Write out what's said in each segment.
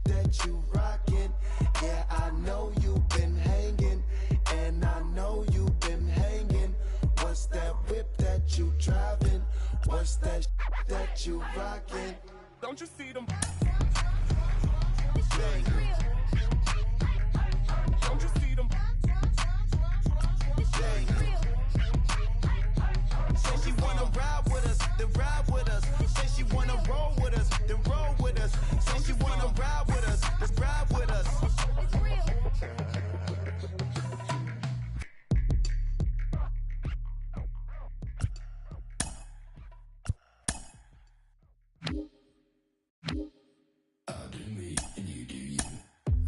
that you rockin'. Yeah, I know you've been hanging, and I know you've been hanging. What's that whip that you driving? What's that that you rockin'? Don't you see them? Don't you see them? Say she wanna ride with us, then ride with us. Say she wanna roll with us, then roll with us. Say she wanna ride with us, then ride with us. I'll do me and you do you.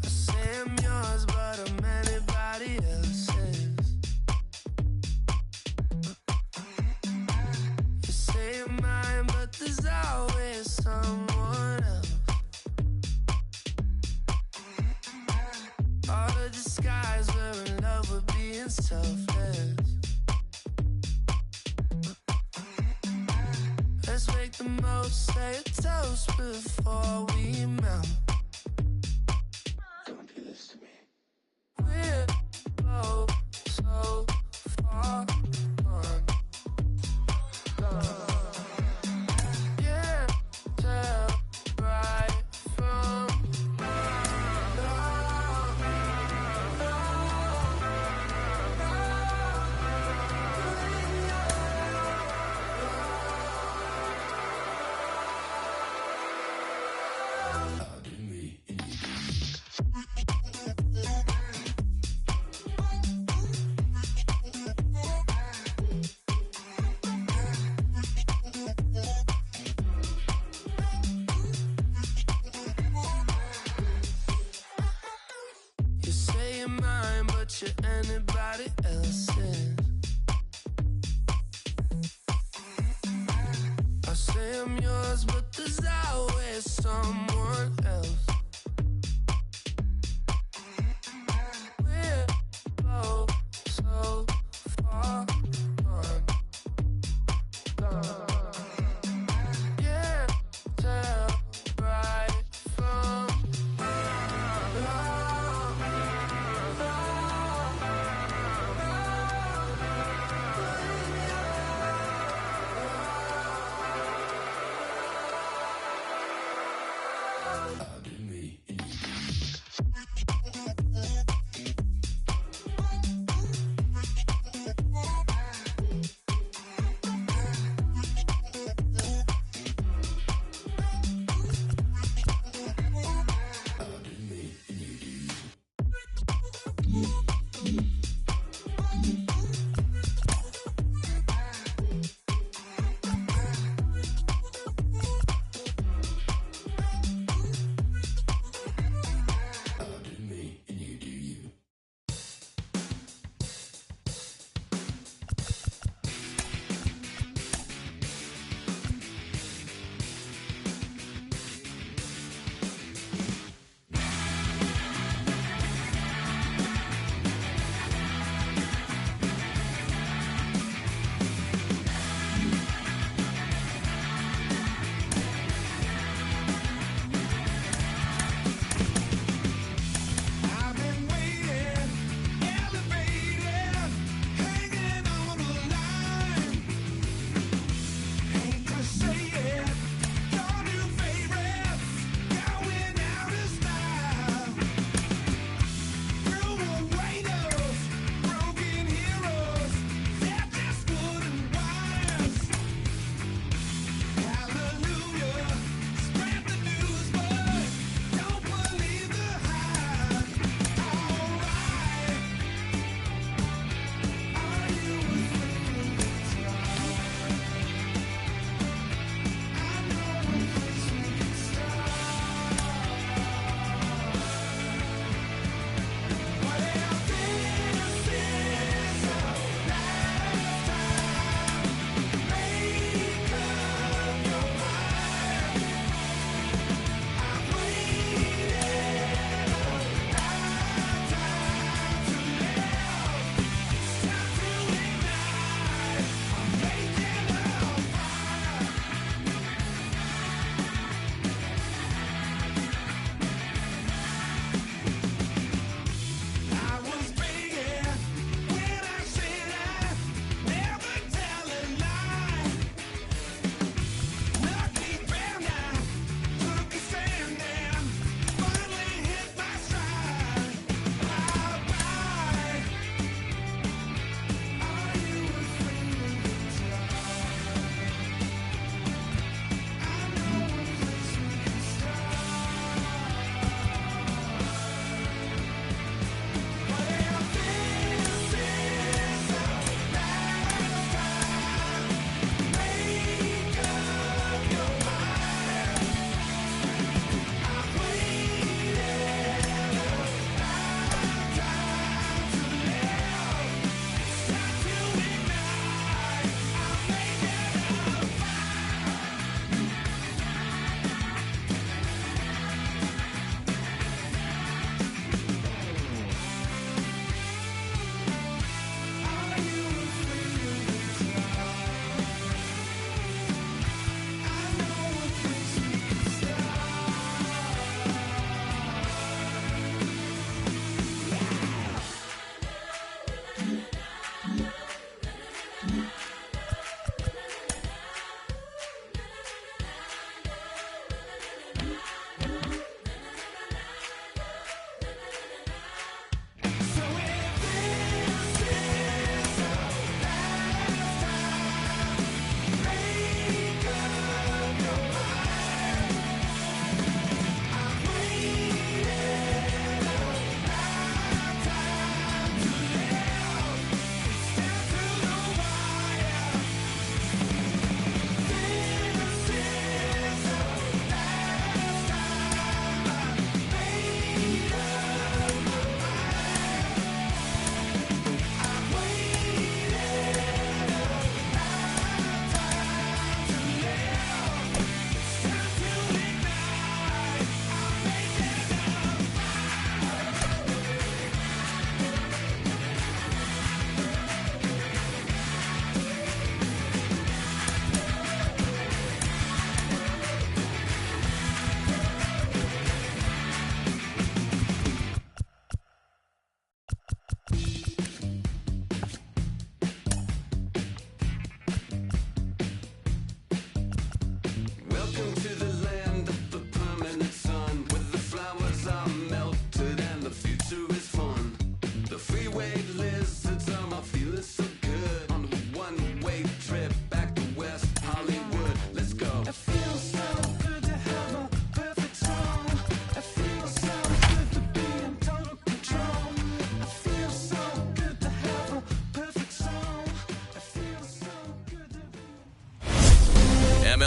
I say I'm yours, but I'm anybody else's. You say you're mine, but there's always someone else. All the disguise, we're in love with being selfless. Let's make the most, say a toast before we melt. Don't do this to me. We're both so far gone. Yeah, tell right from I'll do me and you do you. You say you're mine, but you're anybody else's. I say I'm yours, but there's always someone else. We're both so far gone. Yeah, tell right from I'll do me and you do you. I'll do me and you do you. I'll do me and you do you.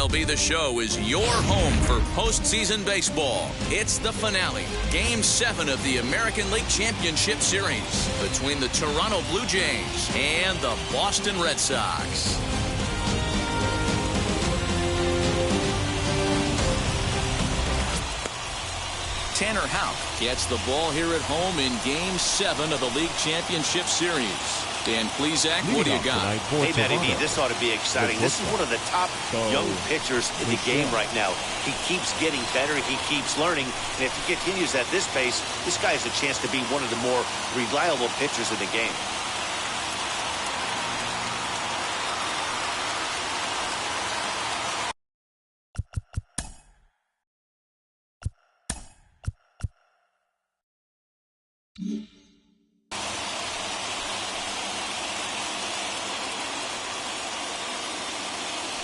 MLB The Show is your home for postseason baseball. It's the finale, Game 7 of the American League Championship Series between the Toronto Blue Jays and the Boston Red Sox. Tanner Houck gets the ball here at home in Game 7 of the League Championship Series. Dan Plesac, what do you got? Hey, Matty D, this ought to be exciting. This is one of the top young pitchers in the game right now. He keeps getting better. He keeps learning. And if he continues at this pace, this guy has a chance to be one of the more reliable pitchers in the game.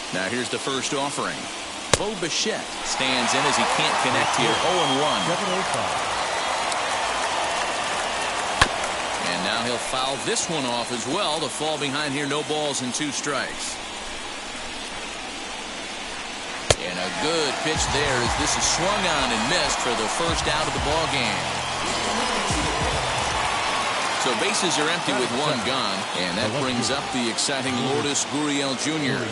Now here's the first offering. Bo Bichette stands in as he can't connect here. 0-1. And now he'll foul this one off as well to fall behind here. No balls and 2 strikes. And a good pitch there as this is swung on and missed for the first out of the ball game. So bases are empty with 1 gone, and that brings up the exciting Lourdes Gurriel Jr.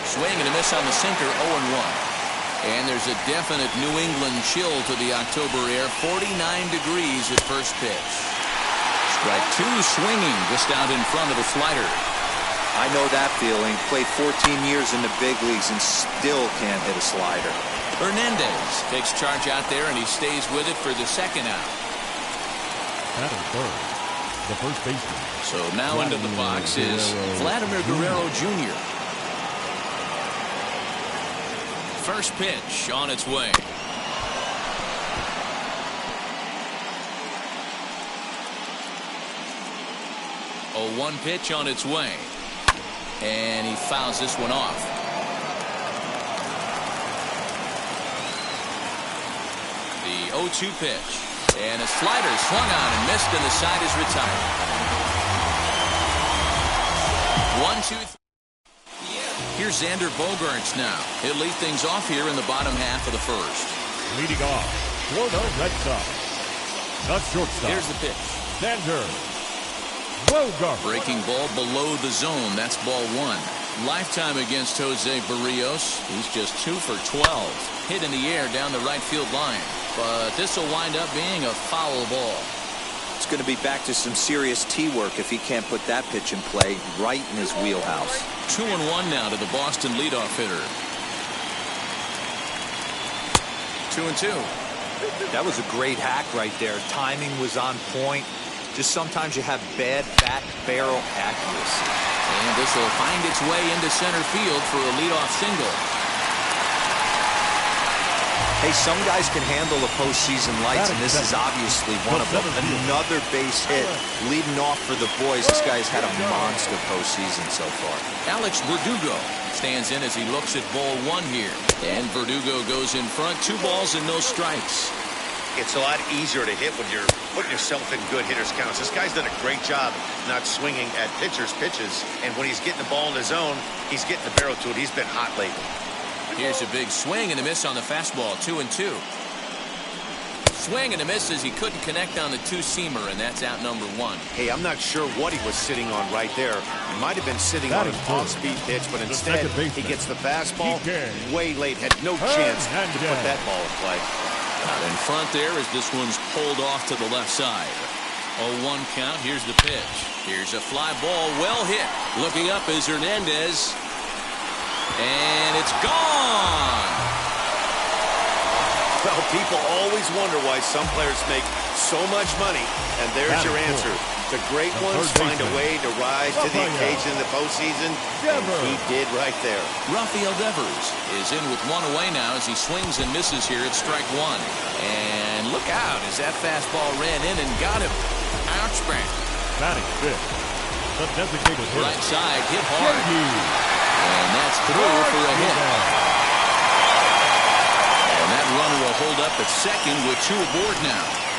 Swing and a miss on the sinker, 0-1. And there's a definite New England chill to the October air, 49 degrees at first pitch. Strike 2 swinging just out in front of the slider. I know that feeling. Played 14 years in the big leagues and still can't hit a slider. Hernandez takes charge out there, and he stays with it for the second out. Batting third, the first baseman. So now into the box is Vladimir Guerrero Jr. First pitch on its way. A 1 pitch on its way. And he fouls this one off. The 0-2 pitch. And a slider swung on and missed, and the side is retired. 1-2. Here's Xander Bogaerts now. He'll lead things off here in the bottom half of the first. Leading off for the Red Sox, the shortstop. Here's the pitch. Xander Bogaerts. Breaking ball below the zone. That's ball 1. Lifetime against Jose Barrios. He's just 2 for 12. Hit in the air down the right field line. But this will wind up being a foul ball. It's going to be back to some serious tee work if he can't put that pitch in play right in his wheelhouse. 2-1 now to the Boston leadoff hitter. 2-2. That was a great hack right there. Timing was on point. Just sometimes you have bad back barrel accuracy. And this will find its way into center field for a leadoff single. Hey, some guys can handle the postseason lights, and this is obviously one of them. Another base hit leading off for the boys. This guy's had a monster postseason so far. Alex Verdugo stands in as he looks at ball 1 here. And Verdugo goes in front. 2 balls and no strikes. It's a lot easier to hit when you're putting yourself in good hitters' counts. This guy's done a great job not swinging at pitchers' pitches. And when he's getting the ball in his zone, he's getting the barrel to it. He's been hot lately. Here's a big swing and a miss on the fastball. 2-2. Swing and a miss as he couldn't connect on the 2-seamer, and that's out number 1. Hey, I'm not sure what he was sitting on right there. He might have been sitting on an off-speed pitch, but instead he gets the fastball way late. Had no chance to put that ball in play. Out in front there as this one's pulled off to the left side. 0-1 count. Here's the pitch. Here's a fly ball, well hit. Looking up is Hernandez. And it's gone. Well, people always wonder why some players make so much money, and there's your answer. The great ones find a way to rise to the occasion in the postseason, and he did right there. Rafael Devers is in with 1 away now as he swings and misses here at strike 1. And look out as that fastball ran in and got him. Ouchback. Batting 5th, the designated hitter. Right side, hit hard. And that's through for a hit. And that runner will hold up at second with 2 aboard now.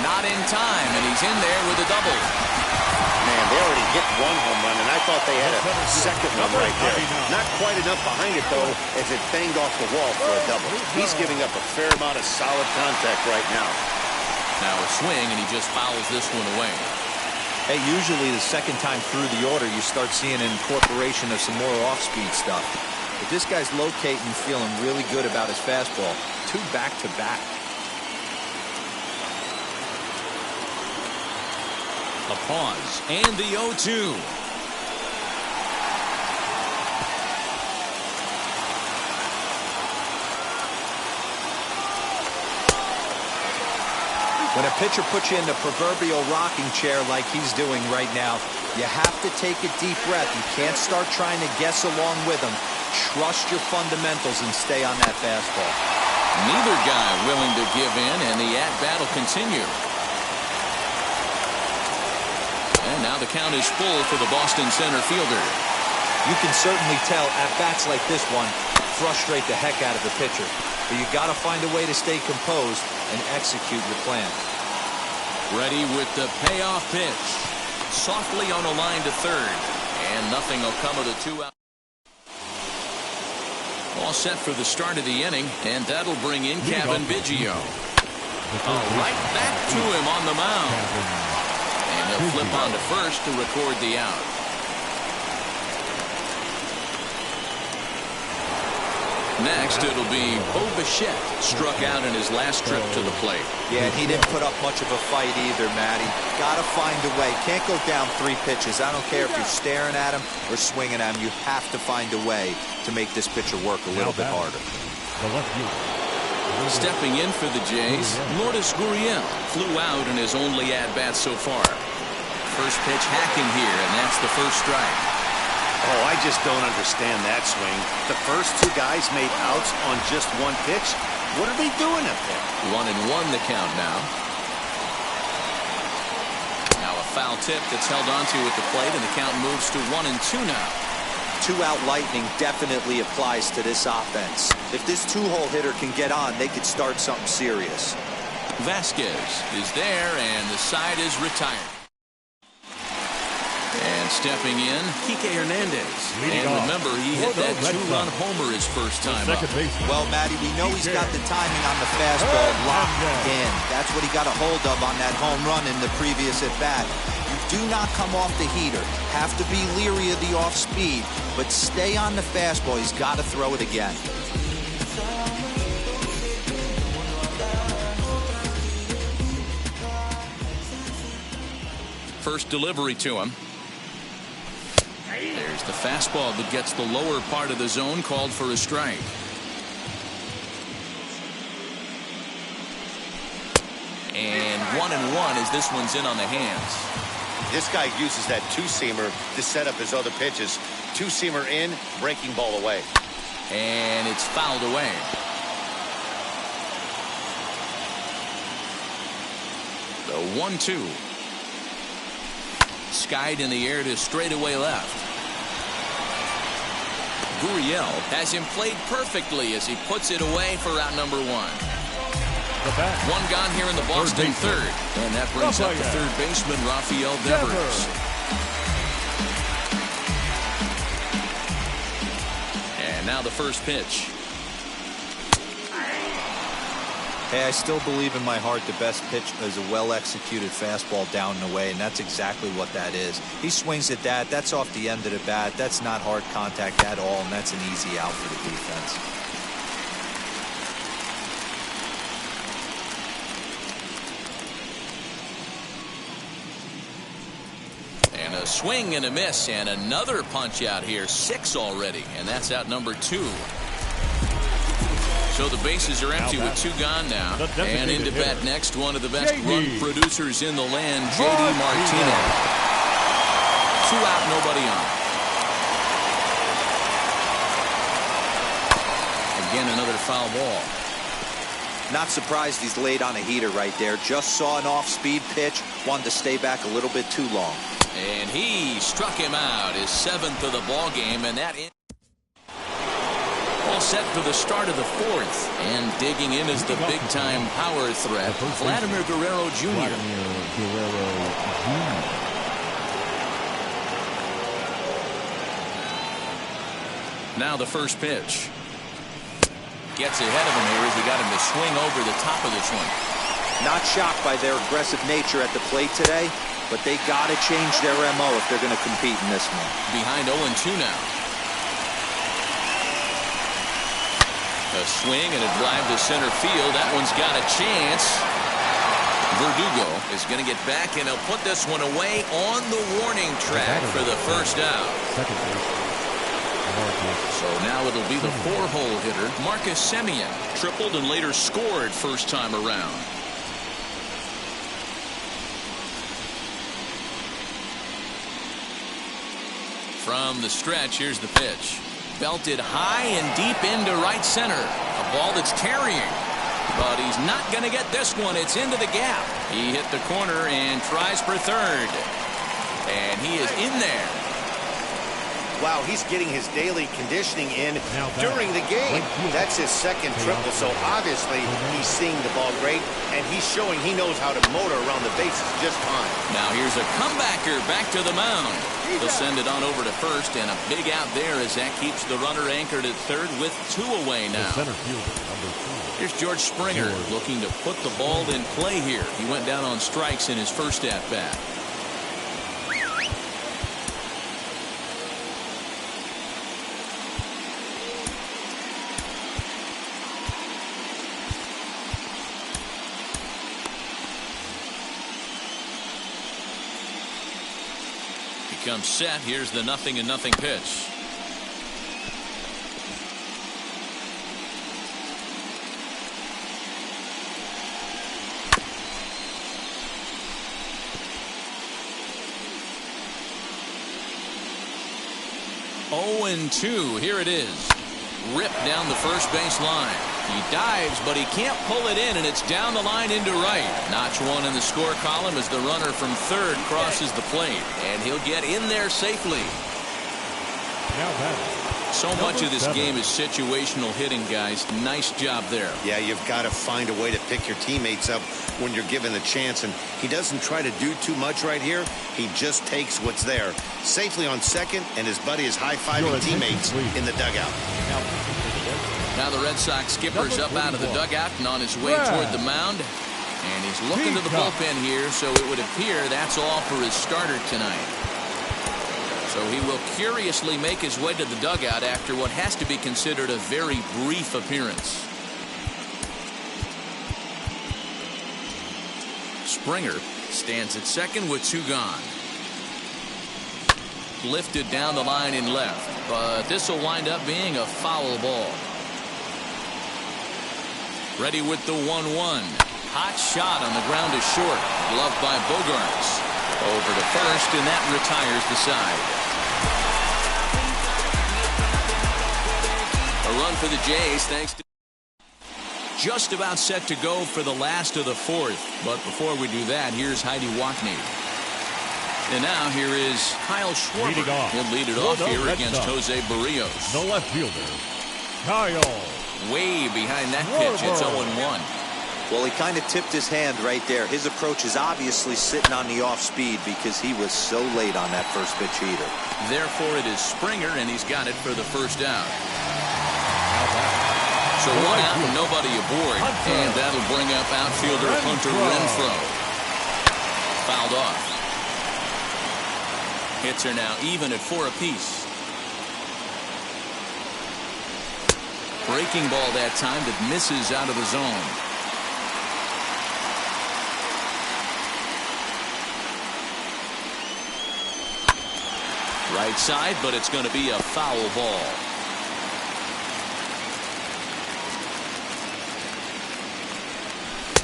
Not in time, and he's in there with a double. Man, they already hit one home run, and I thought they had a second one right there. Not quite enough behind it, though, as it banged off the wall for a double. He's giving up a fair amount of solid contact right now. Now a swing, and he just fouls this one away. Hey, usually the second time through the order, you start seeing an incorporation of some more off-speed stuff. But this guy's locating and feeling really good about his fastball. 2 back-to-back. A pause, and the 0-2. When a pitcher puts you in the proverbial rocking chair like he's doing right now, you have to take a deep breath. You can't start trying to guess along with him. Trust your fundamentals and stay on that fastball. Neither guy willing to give in, and the at-bat will continue. And now the count is full for the Boston center fielder. You can certainly tell at-bats like this one frustrate the heck out of the pitcher. But you got to find a way to stay composed and execute your plan. Ready with the payoff pitch. Softly on a line to third. And nothing will come of the 2 out. All set for the start of the inning, and that'll bring in Cavan Biggio. Right back to him on the mound. And he'll flip on to first to record the out. Next, it'll be Bo Bichette, struck out in his last trip to the plate. Yeah, and he didn't put up much of a fight either, Matty. Got to find a way. Can't go down 3 pitches. I don't care if you're staring at him or swinging at him. You have to find a way to make this pitcher work a little bit harder. Stepping in for the Jays, Lourdes Gurriel flew out in his only at-bat so far. First pitch hacking here, and that's the first strike. Oh, I just don't understand that swing. The first 2 guys made outs on just 1 pitch. What are they doing up there? 1-1 the count now. Now a foul tip that's held onto at the plate, and the count moves to 1-2 now. 2-out lightning definitely applies to this offense. If this 2-hole hitter can get on, they could start something serious. Vasquez is there, and the side is retired. And stepping in, Kike Hernandez. And remember, he hit that 2-run homer his first time up. Well, Matty, we know he's got the timing on the fastball locked in. That's what he got a hold of on that home run in the previous at-bat. You do not come off the heater. Have to be leery of the off-speed, but stay on the fastball. He's got to throw it again. First delivery to him. There's the fastball that gets the lower part of the zone, called for a strike. And 1-1 as this one's in on the hands. This guy uses that 2-seamer to set up his other pitches. 2-seamer in, breaking ball away. And it's fouled away. The 1-2. Skied in the air to straightaway left. Gurriel has him played perfectly as he puts it away for out number 1. One gone here in the Boston third. And that brings up the third baseman, Rafael Devers. And now the first pitch. Hey, I still believe in my heart the best pitch is a well-executed fastball down and away, and that's exactly what that is. He swings at that. That's off the end of the bat. That's not hard contact at all, and that's an easy out for the defense. And a swing and a miss, and another punch out here. 6 already, and that's out number 2. So the bases are empty with 2 gone now. And into bat next, one of the best run producers in the land, J.D. Martinez. 2 out, nobody on. Again, another foul ball. Not surprised he's laid on a heater right there. Just saw an off-speed pitch. Wanted to stay back a little bit too long. And he struck him out, his 7th of the ball game, and that all all set for the start of the fourth. And digging in is the big-time power threat, Vladimir Guerrero Jr. Now the first pitch. Gets ahead of him here as he got him to swing over the top of the swing. Not shocked by their aggressive nature at the plate today, but they got to change their MO if they're going to compete in this one. Behind 0-2 now. A swing and a drive to center field. That one's got a chance. Verdugo is going to get back, and he'll put this one away on the warning track for the first out. So now it'll be the 4-hole hitter, Marcus Semien. Tripled and later scored first time around. From the stretch, here's the pitch. Belted high and deep into right center. A ball that's carrying. But he's not going to get this one. It's into the gap. He hit the corner and tries for third. And he is in there. Wow, he's getting his daily conditioning in during the game. That's his second triple, so obviously he's seeing the ball great, and he's showing he knows how to motor around the bases just fine. Now here's a comebacker back to the mound. They'll send it on over to first, and a big out there as that keeps the runner anchored at third with 2 away now. Here's George Springer looking to put the ball in play here. He went down on strikes in his first at-bat. Comes set. Here's the 0-0 pitch. Oh, and 2. Here it is. Ripped down the first base line. He dives, but he can't pull it in, and it's down the line into right. Notch 1 in the score column as the runner from third crosses the plate, and he'll get in there safely. So much of this game is situational hitting, guys. Nice job there. Yeah, you've got to find a way to pick your teammates up when you're given the chance, and he doesn't try to do too much right here. He just takes what's there. Safely on second, and his buddy is high-fiving teammates in the dugout. Now the Red Sox skipper's up out of the dugout and on his way toward the mound. And he's looking to the bullpen here, so it would appear that's all for his starter tonight. So he will curiously make his way to the dugout after what has to be considered a very brief appearance. Springer stands at second with 2 gone. Lifted down the line in left, but this will wind up being a foul ball. Ready with the 1-1. Hot shot on the ground is short. Gloved by Bogaerts. Over to first, and that retires the side. A run for the Jays thanks to... Just about set to go for the last of the fourth. But before we do that, here's Heidi Watney. And now here is Kyle Schwarber. He'll lead it off here against Jose Barrios. The left fielder, Kyle. Way behind that pitch. It's 0-1. Well, he kind of tipped his hand right there. His approach is obviously sitting on the off speed because he was so late on that first pitch heater. Therefore, it is Springer, and he's got it for the first out. So 1 out and nobody aboard. And that'll bring up outfielder Hunter Renfroe. Fouled off. Hits are now even at 4 apiece. Breaking ball that time that misses out of the zone. Right side, but it's going to be a foul ball.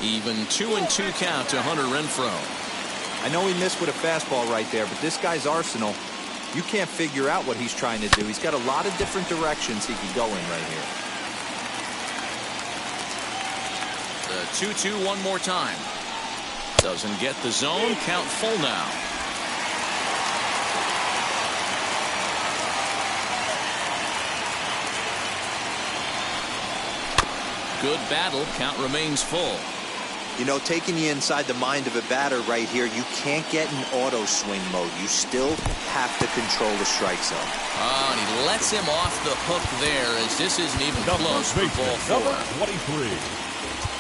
Even 2-2 count to Hunter Renfroe. I know he missed with a fastball right there, but this guy's arsenal, you can't figure out what he's trying to do. He's got a lot of different directions he can go in right here. The 2-2 one more time. Doesn't get the zone. Count full now. Good battle. Count remains full. You know, taking you inside the mind of a batter right here, you can't get in auto swing mode. You still have to control the strike zone. Oh, and he lets him off the hook there as this isn't even close for ball 4. Number 23,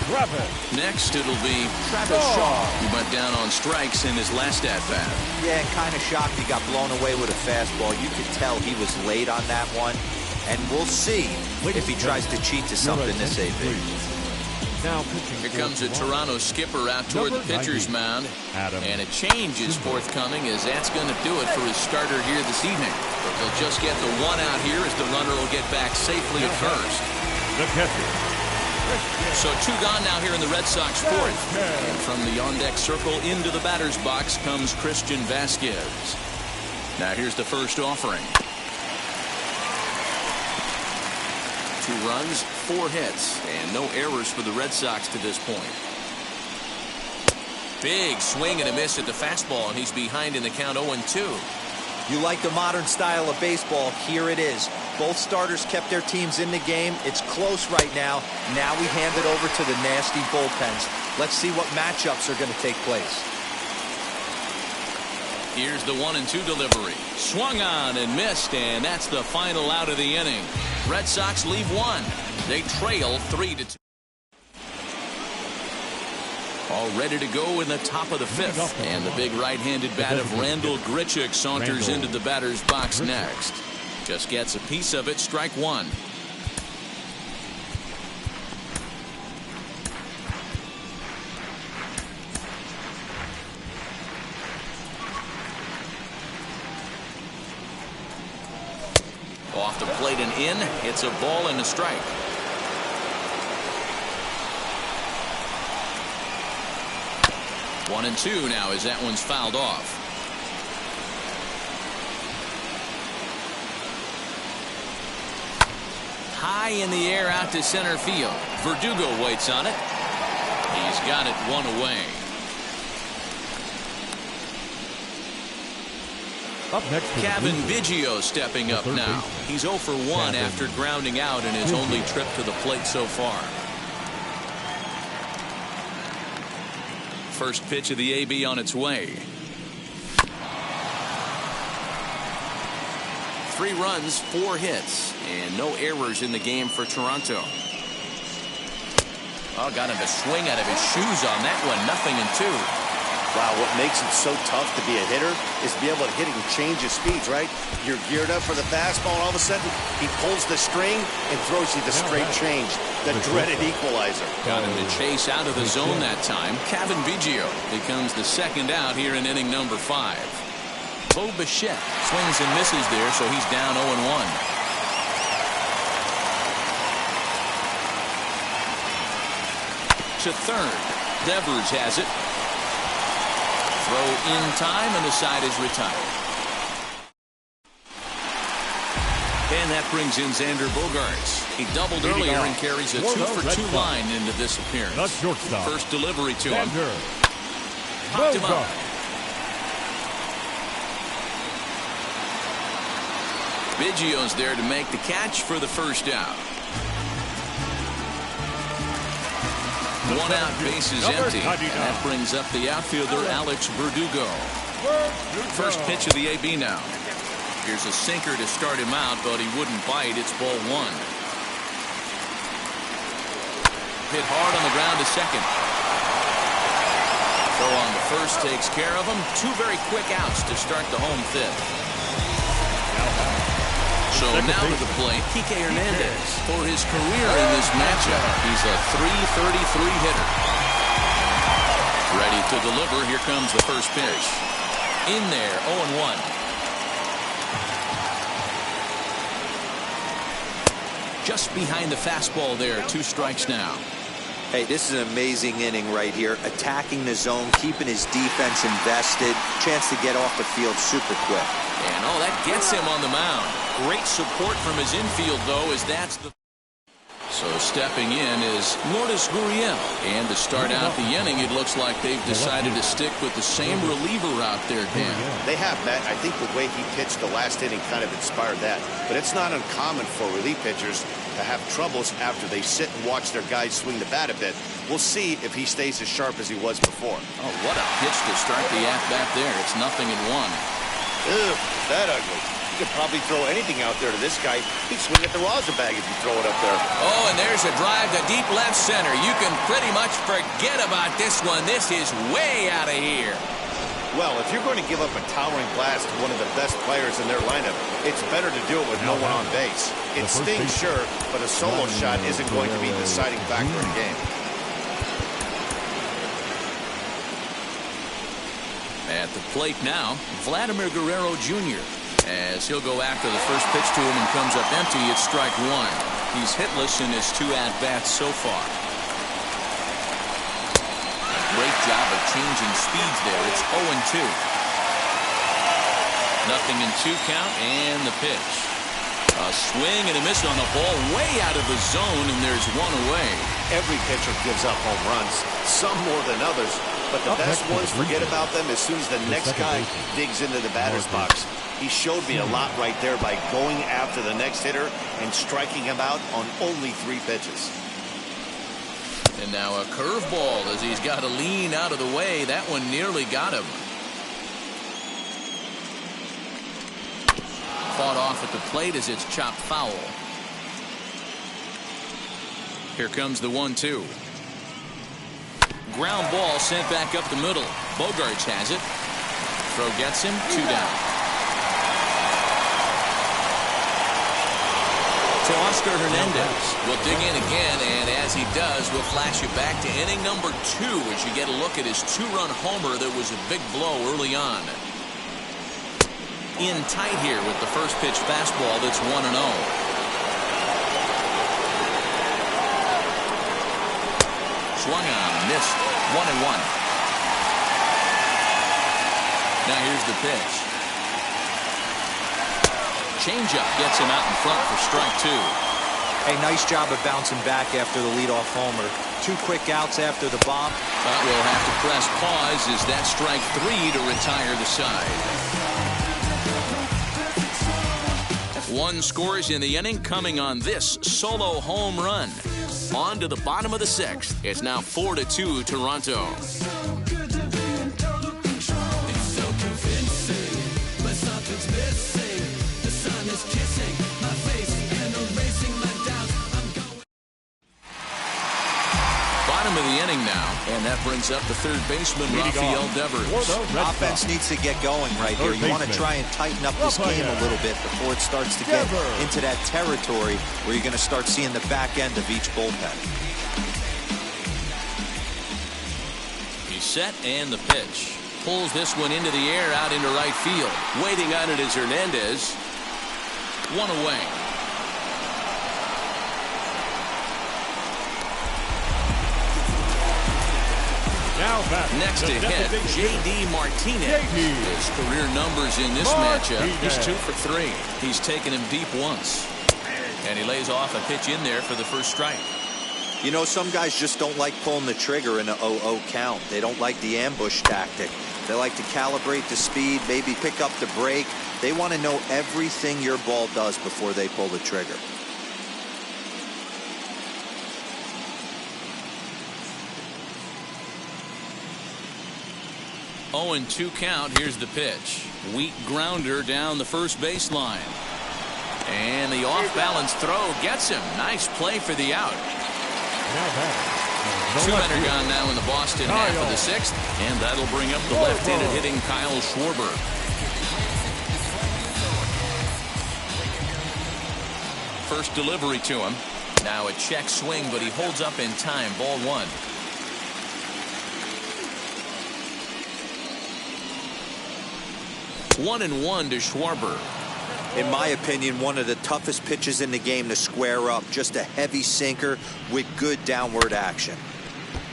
Travis. Next, it'll be Travis Shaw, who went down on strikes in his last at-bat. Yeah, and kind of shocked he got blown away with a fastball. You could tell he was late on that one. And we'll see if he tries to cheat to something this AB. Now pitching. Here comes a Toronto skipper out toward the pitcher's mound. And a change is forthcoming as that's going to do it for his starter here this evening. But they'll just get the one out here as the runner will get back safely at first. The catcher. So 2 gone now here in the Red Sox 4th. And from the on-deck circle into the batter's box comes Christian Vasquez. Now here's the first offering. 2 runs, 4 hits, and no errors for the Red Sox to this point. Big swing and a miss at the fastball, and he's behind in the count 0-2. You like the modern style of baseball, here it is. Both starters kept their teams in the game. It's close right now. Now we hand it over to the nasty bullpens. Let's see what matchups are going to take place. Here's the 1-2 delivery. Swung on and missed, and that's the final out of the inning. Red Sox leave 1. They trail 3-2. All ready to go in the top of the 5th. And the big right-handed bat of Randal Grichuk saunters into the batter's box next. Just gets a piece of it, strike 1. Off the plate and in. It's a ball and a strike. One and 2 now as that one's fouled off. High in the air out to center field. Verdugo waits on it. He's got it 1 away. Up next, Cavan Biggio stepping up now. He's 0 for 1 after grounding out in his only trip to the plate so far. First pitch of the AB on its way. 3 runs, 4 hits, and no errors in the game for Toronto. Oh, got him a swing out of his shoes on that one. 0-2. Wow, what makes it so tough to be a hitter is to be able to hit and change his speeds, right? You're geared up for the fastball, and all of a sudden, he pulls the string and throws you the straight change, the dreaded equalizer. Got him to chase out of the zone that time. Cavan Biggio becomes the second out here in inning number 5. Bo Bichette swings and misses there, so he's down 0-1. To third. Devers has it. Throw in time, and the side is retired. And that brings in Xander Bogaerts. He doubled earlier and carries a 2-for-2 line into this appearance. The shortstop. First delivery to him. Popped him up. Biggio's there to make the catch for the first out. 1 out, bases empty. And that brings up the outfielder, Alex Verdugo. First pitch of the AB now. Here's a sinker to start him out, but he wouldn't bite. It's ball 1. Hit hard on the ground to second. Throw on the first takes care of him. 2 very quick outs to start the home 5th. So now to the plate, Kike Hernandez. For his career in this matchup, he's a .333 hitter. Ready to deliver. Here comes the first pitch. In there, 0-1. Just behind the fastball there. 2 strikes now. Hey, this is an amazing inning right here. Attacking the zone, keeping his defense invested. Chance to get off the field super quick. And oh, that gets him on the mound. Great support from his infield, though, as that's the... So stepping in is Lourdes Gurriel. And to start out the inning, it looks like they've decided to stick with the same reliever out there, Dan. They have, Matt. I think the way he pitched the last inning kind of inspired that. But it's not uncommon for relief pitchers to have troubles after they sit and watch their guys swing the bat a bit. We'll see if he stays as sharp as he was before. Oh, what a pitch to start the at-bat there. It's 0-1. Ugh, that ugly. You could probably throw anything out there to this guy. He'd swing at the rosin bag if you throw it up there. Oh, and there's a drive to deep left center. You can pretty much forget about this one. This is way out of here. Well, if you're going to give up a towering blast to one of the best players in their lineup, it's better to do it with no one on base. It stings, sure, but a solo shot isn't going to be the deciding factor in the game. At the plate now, Vladimir Guerrero Jr. as he'll go after the first pitch to him and comes up empty. It's strike one. He's hitless in his 2 at-bats so far. Great job of changing speeds there. It's 0-2. 0-2 count and the pitch. A swing and a miss on the ball way out of the zone, and there's one away. Every pitcher gives up home runs, some more than others, but the best ones forget about them as soon as the next guy digs into the batter's box. He showed me a lot right there by going after the next hitter and striking him out on only 3 pitches. And now a curveball as he's got to lean out of the way. That one nearly got him. Fought off at the plate as it's chopped foul. Here comes the 1-2. Ground ball sent back up the middle. Bogaerts has it. Throw gets him. 2 down. To Oscar Hernandez. Will dig in again, and as he does, we'll flash you back to inning number 2 as you get a look at his 2-run homer that was a big blow early on. In tight here with the first pitch fastball that's 1-0. Swung on, missed. 1-1. Now here's the pitch. Changeup gets him out in front for strike 2. Hey, nice job of bouncing back after the leadoff homer. 2 quick outs after the bomb. But we'll have to press pause as that strike 3 to retire the side. 1 scores in the inning coming on this solo home run. On to the bottom of the 6th. It's now 4-2 Toronto. Bottom of the inning now, and that brings up the third baseman, Rafael Devers. Offense needs to get going right here. You want to try and tighten up this game a little bit before it starts to get into that territory where you're going to start seeing the back end of each bullpen. He's set, and the pitch. Pulls this one into the air out into right field. Waiting on it is Hernandez. 1 away. Next to hit, J.D. Martinez. His career numbers in this matchup, he's 2 for 3. He's taken him deep once. And he lays off a pitch in there for the first strike. You know, some guys just don't like pulling the trigger in an 0-0 count. They don't like the ambush tactic. They like to calibrate the speed, maybe pick up the break. They want to know everything your ball does before they pull the trigger. Oh, and 2 count. Here's the pitch. Weak grounder down the first baseline. And the off-balance throw gets him. Nice play for the out. 2 men are gone now in the Boston half of the 6th, and that'll bring up the left-handed hitting Kyle Schwarber. First delivery to him. Now a check swing, but he holds up in time. Ball 1. One and 1 to Schwarber. In my opinion, one of the toughest pitches in the game to square up. Just a heavy sinker with good downward action.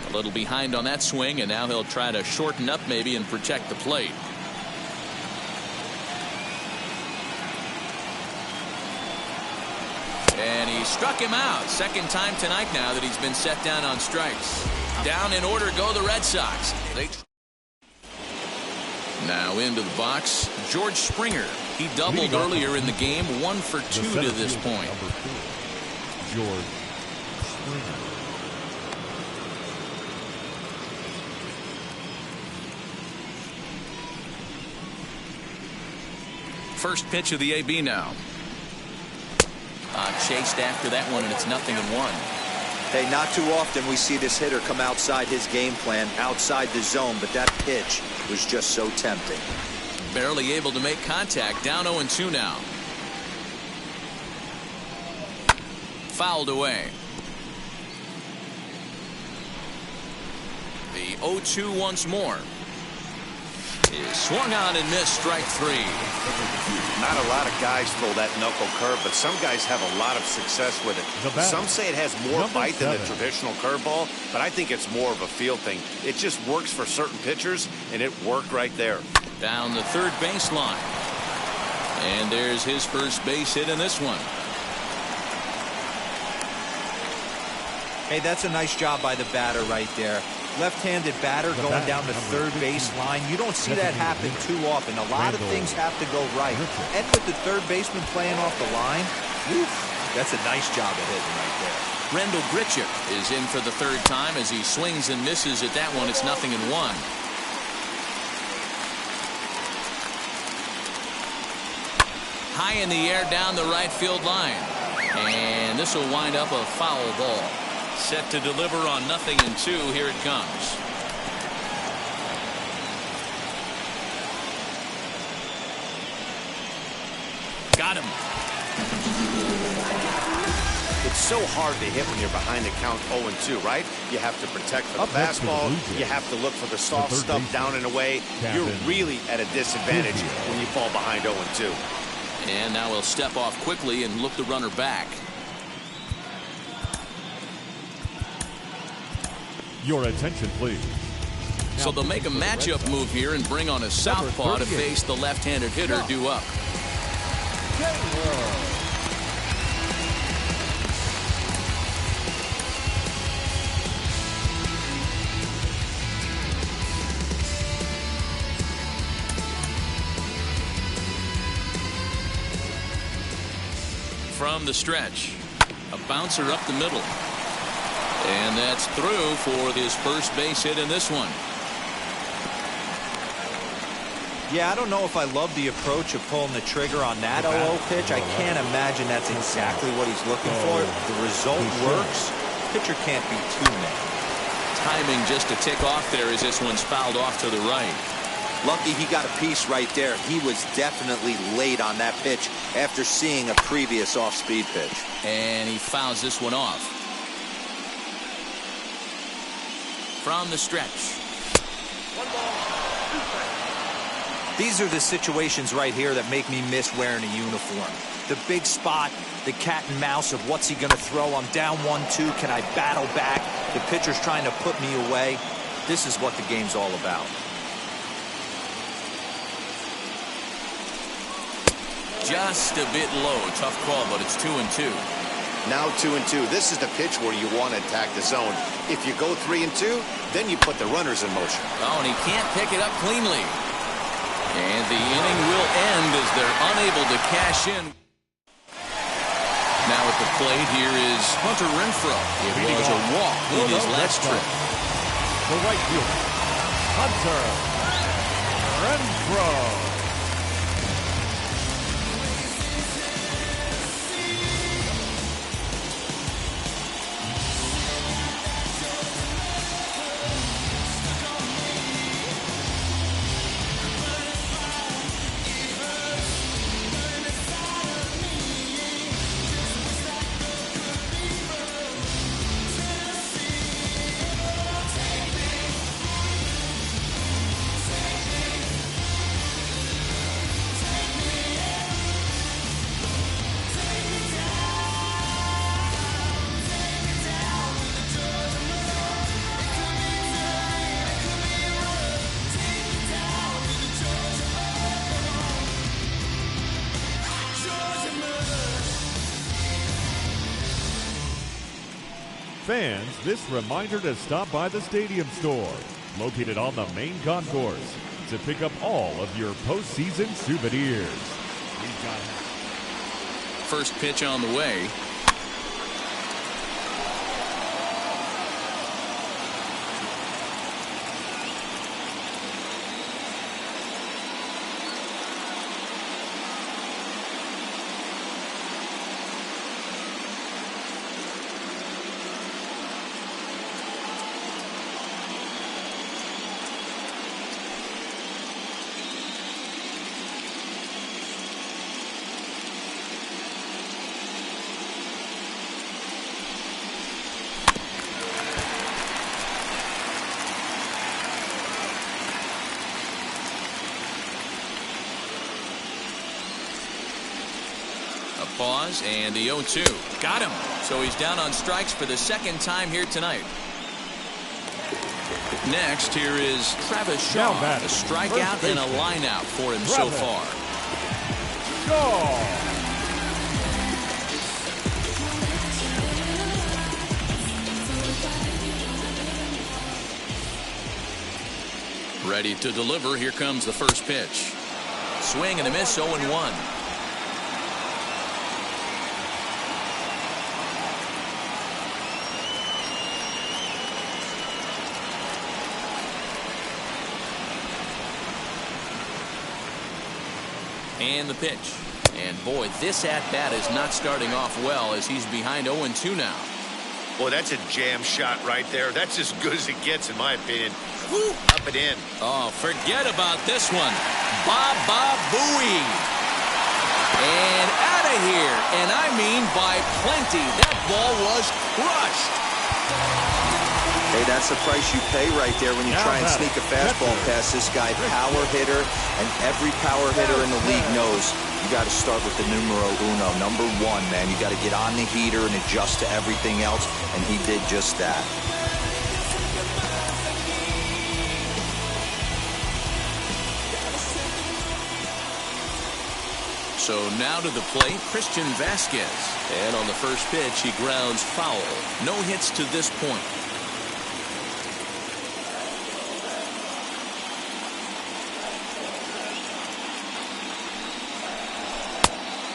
A little behind on that swing, and now he'll try to shorten up maybe and protect the plate. And he struck him out. Second time tonight now that he's been set down on strikes. Down in order go the Red Sox. Now into the box, George Springer. He doubled earlier in the game, 1 for 2 to this point. George Springer. First pitch of the AB now. Chased after that one, and it's 0-1. Hey, not too often we see this hitter come outside his game plan, outside the zone, but that pitch was just so tempting. Barely able to make contact. Down 0-2 now. Fouled away. The 0-2 once more. Is swung on and missed. Strike 3. Not a lot of guys throw that knuckle curve, but some guys have a lot of success with it. Some say it has more bite than the traditional curveball, but I think it's more of a feel thing. It just works for certain pitchers, and it worked right there. Down the third baseline. And there's his first base hit in this one. Hey, that's a nice job by the batter right there. Left-handed batter going down the third baseline. You don't see that happen too often. A lot of things have to go right. And with the third baseman playing off the line, that's a nice job of hitting right there. Randall Grichuk is in for the third time as he swings and misses at that one. It's 0-1. High in the air down the right field line. And this will wind up a foul ball. Set to deliver on 0-2. Here it comes. Got him. It's so hard to hit when you're behind the count 0-2, right? You have to protect for the fastball. You have to look for the soft stuff down and away. You're really at a disadvantage when you fall behind 0-2. And now he'll step off quickly and look the runner back. Your attention, please. So they'll make a matchup move here and bring on a southpaw to face the left-handed hitter due up. From the stretch, a bouncer up the middle. And that's through for his first base hit in this one. Yeah, I don't know if I love the approach of pulling the trigger on that 0-0 pitch. I can't imagine that's exactly what he's looking for. The result works. Pitcher can't be too mad. Timing just to tick off there as this one's fouled off to the right. Lucky he got a piece right there. He was definitely late on that pitch after seeing a previous off-speed pitch. And he fouls this one off. From the stretch. These are the situations right here that make me miss wearing a uniform. The big spot, the cat and mouse of what's he going to throw. I'm down 1-2. Can I battle back? The pitcher's trying to put me away. This is what the game's all about. Just a bit low. Tough call, but it's 2-2. Now 2-2. This is the pitch where you want to attack the zone. If you go 3-2, then you put the runners in motion. Oh, and he can't pick it up cleanly. And the inning will end as they're unable to cash in. Now at the plate here is Hunter Renfroe. It was a walk in his last trip. The right fielder, Hunter Renfroe. Fans, this reminder to stop by the Stadium Store, located on the main concourse, to pick up all of your postseason souvenirs. First pitch on the way. Pause, and the 0-2. Got him. So he's down on strikes for the second time here tonight. Next, here is Travis Shaw. A strikeout and a lineout for him so far. Shaw. Ready to deliver. Here comes the first pitch. Swing and a miss, 0-1. And the pitch. And boy, this at-bat is not starting off well as he's behind 0-2 now. Boy, that's a jam shot right there. That's as good as it gets, in my opinion. Woo, up and in. Oh, forget about this one. Baba Booey. And out of here. And I mean by plenty. That ball was crushed. Hey, that's the price you pay right there when you try and sneak a fastball past this guy. Power hitter, and every power hitter in the league knows you got to start with the numero uno, number one, man. You got to get on the heater and adjust to everything else, and he did just that. So now to the plate, Christian Vasquez. And on the first pitch, he grounds foul. No hits to this point.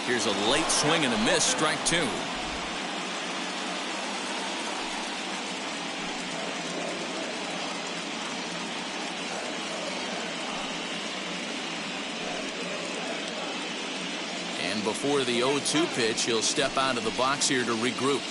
Here's a late swing and a miss, strike two. And before the 0-2 pitch, he'll step out of the box here to regroup.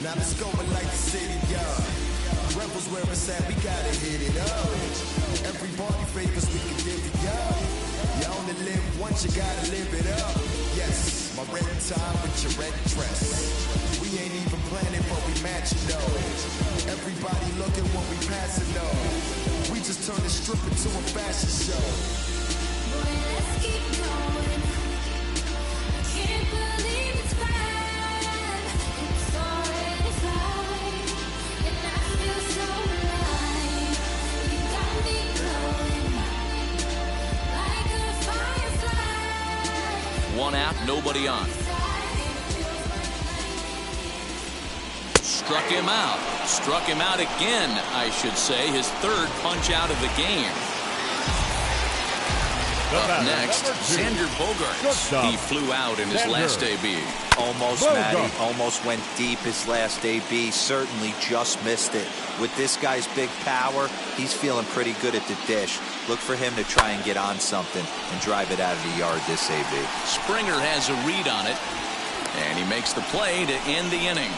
Now let's go and light the city up. Rebels where it's at, we gotta hit it up. Everybody favors, we can give it up. You only live once, you gotta live it up. Yes, my red tie with your red dress. We ain't even planning, but we matching though. Everybody looking when we passing though. We just turn the strip into a fashion show. Boy, let's keep going. I can't believe it's fine. It's already fine. And I feel so alive. You got me glowing like a firefly. One out, nobody on. Struck him out. Struck him out again, I should say. His third punch out of the game. Up next, Xander Bogaerts. He flew out in his last AB. Almost, Matty. Almost went deep his last AB. Certainly just missed it. With this guy's big power, he's feeling pretty good at the dish. Look for him to try and get on something and drive it out of the yard this AB. Springer has a read on it, and he makes the play to end the inning.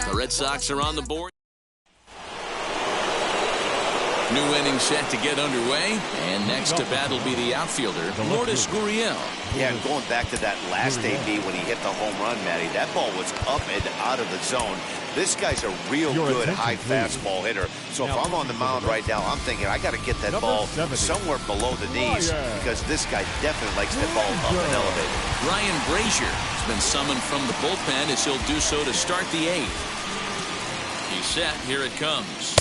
The Red Sox are on the board. New inning set to get underway, and next to bat will be the outfielder, Lourdes Gurriel. Yeah, and going back to that last AB when he hit the home run, Matty, that ball was up and out of the zone. This guy's a real good high fastball hitter. So if I'm on the mound right now, I'm thinking I got to get that ball somewhere below the knees because this guy definitely likes that ball up and elevated. Ryan Brazier has been summoned from the bullpen as he'll do so to start the eighth. He's set. Here it comes.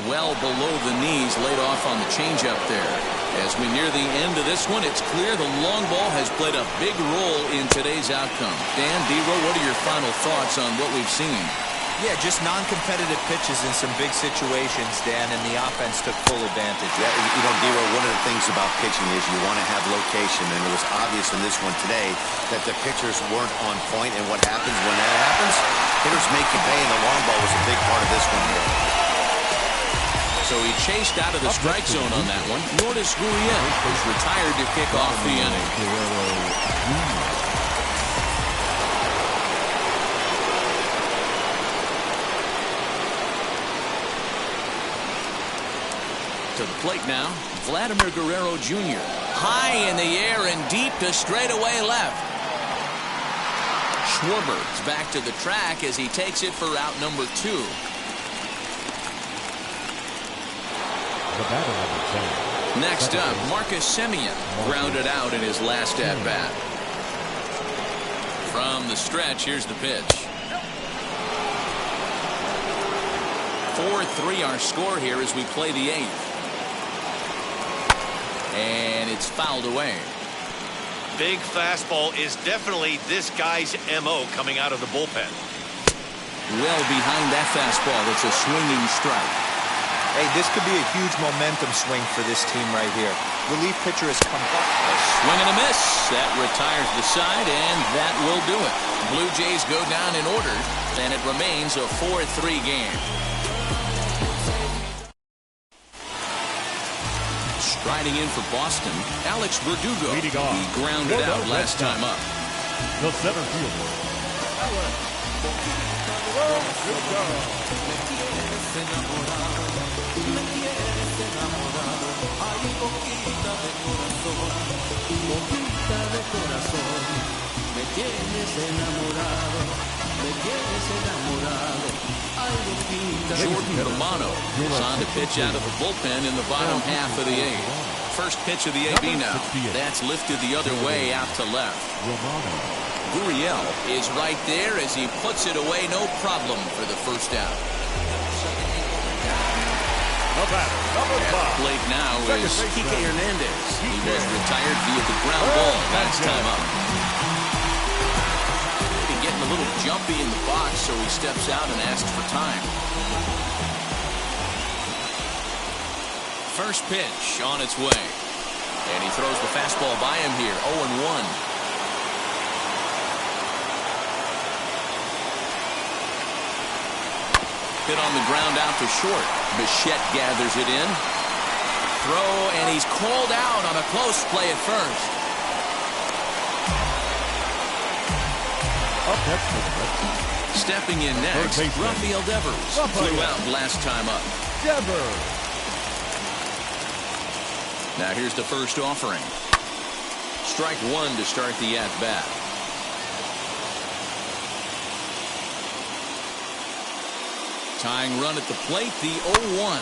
Well below the knees, laid off on the changeup there. As we near the end of this one, it's clear the long ball has played a big role in today's outcome. Dan, D-Row, what are your final thoughts on what we've seen? Yeah, just non-competitive pitches in some big situations, Dan, and the offense took full advantage. Yeah, you know, Dero, one of the things about pitching is you want to have location, and it was obvious in this one today that the pitchers weren't on point, and what happens when that happens? Hitters make you pay, and the long ball was a big part of this one here. So he chased out of the strike zone on that one. Lourdes Gurriel is retired to kick off the inning. To the plate now, Vladimir Guerrero Jr. High in the air and deep to straightaway left. Schwarber's back to the track as he takes it for out number 2. Next up, Marcus Semien grounded out in his last at-bat. From the stretch, here's the pitch. 4-3 our score here as we play the 8th. And it's fouled away. Big fastball is definitely this guy's MO coming out of the bullpen. Well behind that fastball, it's a swinging strike. Hey, this could be a huge momentum swing for this team right here. Relief pitcher has come up. A swing and a miss. That retires the side, and that will do it. Blue Jays go down in order, and it remains a 4-3 game. Striding in for Boston, Alex Verdugo. He grounded out last time up. The center fielder, Alex Verdugo. Jordan Romano is on to pitch out of the bullpen in the bottom half of the 8th. First pitch of the AB now. That's lifted the other way out to left. Gurriel is right there as he puts it away, no problem for the first out. At the plate now is Kike Hernandez. He was retired via the ground ball last time up. Getting a little jumpy in the box, so he steps out and asks for time. First pitch on its way. And he throws the fastball by him here, 0-1. Hit on the ground out to short. Bichette gathers it in. Throw, and he's called out on a close play at first. Stepping in next, Rafael Devers flew out last time up. Now here's the first offering. Strike 1 to start the at-bat. Tying run at the plate, the 0-1.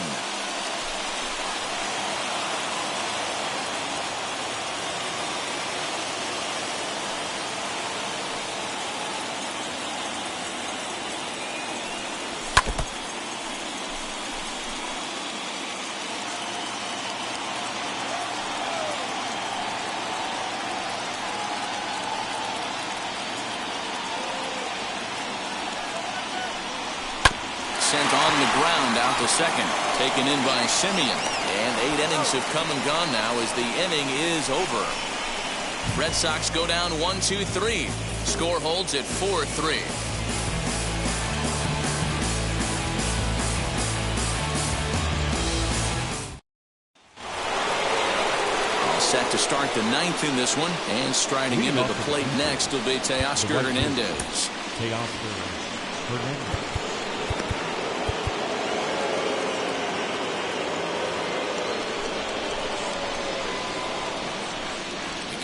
Sent on the ground out to second. Taken in by Semien. And 8 innings have come and gone now as the inning is over. Red Sox go down 1-2-3. Score holds at 4-3. All set to start the 9th in this one. And striding into the plate next will be Teoscar Hernandez.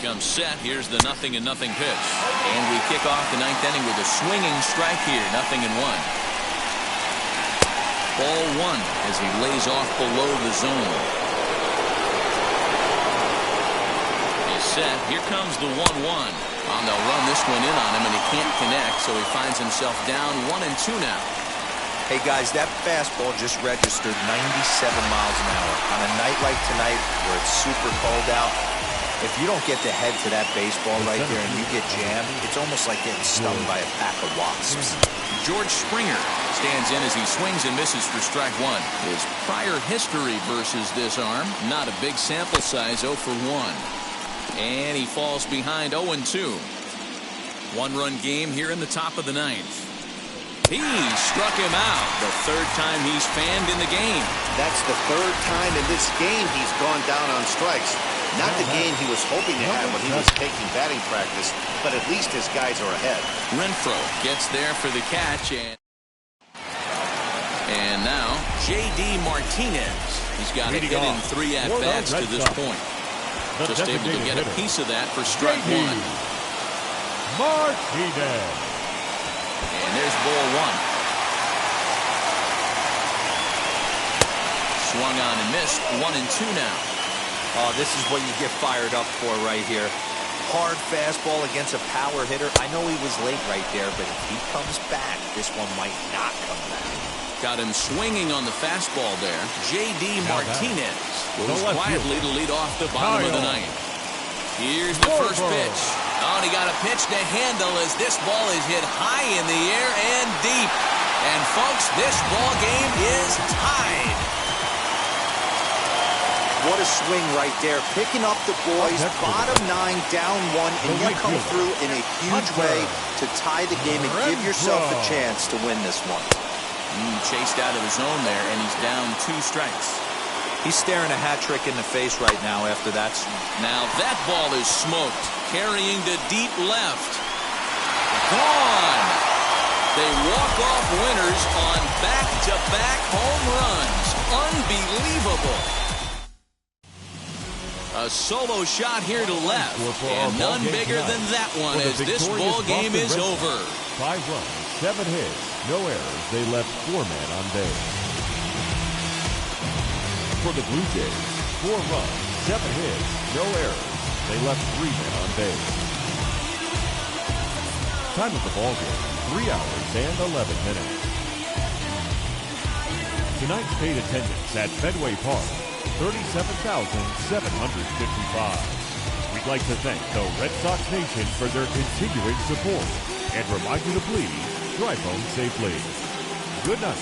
Comes set. Here's the 0-0 pitch. And we kick off the 9th inning with a swinging strike here. 0-1. Ball 1 as he lays off below the zone. He's set. Here comes the 1-1. They'll run this one in on him, and he can't connect, so he finds himself down 1-2 now. Hey, guys, that fastball just registered 97 miles an hour. On a night like tonight where it's super cold out, if you don't get the head to that baseball right there and you get jammed, it's almost like getting stung by a pack of wasps. George Springer stands in as he swings and misses for strike one. His prior history versus this arm, not a big sample size, 0 for 1. And he falls behind 0-2. One-run game here in the top of the ninth. He struck him out. The third time he's fanned in the game. That's the third time in this game he's gone down on strikes. Not the game he was hoping to have when he was taking batting practice, but at least his guys are ahead. Renfroe gets there for the catch, and now J.D. Martinez. He's got a hit in 3 at-bats to this point. Just able to get a piece of that for strike one. Martinez. And there's ball one. Swung on and missed. 1-2 now. Oh, this is what you get fired up for right here. Hard fastball against a power hitter. I know he was late right there, but if he comes back, this one might not come back. Got him swinging on the fastball there. J.D. Martinez goes quietly to lead off the bottom of the ninth. Here's the first pitch. Oh, and he got a pitch to handle as this ball is hit high in the air and deep. And, folks, this ball game is tied. What a swing right there. Picking up the boys, bottom 9, down 1, and you come through in a huge way to tie the game and give yourself a chance to win this one. Chased out of the zone there, and he's down 2 strikes. He's staring a hat trick in the face right now after that swing. Now that ball is smoked, carrying to deep left. Gone! They walk off winners on back-to-back home runs. Unbelievable. A solo shot here to left, and none bigger than that one as this ball game is over. 5 runs, 7 hits, no errors. They left 4 men on base. For the Blue Jays, 4 runs, 7 hits, no errors. They left 3 men on base. Time of the ball game, 3 hours and 11 minutes. Tonight's paid attendance at Fenway Park, 37,755. We'd like to thank the Red Sox Nation for their continuing support and remind you to please drive home safely. Good night.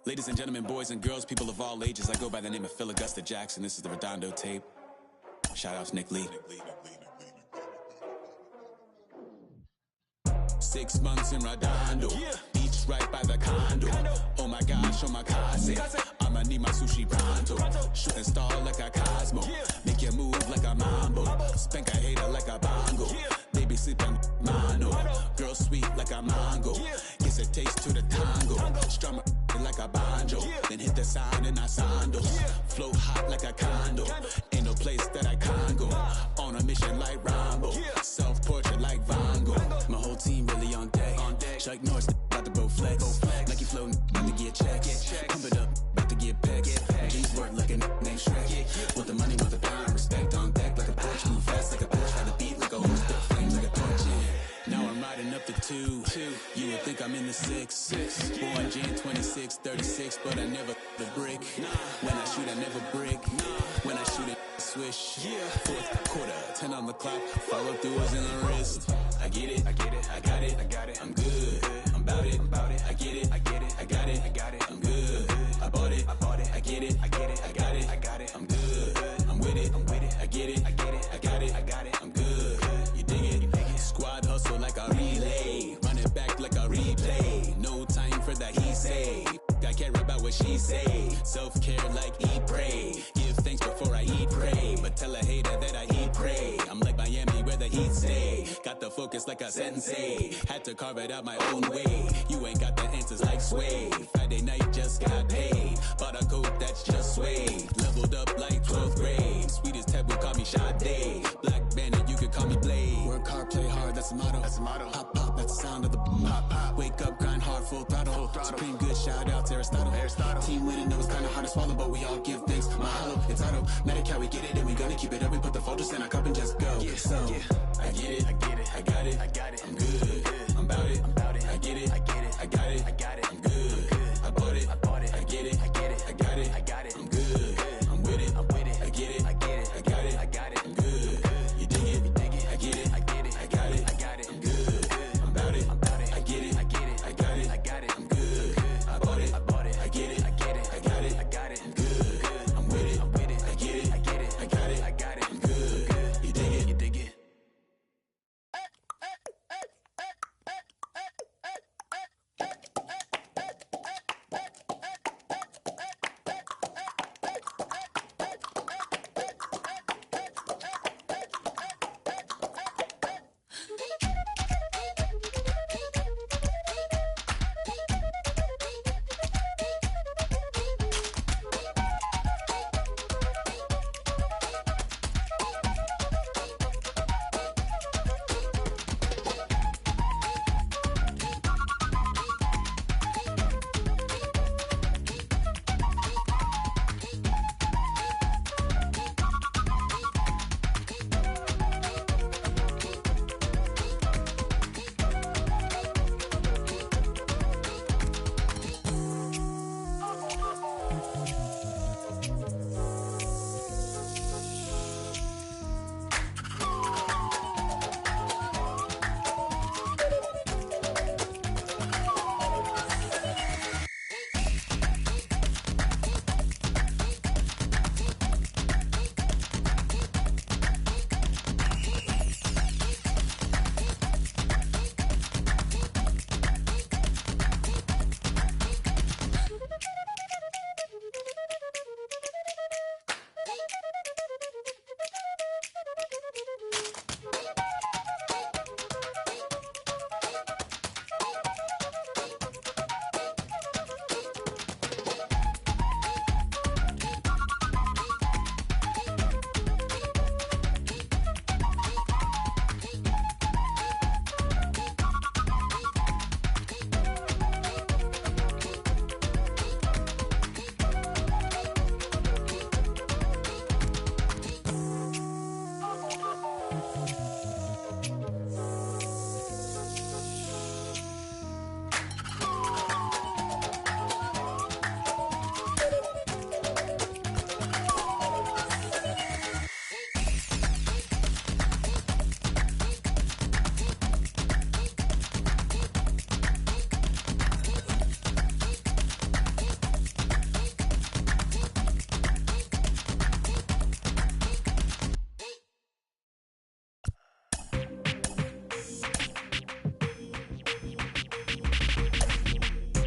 Ladies and gentlemen, boys and girls, people of all ages, I go by the name of Phil Augusta Jackson. This is the Redondo tape. Shout out to Nick Lee. 6 months in Redondo, beach right by the condo. Oh my gosh, oh my God, I'm I'ma need my sushi pronto. Shooting star like a Cosmo. Make you move like a mambo. Spank a hater like a bongo. Baby sleeping mono. Girl sweet like a mango. Gives a taste to the tango. Strum like a banjo. Then hit the sound in our sandals. Flow hot like a condo. Ain't no place that I can't go. On a mission like Rambo. Self-portrait like Van Gogh. My whole team really on deck. Chuck Norris about to bow flex. Nike flow about to get checks. Pump it up, about to get pecks. G's work like a named Shrek. With the money, with the pound, respect on deck like a Porsche. Move fast like a Porsche. Try to beat like a horse. Spit flames like a torch. Now I'm riding up the 2. You would think I'm in the 6. Born Jan 26, 36, but I never the brick. When I shoot, I never brick. When I shoot it, swish. Fourth quarter, 10 on the clock. Follow through is in the wrist. I get it, I got it, I'm good. I'm about it, I get it, I got it, I'm good. I bought it, I get it, I got it, I'm good. I'm with it, I get it, I got it, I'm good. You dig it? Squad hustle like a relay. Run it back like a replay. No time for that he say. I care about what she say. Self-care like eat, pray. Give thanks before I eat, pray. But tell a hater that I eat, pray. I'm like Miami where the heat stay. Got the focus like a sensei. Had to carve it out my own way. You ain't got the answers like Sway. Friday night just got paid. Bought a coat that's just suede. Leveled up like 12th grade. Sweetest taboo, call me Sade. Black Bandit, you can call me Blade. Work hard, play hard, that's the motto. Pop, pop, that's the sound of the pop. Wake up, grind hard, full throttle. Supreme good, shout out to Aristotle. Team winning, know it's kinda hard to swallow, but we all give thanks. Mahalo, it's auto. Medical, we get it, and we gonna keep it up. We put the Folgers in our cup and just go. So, I get it, I got it, I'm good. I'm about it, I get it, I got it, I'm good. I bought it, I get it, I got it, I'm good. I'm with it, I get it, I got it, I'm good. You dig it, I get it, I got it, I'm good. I'm about it, I get it, I got it, I'm good. I bought it, I get it, I got it, I'm good. I'm with it, I get it, I got it, I'm good. You dig it?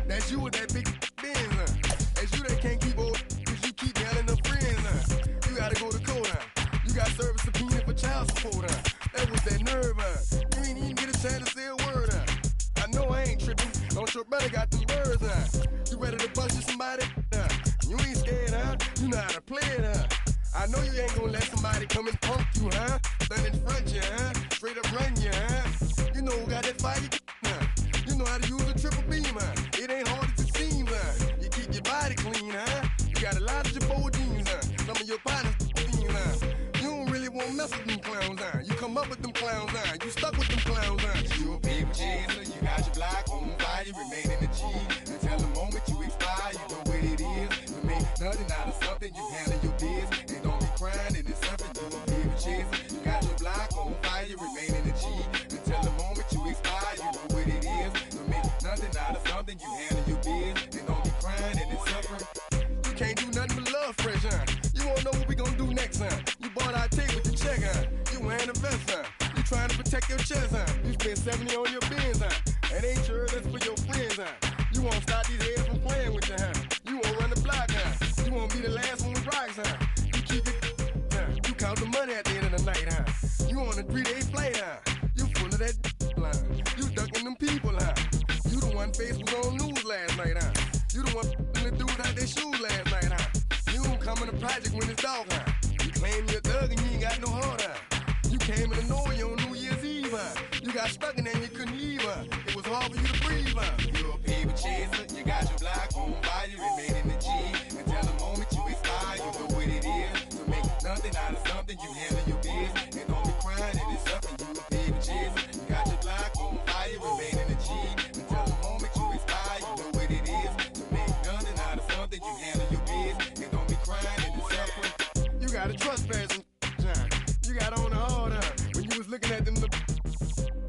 That's you with that big Benz, huh? That's you that can't keep old Boss your brother got them birds, huh? You ready to bust you somebody? You ain't scared, huh? You know how to play it, huh? I know you ain't gonna let somebody come and punk you, huh? Stand in front you, huh? Straight up run you, huh? You know who got that fire, huh? You know how to use a triple beam, huh? It ain't hard as it seems, huh? You keep your body clean, huh? You got a lot of your jeans, huh? Some of your partners, huh? You don't really want to mess with them clowns, huh? You come up with them clowns, huh? You stuck with them clowns, huh? You a big chaser, you got your block on fire, you remain in the G. Until the moment you expire, you know what it is. You make nothing out of something, you handle your biz. And don't be crying, it is something you a big chaser. You got your block on fire, you remain in the G. Until the moment you expire, you know what it is. You make nothing out of something, you handle your biz. And don't be crying, it is suffering. You can't do nothing but love fresh, huh? You won't know what we gonna do next, huh? You bought our tape with the check, huh? You wearing a vest, huh? You trying to protect your chest, huh? You spend 70 on your bins, huh? That ain't sure that's for your friends, huh? You won't stop these heads from playing with you, huh? You won't run the block, huh? You won't be the last one with rocks, huh? You keep it, huh? You count the money at the end of the night, huh? You on a 3-day flight, huh? You full of that line. You ducking them people, huh? You the one face was on news last night, huh? You the one the dudes out their shoes last night, huh? You don't come in the project when it's dark, huh? You claim you're a thug and you ain't got no heart, huh? You came in the Norway on New Year's Eve, huh? You got stuck in there and you couldn't leave, huh? It was hard for you to breathe, huh? You're a paper chaser, you got your block on fire, you remain in the G. Until the moment you expire, you know what it is. To make nothing out of something, you handle your biz. And don't be crying, it is something, you a paper chaser. You got your block on fire, you remain in the G. Until the moment you expire, you know what it is. To make nothing out of something, you handle your biz. And don't be crying, it is suffering. You gotta trespass and time. You got on the hard, huh? When you was looking at them,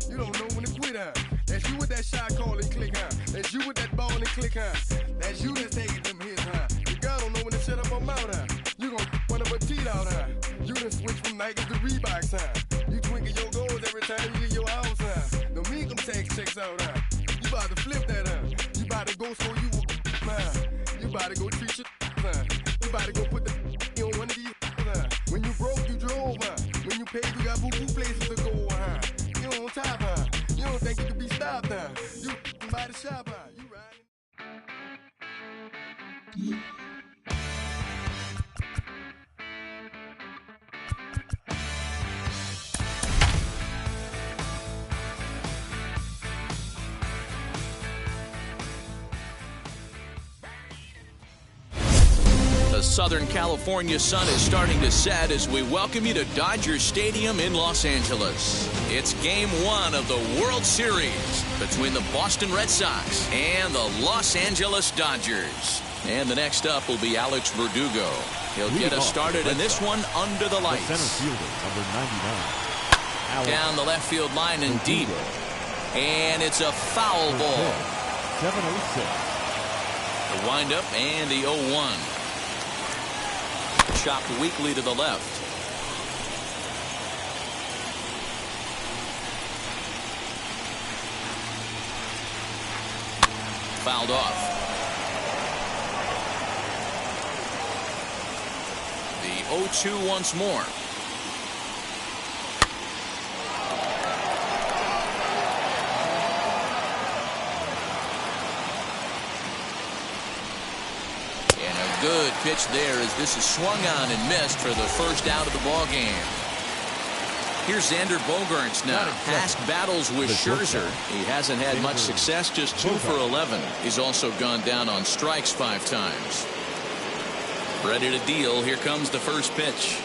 you don't know when to quit, huh? That's you with that shot call and click, huh? That's you with that ball and click, huh? That's you that's taking them hits, huh? Your girl don't know when to shut up her mouth, huh? You gon' one of her teeth out, huh? You done switch from Nikes to Reeboks, huh? You twinkle your goals every time you leave your house, huh? The income tax checks out, huh? You about to flip that, huh? You about to go so you huh? You about to go treat your huh? You about to go put the on one of these, huh? When you broke, you drove, huh? When you paid, you got boo-boo places to go, huh? You on top, huh? You don't think you can be stopped, huh? You by the shop, huh? You riding. The Southern California sun is starting to set as we welcome you to Dodger Stadium in Los Angeles. It's Game 1 of the World Series between the Boston Red Sox and the Los Angeles Dodgers. And the next up will be Alex Verdugo. He'll get us started in this one under the lights. The center fielder, number 99. Down the left field line and deep. And it's a foul ball. 706. The windup and the 0-1. Chopped weakly to the left. Fouled off. The 0-2 once more. Good pitch there as this is swung on and missed for the first out of the ball game. Here's Xander Bogaerts now. Past battles with Scherzer. He hasn't had much success, just 2 for 11. He's also gone down on strikes 5 times. Ready to deal. Here comes the first pitch.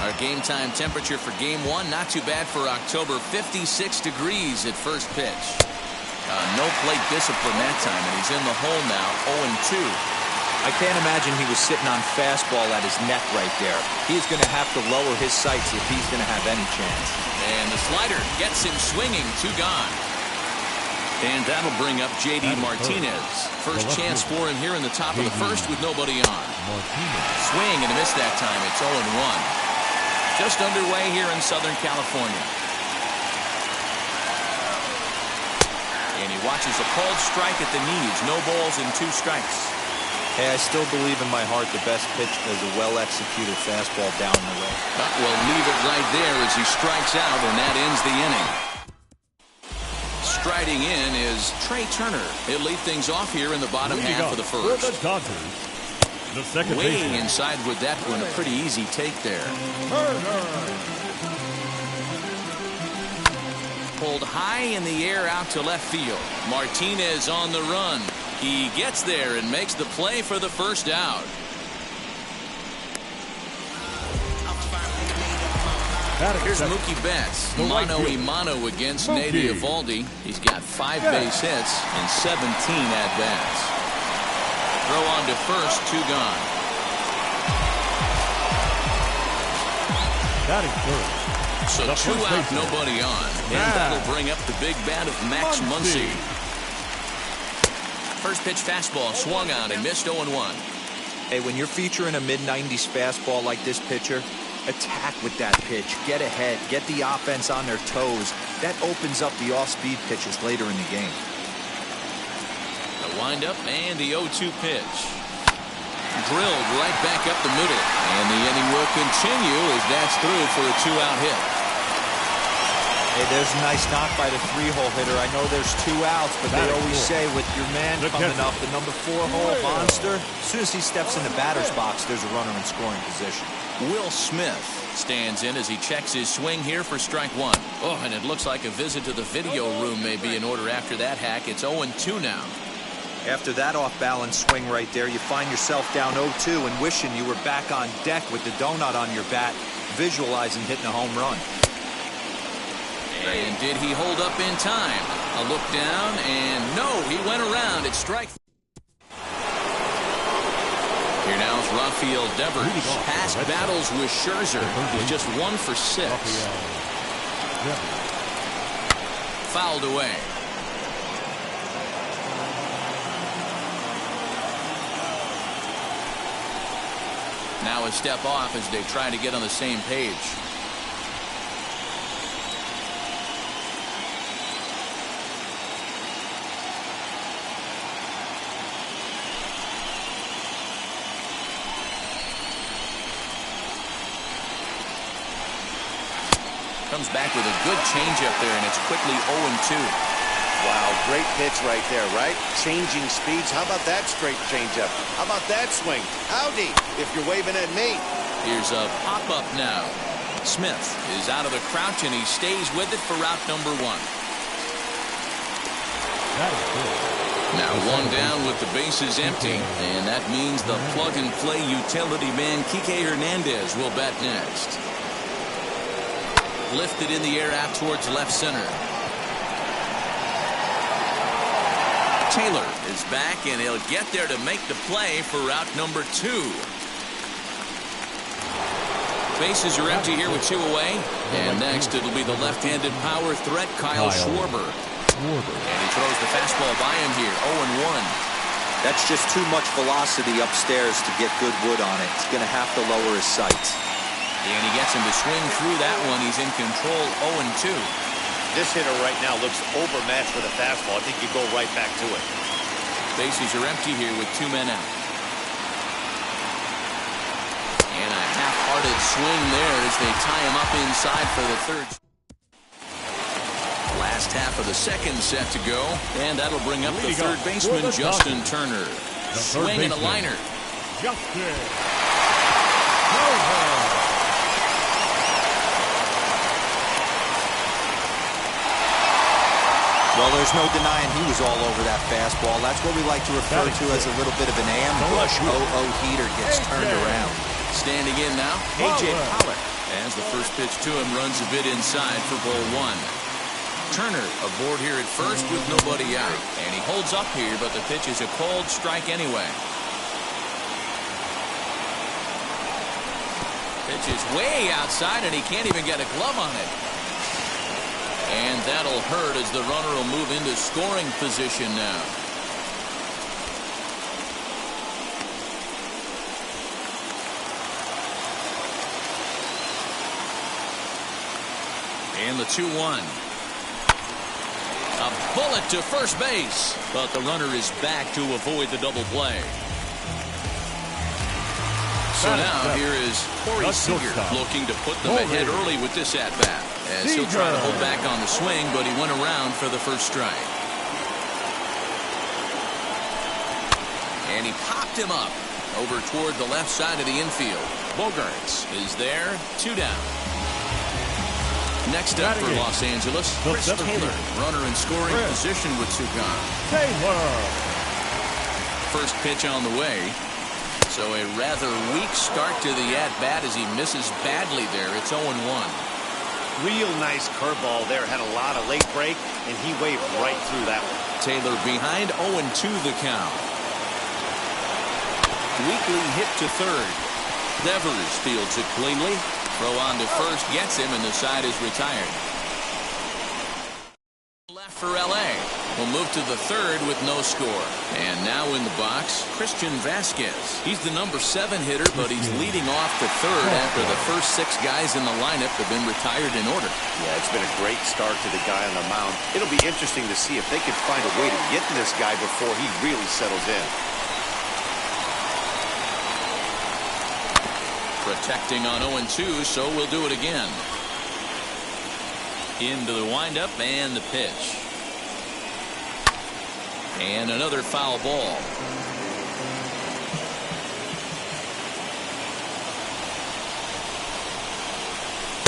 Our game time temperature for game 1, not too bad for October. 56 degrees at first pitch. No plate discipline that time, and he's in the hole now, 0-2. I can't imagine he was sitting on fastball at his neck right there. He's going to have to lower his sights if he's going to have any chance. And the slider gets him swinging, 2 gone. And that'll bring up J.D. Martinez. First chance for him here in the top of the first with nobody on. Swing and a miss that time. It's 0-1. Just underway here in Southern California. And he watches a called strike at the knees. No balls and 2 strikes. Hey, I still believe in my heart the best pitch is a well-executed fastball down the road. But we'll leave it right there as he strikes out, and that ends the inning. Striding in is Trey Turner. He'll lead things off here in the bottom Leading half up of the for first. the Dodgers, the second Way baseman, inside with that one. A pretty easy take there. Pulled high in the air out to left field. Martinez on the run. He gets there and makes the play for the first out. Here's Mookie Betts, mano a mano against Nate Eovaldi. He's got 5 base hits and 17 at-bats. Throw on to first, 2 gone. batting third. So 2 out, nobody on. And that'll bring up the big bat of Max Muncy. First pitch fastball swung on and missed 0-1. Hey, when you're featuring a mid-90s fastball like this pitcher, attack with that pitch. Get ahead. Get the offense on their toes. That opens up the off-speed pitches later in the game. The windup and the 0-2 pitch. Drilled right back up the middle. And the inning will continue as that's through for a 2-out hit. Hey, there's a nice knock by the 3-hole hitter. I know there's 2 outs, but they always say with your man coming up, the number 4-hole monster, as soon as he steps in the batter's box, there's a runner in scoring position. Will Smith stands in as he checks his swing here for strike 1. Oh, and it looks like a visit to the video room may be in order after that hack. It's 0-2 now. After that off-balance swing right there, you find yourself down 0-2 and wishing you were back on deck with the donut on your bat, visualizing hitting a home run. And did he hold up in time? A look down, and no, he went around. It's strike. Here now is Rafael Devers. Past battles with Scherzer. He's just 1 for 6. Fouled away. Now a step off as they try to get on the same page. Comes back with a good changeup there, and it's quickly 0-2. Wow, great pitch right there, right? Changing speeds. How about that straight changeup? How about that swing? Howdy, if you're waving at me. Here's a pop-up now. Smith is out of the crouch, and he stays with it for route number 1. Now 1 down with the bases empty, and that means the plug-and-play utility man Kike Hernandez will bat next. Lifted in the air out towards left center. Taylor is back, and he'll get there to make the play for route number 2. Bases are empty here with 2 away. And next it'll be the left-handed power threat, Kyle Schwarber. And he throws the fastball by him here, 0-1. That's just too much velocity upstairs to get good wood on it. He's going to have to lower his sights. And he gets him to swing through that one. He's in control, 0-2. This hitter right now looks overmatched with a fastball. I think you go right back to it. Bases are empty here with 2 men out. And a half-hearted swing there as they tie him up inside for the 3rd. Last half of the 2nd set to go, and that'll bring up the 3rd baseman, Justin Turner. Swing and a liner. Justin Turner. Well, there's no denying he was all over that fastball. That's what we like to refer to as a little bit of an ambush. 0-0 heater gets turned around. Standing in now, A.J. Pollock. As the first pitch to him runs a bit inside for ball 1. Turner aboard here at first with nobody out. And he holds up here, but the pitch is a called strike anyway. Pitch is way outside, and he can't even get a glove on it. And that'll hurt as the runner will move into scoring position now. And the 2-1. A bullet to first base, but the runner is back to avoid the double play. So now here is Corey Seager looking to put them ahead early with this at-bat. As he'll try to hold back on the swing, but he went around for the first strike. And he popped him up over toward the left side of the infield. Bogaerts is there, 2 down. Next up for Los Angeles, Chris Taylor, runner in scoring position with 2 gone. Taylor. First pitch on the way. So a rather weak start to the at-bat as he misses badly there. It's 0-1. Real nice curveball there. Had a lot of late break, and he waved right through that one. Taylor behind, 0-2 the count. Weakly hit to third. Devers fields it cleanly. Throw on to first, gets him, and the side is retired. Left for L.A. We'll move to the third with no score. And now in the box, Christian Vasquez. He's the number 7 hitter, but he's leading off the third after the first 6 guys in the lineup have been retired in order. Yeah, it's been a great start to the guy on the mound. It'll be interesting to see if they can find a way to get to this guy before he really settles in. Protecting on 0-2, so we'll do it again. Into the windup and the pitch. And another foul ball.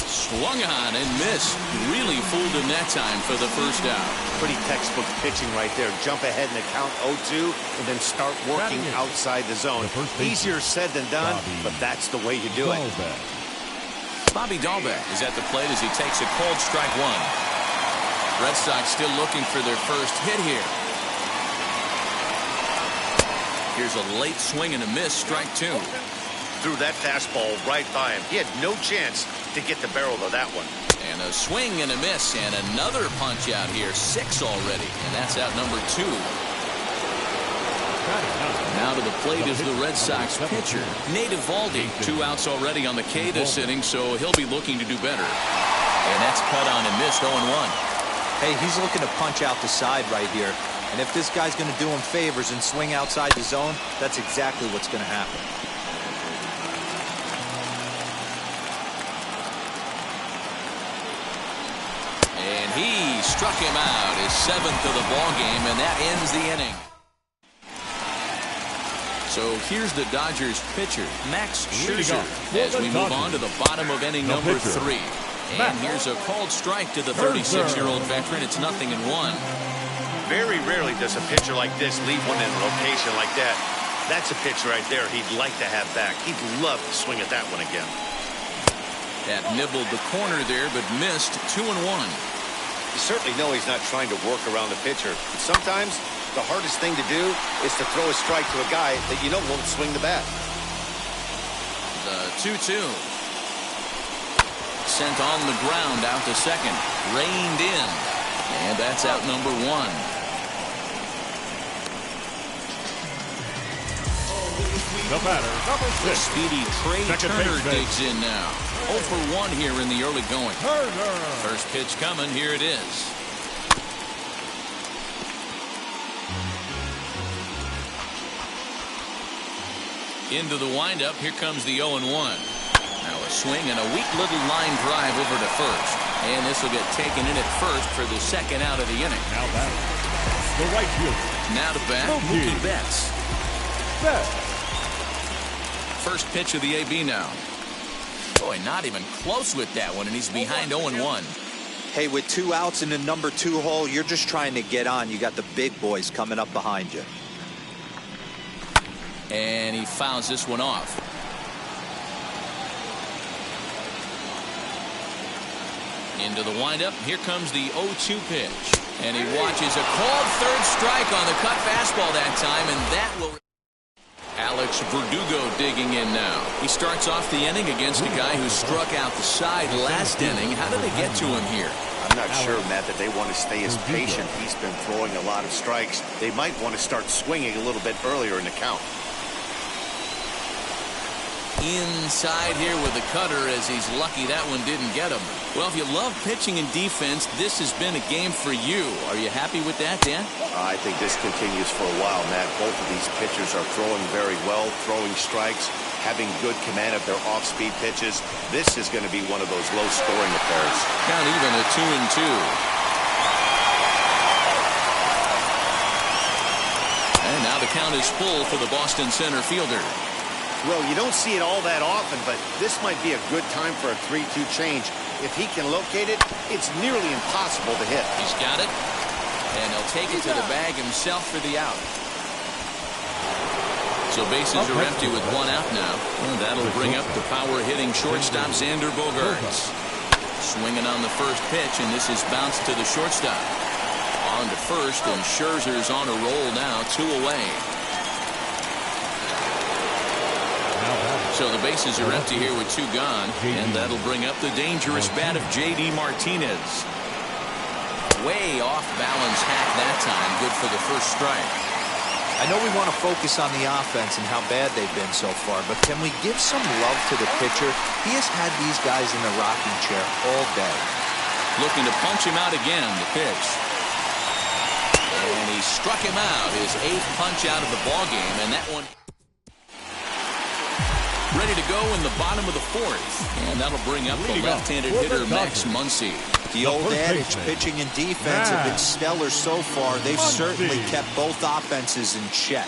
Swung on and missed. Really fooled him that time for the first out. Pretty textbook pitching right there. Jump ahead in the count 0-2 and then start working outside the zone. Easier said than done, but that's the way you do it. Bobby Dalbec is at the plate as he takes a cold strike 1. Red Sox still looking for their first hit here. Here's a late swing and a miss, strike 2. Threw that fastball right by him. He had no chance to get the barrel of that one. And a swing and a miss, and another punch out here. 6 already, and that's out number 2. Now to the plate is the Red Sox pitcher, Nate Eovaldi. 2 outs already on the K this inning, so he'll be looking to do better. And that's cut on and missed, 0-1. Hey, he's looking to punch out the side right here. And if this guy's going to do him favors and swing outside the zone, that's exactly what's going to happen. And he struck him out, his 7th of the ball game, and that ends the inning. So here's the Dodgers pitcher, Max Scherzer, as we move on to the bottom of inning number 3. And here's a called strike to the 36-year-old veteran. It's 0-1. Very rarely does a pitcher like this leave one in a location like that. That's a pitch right there he'd like to have back. He'd love to swing at that one again. That nibbled the corner there, but missed. 2-1. You certainly know he's not trying to work around the pitcher. But sometimes the hardest thing to do is to throw a strike to a guy that you know won't swing the bat. The 2-2. Sent on the ground out to second. Reined in. And that's out number 1. The batter, number 6. The speedy Trey Second Turner baseman. digs in now. 0 for 1 here in the early going. Turner. First pitch coming. Here it is. Into the windup. Here comes the 0-1. Now a swing and a weak little line drive over to first. And this will get taken in at first for the second out of the inning. Now batter, the right fielder. Now to bat, Mookie Betts. Betts. First pitch of the AB now. Boy, not even close with that one, and he's behind 0-1. Hey, with 2 outs in the number 2 hole, you're just trying to get on. You got the big boys coming up behind you. And he fouls this one off. Into the windup. Here comes the 0-2 pitch. And he watches a called third strike on the cut fastball that time, and that will... Alex Verdugo digging in now. He starts off the inning against a guy who struck out the side last inning. How did they get to him here? I'm not sure, Matt, that they want to stay as patient. He's been throwing a lot of strikes. They might want to start swinging a little bit earlier in the count. Inside here with the cutter as he's lucky that one didn't get him. Well, if you love pitching and defense, this has been a game for you. Are you happy with that, Dan? I think this continues for a while, Matt. Both of these pitchers are throwing very well, throwing strikes. having good command of their off-speed pitches. This is going to be one of those low-scoring affairs. Count even at 2-2. And now the count is full for the Boston center fielder. Well, you don't see it all that often, but this might be a good time for a 3-2 change. If he can locate it, it's nearly impossible to hit. He's got it, and he'll take it to the bag himself for the out. So bases are empty with one out now. And that'll bring up the power-hitting shortstop, Xander Bogaerts. Swinging on the first pitch, and this is bounced to the shortstop. On to first, and Scherzer's on a roll now, 2 away. So the bases are empty here with 2 gone, and that'll bring up the dangerous bat of J.D. Martinez. Way off balance hack that time, good for the first strike. I know we want to focus on the offense and how bad they've been so far, but can we give some love to the pitcher? He has had these guys in the rocking chair all day. Looking to punch him out again, the pitch. And he struck him out, his 8th punch out of the ballgame, and that one ready to go in the bottom of the 4th. And that'll bring up the left-handed hitter, Max Muncy. The old adage, pitching and defense have been stellar so far. They've certainly kept both offenses in check.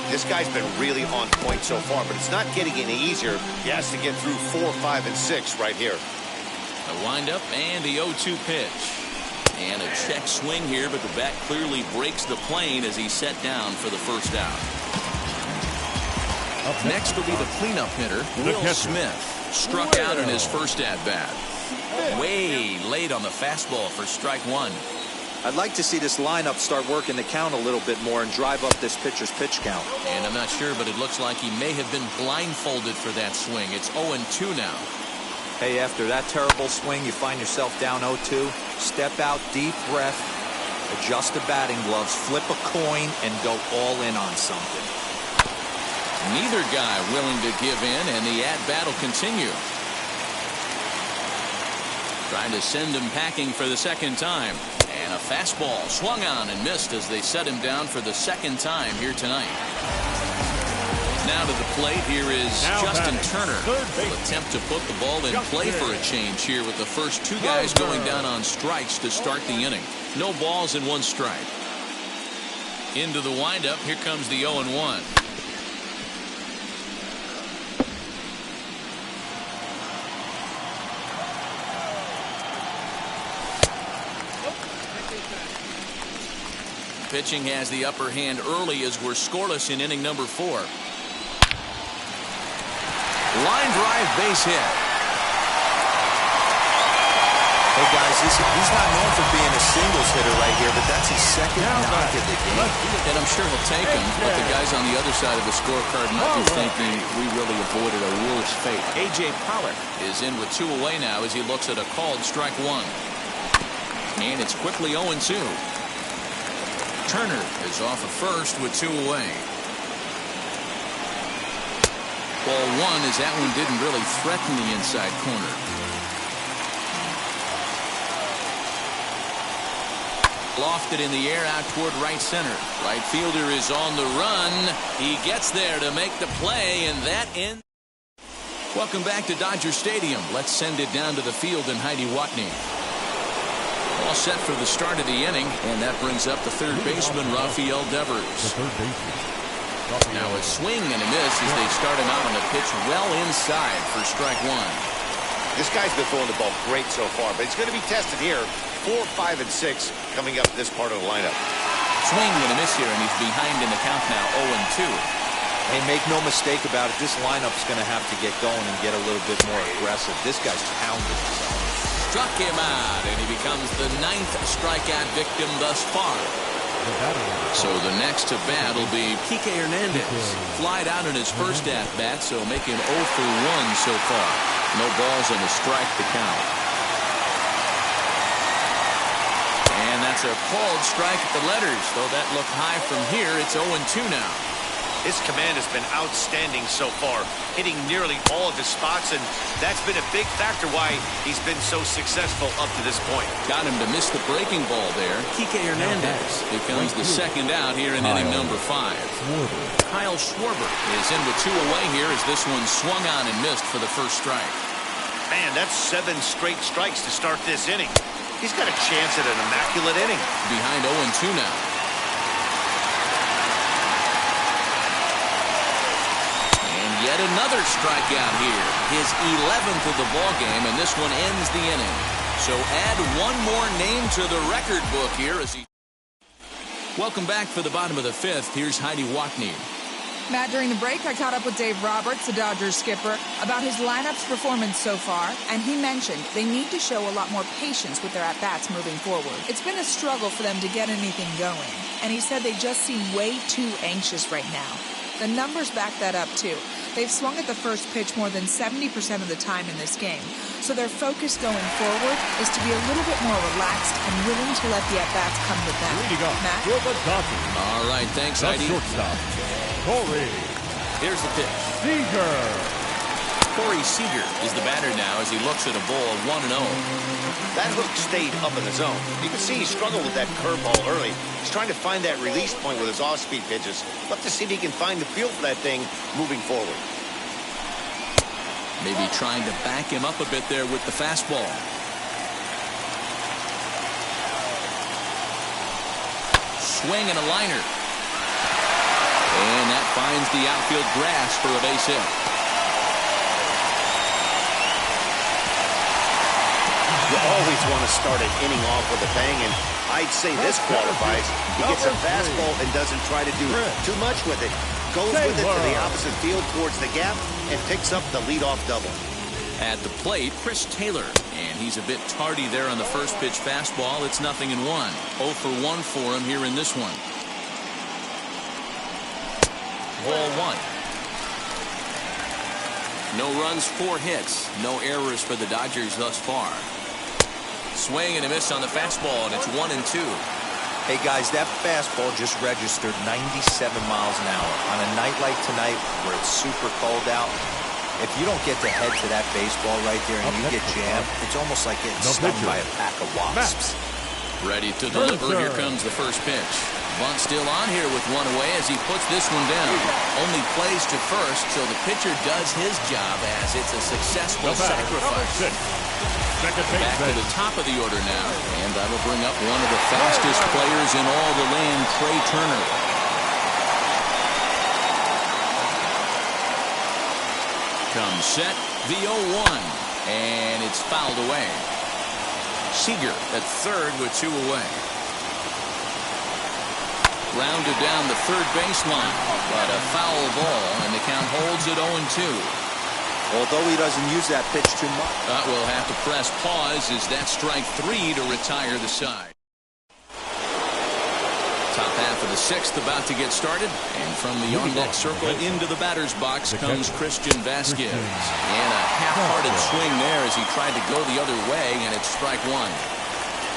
This guy's been really on point so far, but it's not getting any easier. He has to get through 4, 5, and 6 right here. A windup and the 0-2 pitch. And a check swing here, but the bat clearly breaks the plane as he's set down for the first out. Next will be the cleanup hitter, Will Smith. Struck out in his first at-bat. Way late on the fastball for strike 1. I'd like to see this lineup start working the count a little bit more and drive up this pitcher's pitch count. And I'm not sure, but it looks like he may have been blindfolded for that swing. It's 0-2 now. Hey, after that terrible swing, you find yourself down 0-2. Step out, deep breath, adjust the batting gloves, flip a coin, and go all in on something. Neither guy willing to give in, and the at-bat will continue. Trying to send him packing for the second time. And a fastball swung on and missed as they set him down for the second time here tonight. Now to the plate, here is Justin Turner. Will attempt to put the ball in play for a change here with the first 2 guys going down on strikes to start the inning. No balls and 1 strike. Into the windup, here comes the 0-1. Pitching has the upper hand early as we're scoreless in inning number 4. Line drive, base hit. Hey guys, he's not known for being a singles hitter right here, but that's his second knock of the game. And I'm sure he'll take him, but the guys on the other side of the scorecard might be thinking we really avoided a worse fate. A.J. Pollock is in with 2 away now as he looks at a called strike 1. And it's quickly 0-2. Turner is off of first with 2 away. Ball 1 as that one didn't really threaten the inside corner. Lofted in the air out toward right center. Right fielder is on the run. He gets there to make the play, and that ends. Welcome back to Dodger Stadium. Let's send it down to the field in Heidi Watney. All set for the start of the inning, and that brings up the third baseman, Rafael Devers. Now a swing and a miss as they start him out on a pitch well inside for strike 1. This guy's been throwing the ball great so far, but he's going to be tested here. 4, 5, and 6 coming up this part of the lineup. Swing and a miss here, and he's behind in the count now, 0-2. Hey, make no mistake about it, this lineup's going to have to get going and get a little bit more aggressive. This guy's pounding himself. Struck him out, and he becomes the 9th strikeout victim thus far. So the next to bat will be Kike Hernandez. Flied out in his first at-bat, so making 0 for 1 so far. No balls and a strike to count. And that's a called strike at the letters. Though that looked high from here, it's 0-2 now. His command has been outstanding so far, hitting nearly all of his spots, and that's been a big factor why he's been so successful up to this point. Got him to miss the breaking ball there. Kike Hernandez becomes the second out here in inning number 5. Kyle Schwarber is in with 2 away here as this one swung on and missed for the first strike. Man, that's 7 straight strikes to start this inning. He's got a chance at an immaculate inning. Behind 0-2 now. And yet another strikeout here. His 11th of the ball game, and this one ends the inning. So add one more name to the record book here as he... Welcome back for the bottom of the 5th. Here's Heidi Wackney. Matt, during the break, I caught up with Dave Roberts, the Dodgers skipper, about his lineup's performance so far, and he mentioned they need to show a lot more patience with their at-bats moving forward. It's been a struggle for them to get anything going, and he said they just seem way too anxious right now. The numbers back that up, too. They've swung at the first pitch more than 70% of the time in this game, so their focus going forward is to be a little bit more relaxed and willing to let the at-bats come to them. Matt? All right, thanks, Heidi. Shortstop, Corey. Here's the pitch. Seager. Corey Seager is the batter now as he looks at a ball of 1-0. That hook stayed up in the zone. You can see he struggled with that curveball early. He's trying to find that release point with his off-speed pitches. Look to see if he can find the feel for that thing moving forward. Maybe trying to back him up a bit there with the fastball. Swing and a liner. And that finds the outfield grass for a base hit. You always want to start an inning off with a bang, and I'd say this qualifies. He gets a fastball and doesn't try to do too much with it. Goes with it to the opposite field towards the gap and picks up the leadoff double. At the plate, Chris Taylor. And he's a bit tardy there on the first pitch fastball. It's 0-1. 0 for 1 for him here in this one. Ball 1. No runs, 4 hits. No errors for the Dodgers thus far. Swing and a miss on the fastball, and it's 1-2. Hey, guys, that fastball just registered 97 miles an hour. On a night like tonight where it's super cold out, if you don't get to head to that baseball right there and you get jammed, it's almost like getting stung by a pack of wasps. Ready to deliver. Here comes the first pitch. Bunt still on here with 1 away as he puts this one down. Only plays to first, so the pitcher does his job as it's a successful sacrifice. Back to the top of the order now, and that'll bring up one of the fastest players in all the land, Trey Turner. Comes set, the 0-1, and it's fouled away. Seager at third with 2 away. Rounded down the third baseline, but a foul ball, and the count holds at 0-2. Although he doesn't use that pitch too much. We'll have to press pause as that strike 3 to retire the side. Top half of the 6th about to get started, and from the on-deck circle into the batter's box comes Christian Vasquez. And a half-hearted swing there as he tried to go the other way, and it's strike 1.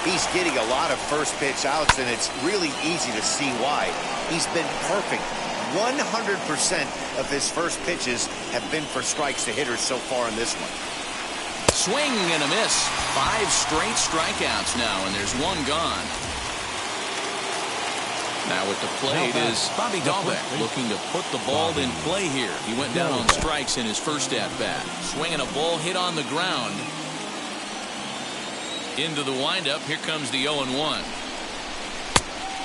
He's getting a lot of first pitch outs, and it's really easy to see why. He's been perfect. 100% of his first pitches have been for strikes to hitters so far in this one. Swing and a miss. 5 straight strikeouts now, and there's 1 gone. Now at the plate is Bobby Dahlbeck looking to put the ball in play here. He went down on strikes in his first at-bat. Swinging a ball hit on the ground. Into the windup, here comes the 0-1.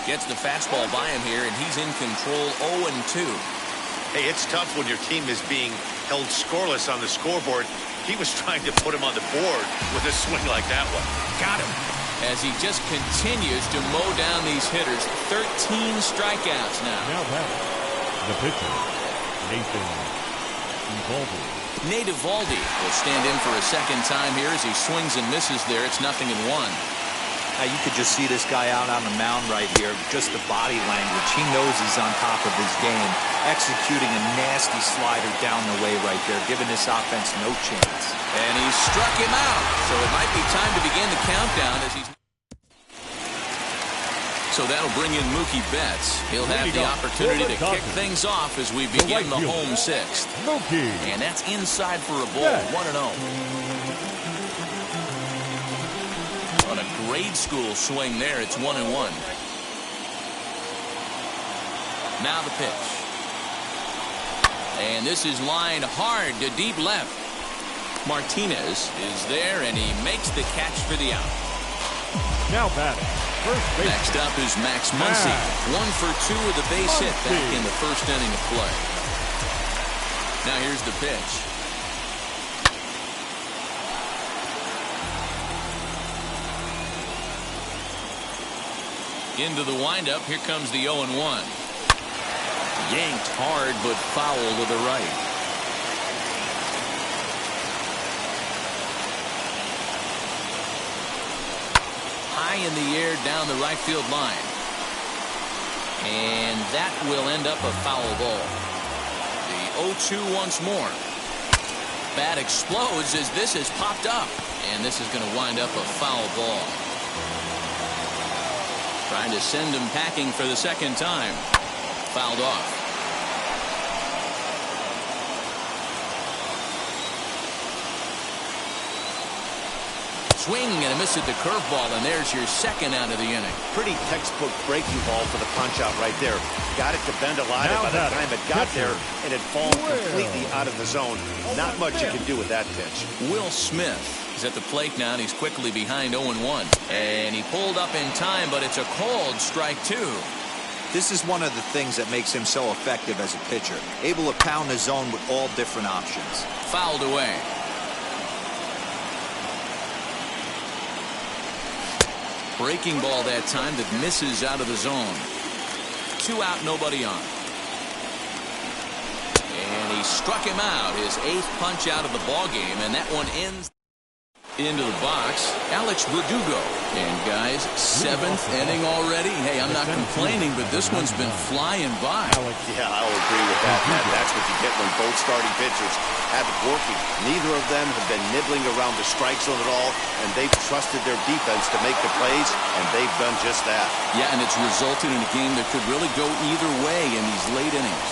Gets the fastball by him here, and he's in control 0-2. Hey, it's tough when your team is being held scoreless on the scoreboard. He was trying to put him on the board with a swing like that one. Got him. As he just continues to mow down these hitters. 13 strikeouts now. Now batting, the pitcher, Nathan Eovaldi. Nate Eovaldi will stand in for a second time here as he swings and misses there. It's 0-1. Now you could just see this guy out on the mound right here. Just the body language. He knows he's on top of his game. Executing a nasty slider down the way right there. Giving this offense no chance. And he struck him out. So it might be time to begin the countdown as he's... So that'll bring in Mookie Betts. He'll have the opportunity to kick things off as we begin the home sixth. And that's inside for a ball, 1-0. On a grade school swing there, it's 1-1. Now the pitch. And this is lined hard to deep left. Martinez is there, and he makes the catch for the out. Now batting, first base. Next up is Max Muncy. 1 for 2 with a base hit back in the first inning of play. Now here's the pitch. Into the windup. Here comes the 0-1. Yanked hard, but foul to the right. High in the air down the right field line. And that will end up a foul ball. The 0-2 once more. Bat explodes as this is popped up. And this is going to wind up a foul ball. Trying to send him packing for the second time. Fouled off. Swing and a miss at the curveball, and there's your second out of the inning. Pretty textbook breaking ball for the punch out right there. Got it to bend a line, and by the time it got there, it had fallen completely out of the zone. Not much you can do with that pitch. Will Smith is at the plate now, and he's quickly behind 0-1. And he pulled up in time, but it's a called strike 2. This is one of the things that makes him so effective as a pitcher. Able to pound the zone with all different options. Fouled away. Breaking ball that time that misses out of the zone. 2 out, nobody on. And he struck him out, his 8th punch out of the ball game, and that one ends into the box. Alex Verdugo. And guys, 7th inning already. Hey, I'm not complaining, but this one's been flying by. Yeah, I'll agree with that, Matt. That's what you get when both starting pitchers have it working. Neither of them have been nibbling around the strike zone at all, and they've trusted their defense to make the plays, and they've done just that. Yeah, and it's resulted in a game that could really go either way in these late innings.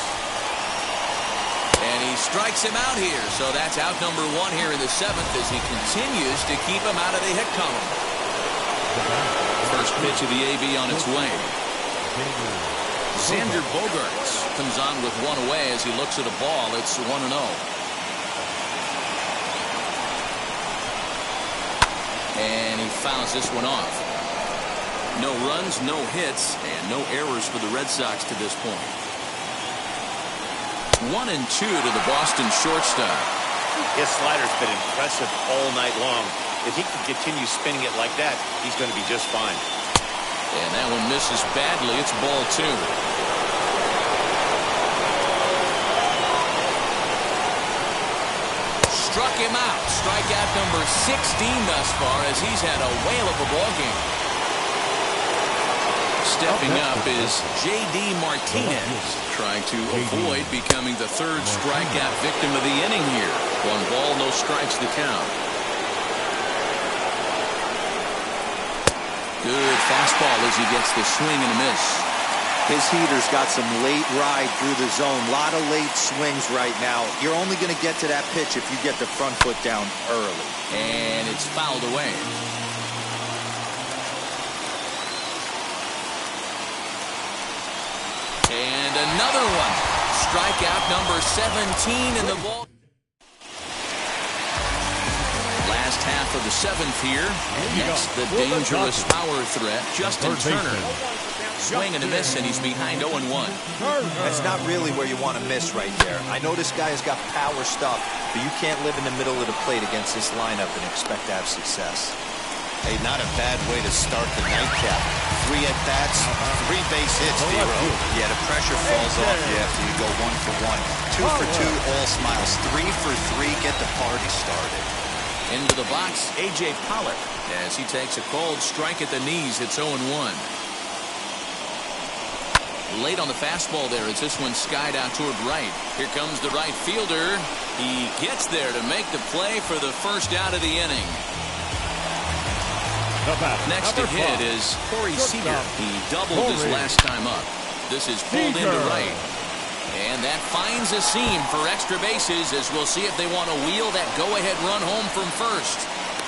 And he strikes him out here, so that's out number 1 here in the 7th as he continues to keep him out of the hit column. First pitch of the AB on its way. Xander Bogaerts comes on with 1 away as he looks at a ball. It's 1-0. And he fouls this one off. No runs, no hits, and no errors for the Red Sox to this point. 1-2 to the Boston shortstop. His slider's been impressive all night long. If he can continue spinning it like that, he's going to be just fine. And that one misses badly. It's ball 2. Struck him out. Strikeout number 16 thus far as he's had a whale of a ball game. Stepping up is J.D. Martinez, trying to avoid becoming the 3rd strikeout victim of the inning here. 1 ball, no strikes the count. Good fastball as he gets the swing and a miss. His heater's got some late ride through the zone. A lot of late swings right now. You're only going to get to that pitch if you get the front foot down early. And it's fouled away. And another one. Strikeout number 17 in the ball. Last half of the 7th here. Next, the dangerous power threat, Justin Turner. Swing and a miss, and he's behind 0-1. That's not really where you want to miss right there. I know this guy has got power stuff, but you can't live in the middle of the plate against this lineup and expect to have success. Hey, not a bad way to start the nightcap. 3 at-bats, 3 base hits, Dero. Yeah, the pressure falls off you after you go 1 for 1. 2 for 2, all smiles. 3 for 3, get the party started. Into the box, A.J. Pollock, as he takes a cold strike at the knees. It's 0-1. Late on the fastball there as this one skied out toward right. Here comes the right fielder. He gets there to make the play for the first out of the inning. Next to hit is Corey Seager. He doubled his last time up. This is pulled into right. And that finds a seam for extra bases, as we'll see if they want to wheel that go-ahead run home from first.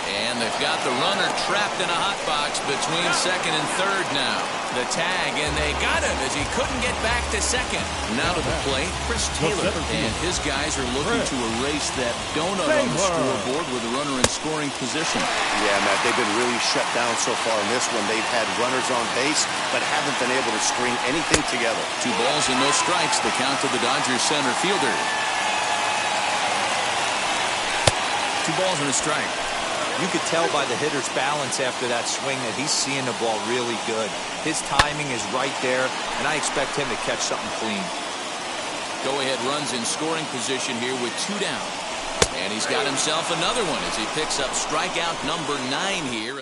And they've got the runner trapped in a hot box between second and third now. The tag, and they got him as he couldn't get back to second. Now to the plate, Chris Taylor. And his guys are looking to erase that donut on the scoreboard with a runner in scoring position. Yeah, Matt, they've been really shut down so far in this one. They've had runners on base, but haven't been able to string anything together. 2 balls and no strikes, the count to the Dodgers center fielder. 2 balls and a strike. You could tell by the hitter's balance after that swing that he's seeing the ball really good. His timing is right there, and I expect him to catch something clean. Go-ahead runs in scoring position here with 2 down. And he's got himself another one as he picks up strikeout number 9 here.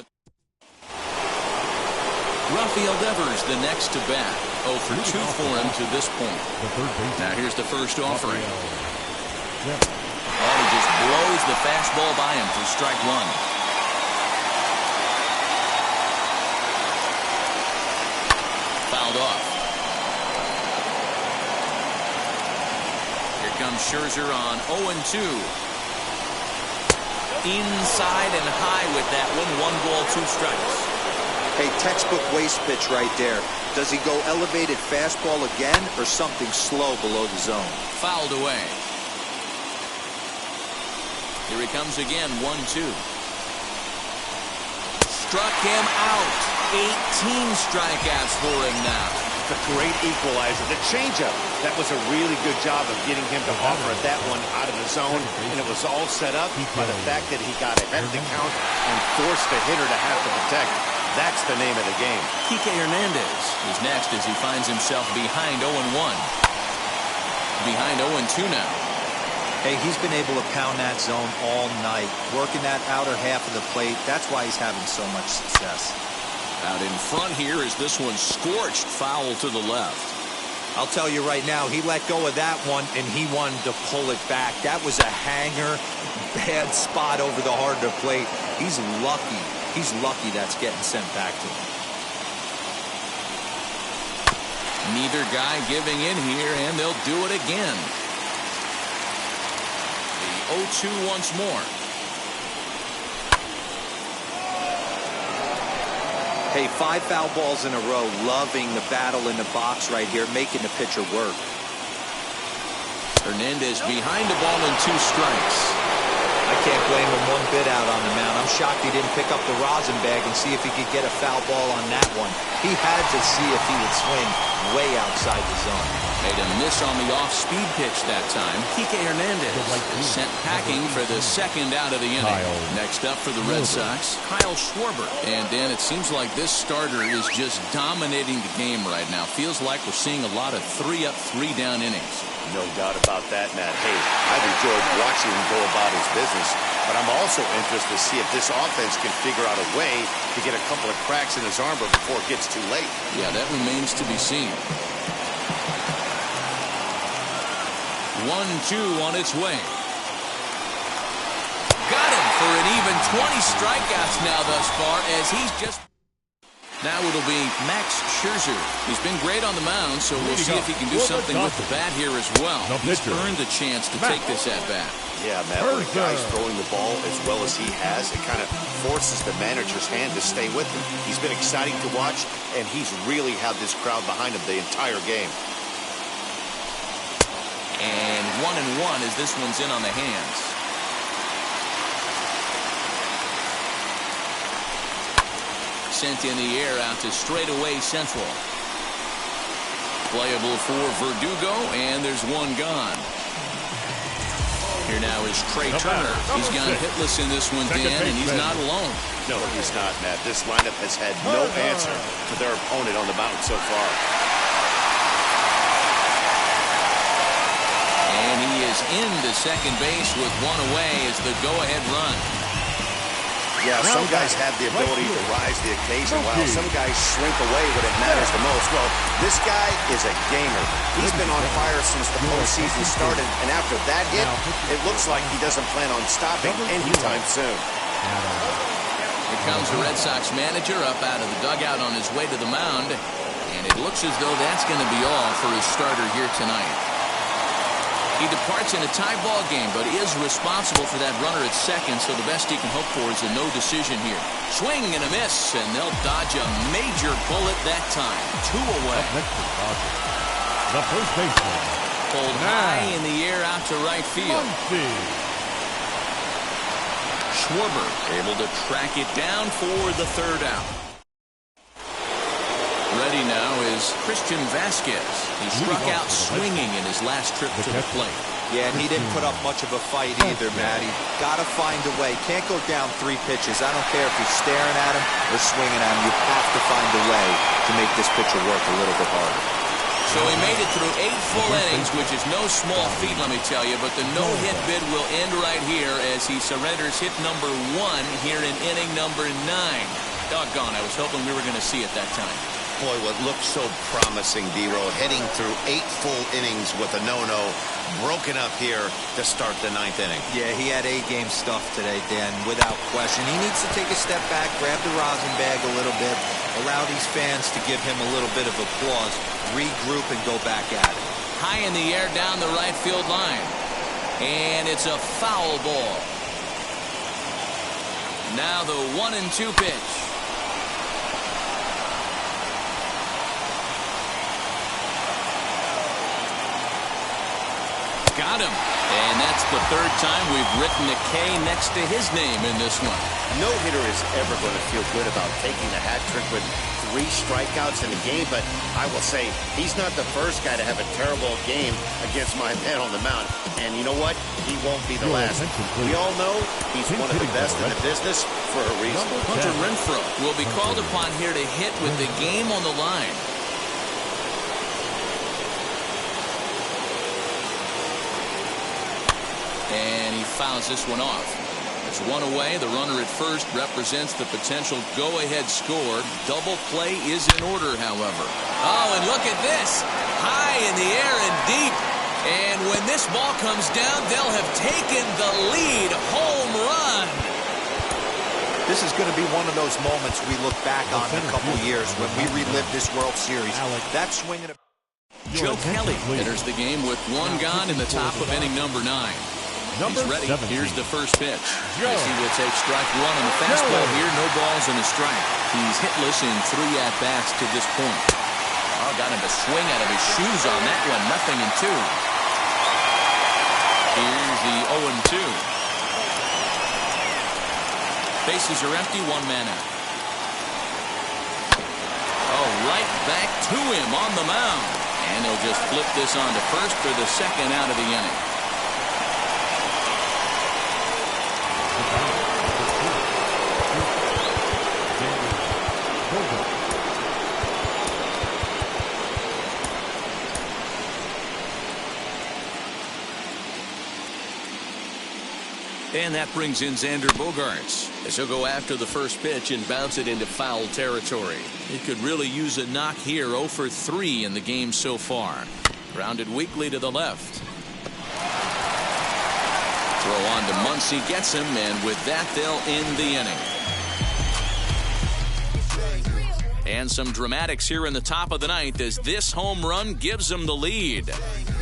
Rafael Devers, the next to bat. 0 for 2 for him to this point. Now here's the first offering. And he just blows the fastball by him for strike 1. Fouled off. Here comes Scherzer on 0-2. Inside and high with that one. 1 ball, 2 strikes. Hey, textbook waste pitch right there. Does he go elevated fastball again or something slow below the zone? Fouled away. Here he comes again, 1-2. Struck him out. 18 strikeouts for him now. It's a great equalizer. The changeup, that was a really good job of getting him to offer at that one out of the zone, and it was all set up by the fact that he got ahead of the count and forced the hitter to have to protect. That's the name of the game. Kike Hernandez is next as he finds himself behind 0-1. Behind 0-2 now. Hey, he's been able to pound that zone all night, working that outer half of the plate. That's why he's having so much success. Out in front here is this one scorched foul to the left. I'll tell you right now, he let go of that one, and he wanted to pull it back. That was a hanger, bad spot over the heart of the plate. He's lucky. He's lucky that's getting sent back to him. Neither guy giving in here, and they'll do it again. The 0-2 once more. Hey, 5 foul balls in a row. Loving the battle in the box right here, making the pitcher work. Hernandez behind the ball and 2 strikes. I can't blame him one bit out on the mound. I'm shocked he didn't pick up the rosin bag and see if he could get a foul ball on that one. He had to see if he would swing way outside the zone. Made a miss on the off-speed pitch that time. Kike Hernandez is sent packing for the second out of the inning. Next up for the Red Sox, Kyle Schwarber. And Dan, it seems like this starter is just dominating the game right now. Feels like we're seeing a lot of 3-up, 3-down innings. No doubt about that, Matt. Hey, I've enjoyed watching him go about his business, but I'm also interested to see if this offense can figure out a way to get a couple of cracks in his armor before it gets too late. Yeah, that remains to be seen. 1-2 on its way. Got him for an even 20 strikeouts now thus far as he's just... Now it'll be Max Scherzer. He's been great on the mound, so we'll see if he can do something with the bat here as well. He's earned a chance to take this at bat. Yeah, Matt, when a guy's throwing the ball as well as he has, it kind of forces the manager's hand to stay with him. He's been exciting to watch, and he's really had this crowd behind him the entire game. And 1-1 as this one's in on the hands. Sent in the air out to straightaway central. Playable for Verdugo, and there's one gone. Here now is Trey Turner. He's gone hitless in this one, Dan, and he's not alone. No, he's not, Matt. This lineup has had no answer to their opponent on the mound so far. And he is into second base with one away as the go-ahead run. Yeah, some guys have the ability to rise the occasion while some guys shrink away when it matters the most. Well, this guy is a gamer. He's been on fire since the postseason started, and after that hit, it looks like he doesn't plan on stopping anytime soon. Here comes the Red Sox manager up out of the dugout on his way to the mound. And it looks as though that's going to be all for his starter here tonight. He departs in a tie ball game, but is responsible for that runner at second, so the best he can hope for is a no decision here. Swing and a miss, and they'll dodge a major bullet that time. 2 away. The first baseman. Pulled high in the air out to right field. Schwarber able to track it down for the third out. Ready now is Christian Vasquez. He struck out swinging in his last trip to the plate. Yeah, and he didn't put up much of a fight either, Matty. Got to find a way. Can't go down 3 pitches. I don't care if you're staring at him or swinging at him. You have to find a way to make this pitcher work a little bit harder. So he made it through 8 full innings, which is no small feat, let me tell you. But the no-hit bid will end right here as he surrenders hit number 1 here in inning number 9. Doggone, I was hoping we were going to see it that time. Boy, what looked so promising, D-Row, heading through 8 full innings with a no-no, broken up here to start the 9th inning. Yeah, he had A-game stuff today, Dan, without question. He needs to take a step back, grab the rosin bag a little bit, allow these fans to give him a little bit of applause, regroup, and go back at it. High in the air down the right field line. And it's a foul ball. Now the 1-2 pitch. Got him. And that's the 3rd time we've written a K next to his name in this one. No hitter is ever going to feel good about taking the hat trick with 3 strikeouts in a game, but I will say he's not the first guy to have a terrible game against my man on the mound. And you know what? He won't be the last. We all know he's one of the best in the business for a reason. Hunter Renfroe will be called upon here to hit with the game on the line. And he fouls this one off. It's 1 away. The runner at first represents the potential go-ahead score. Double play is in order, however. Oh, and look at this. High in the air and deep. And when this ball comes down, they'll have taken the lead. Home run. This is going to be one of those moments we look back on in a couple years when we relive this World Series. That swing and a... Joe Kelly enters the game with 1 gone in the top of inning number 9. He's ready. 17. Here's the first pitch. As he will take strike 1 on the fastball here. No balls and a strike. He's hitless in 3 at-bats to this point. Oh, got him to swing out of his shoes on that one. 0-2. Here's the 0-2. Bases are empty. 1 man out. Oh, right back to him on the mound. And he'll just flip this on to first for the 2nd out of the inning. And that brings in Xander Bogaerts as he'll go after the first pitch and bounce it into foul territory. He could really use a knock here. 0 for 3 in the game so far. Grounded weakly to the left. Throw on to Muncy, gets him, and with that they'll end the inning. And some dramatics here in the top of the 9th as this home run gives them the lead.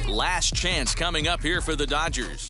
Last chance coming up here for the Dodgers.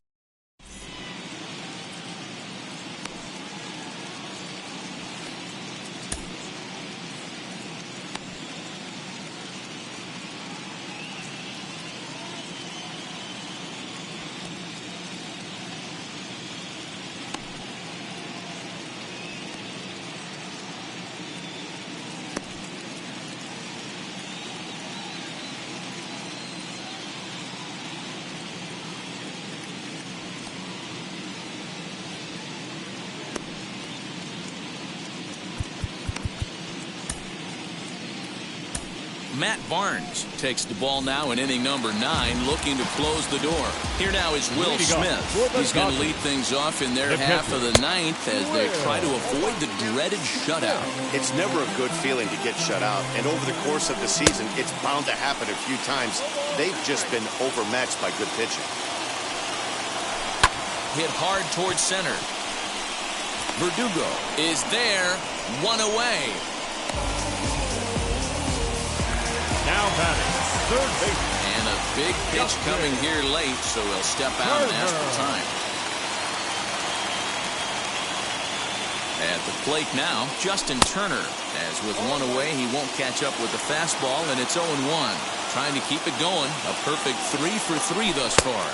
Matt Barnes takes the ball now in inning number 9, looking to close the door. Here now is Will Smith. He's going to lead things off in their half of the 9th as they try to avoid the dreaded shutout. It's never a good feeling to get shut out, and over the course of the season, it's bound to happen a few times. They've just been overmatched by good pitching. Hit hard towards center. Verdugo is there, one away. Now batting, third base. And a big pitch coming here late, so he'll step out and ask for time. At the plate now, Justin Turner. As with one away, he won't catch up with the fastball, and it's 0-1. Trying to keep it going. A perfect 3 for 3 thus far.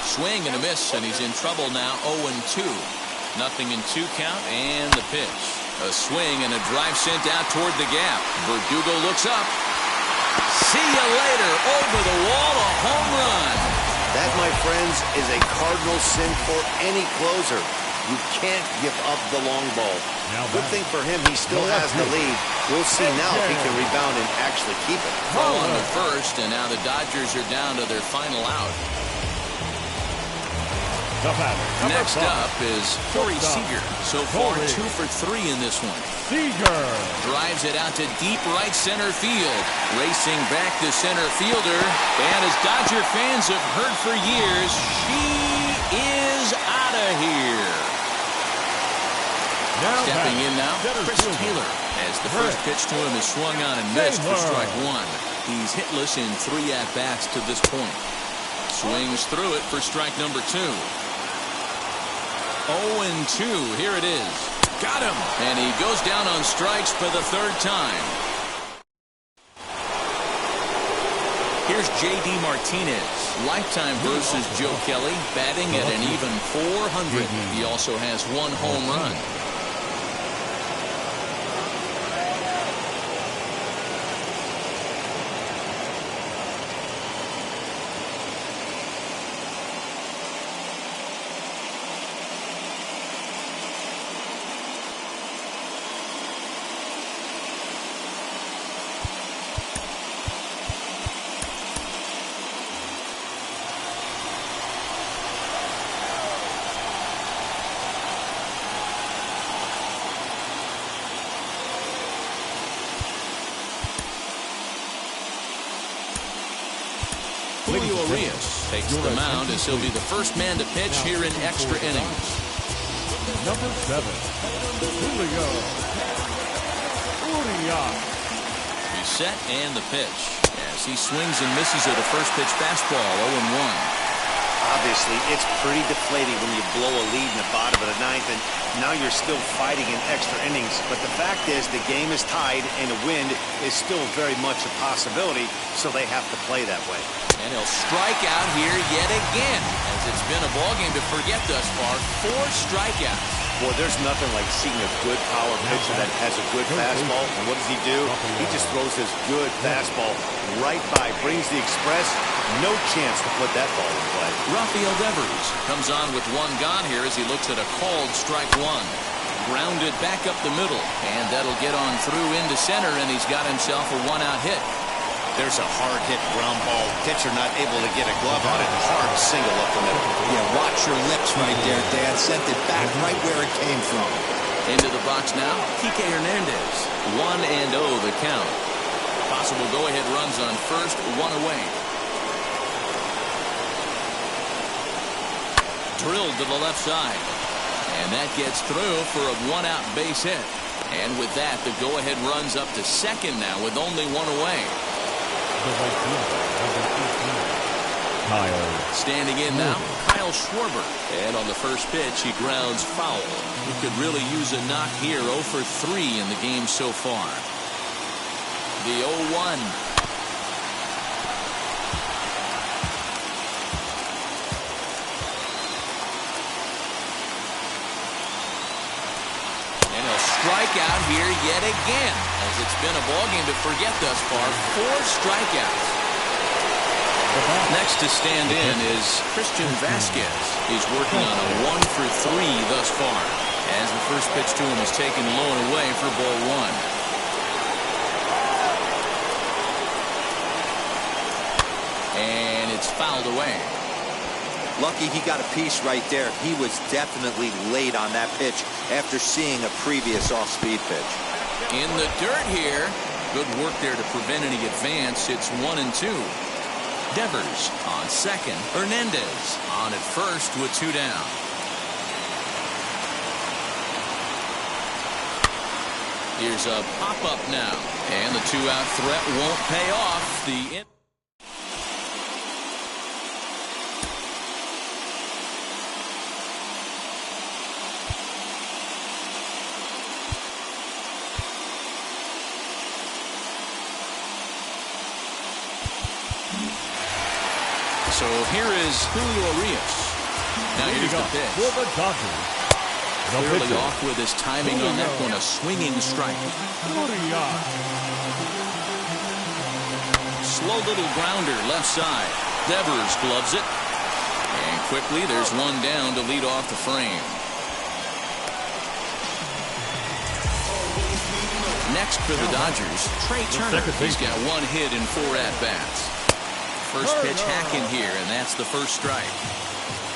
Swing and a miss, and he's in trouble now, 0-2. Nothing in 2 count, and the pitch. A swing and a drive sent out toward the gap. Verdugo looks up. See you later. Over the wall, a home run. That, my friends, is a cardinal sin for any closer. You can't give up the long ball. Good thing for him, he still has the lead. We'll see now if he can rebound and actually keep it. Throw on to first, and now the Dodgers are down to their final out. Next up is Corey Seager. So far, 2 for 3 in this one. Seager drives it out to deep right center field. Racing back to center fielder. And as Dodger fans have heard for years, she is out of here. Stepping in now, Chris Taylor. As the first pitch to him is swung on and missed for strike 1. He's hitless in 3 at-bats to this point. Swings through it for strike number 2. 0-2. Here it is. Got him. And he goes down on strikes for the 3rd time. Here's J.D. Martinez. Lifetime versus Joe Kelly. Batting at an even .400. He also has 1 home run. Julio Urias takes the mound as he'll be the first man to pitch here in extra innings. Number 7, Julio Urias. He's set and the pitch as he swings and misses at a first pitch fastball, 0-1. Obviously, it's pretty deflating when you blow a lead in the bottom of the 9th, and now you're still fighting in extra innings. But the fact is, the game is tied, and a win is still very much a possibility, so they have to play that way. And he'll strike out here yet again, as it's been a ballgame to forget thus far. 4 strikeouts. Boy, there's nothing like seeing a good power pitcher that has a good fastball. And what does he do? He just throws his good fastball right by, brings the express. No chance to put that ball in play. Rafael Devers comes on with 1 gone here as he looks at a called strike 1. Grounded back up the middle, and that'll get on through into center, and he's got himself a 1-out hit. There's a hard hit ground ball. Pitcher not able to get a glove on it. Hard single up the middle. Yeah, watch your lips right there, Dan. Sent it back right where it came from. Into the box now, Kike Hernandez. 1-0 the count. Possible go-ahead runs on first, 1 away. Drilled to the left side. And that gets through for a 1-out base hit. And with that, the go-ahead runs up to second now with only 1 away. Kyle. Standing in now, Kyle Schwarber. And on the first pitch, he grounds foul. He could really use a knock here. 0 for 3 in the game so far. The 0-1. Strike out here yet again, as it's been a ballgame to forget thus far. 4 strikeouts. Next to stand in is Christian Vasquez. He's working on a 1 for 3 thus far, as the first pitch to him is taken low and away for ball 1. And it's fouled away. Lucky he got a piece right there. He was definitely late on that pitch after seeing a previous off-speed pitch. In the dirt here. Good work there to prevent any advance. It's 1-2. Devers on second. Hernandez on at first with 2 down. Here's a pop-up now. And the two-out threat won't pay off. So here is Julio Urias. Now here's the pitch. For the Dodgers. Clearly off with his timing on that one, a swinging strike. Slow little grounder left side. Devers gloves it. And quickly there's one down to lead off the frame. Next for the Dodgers, Trey Turner. He's got one hit in 4 at-bats. First pitch hacking here, and that's the first strike.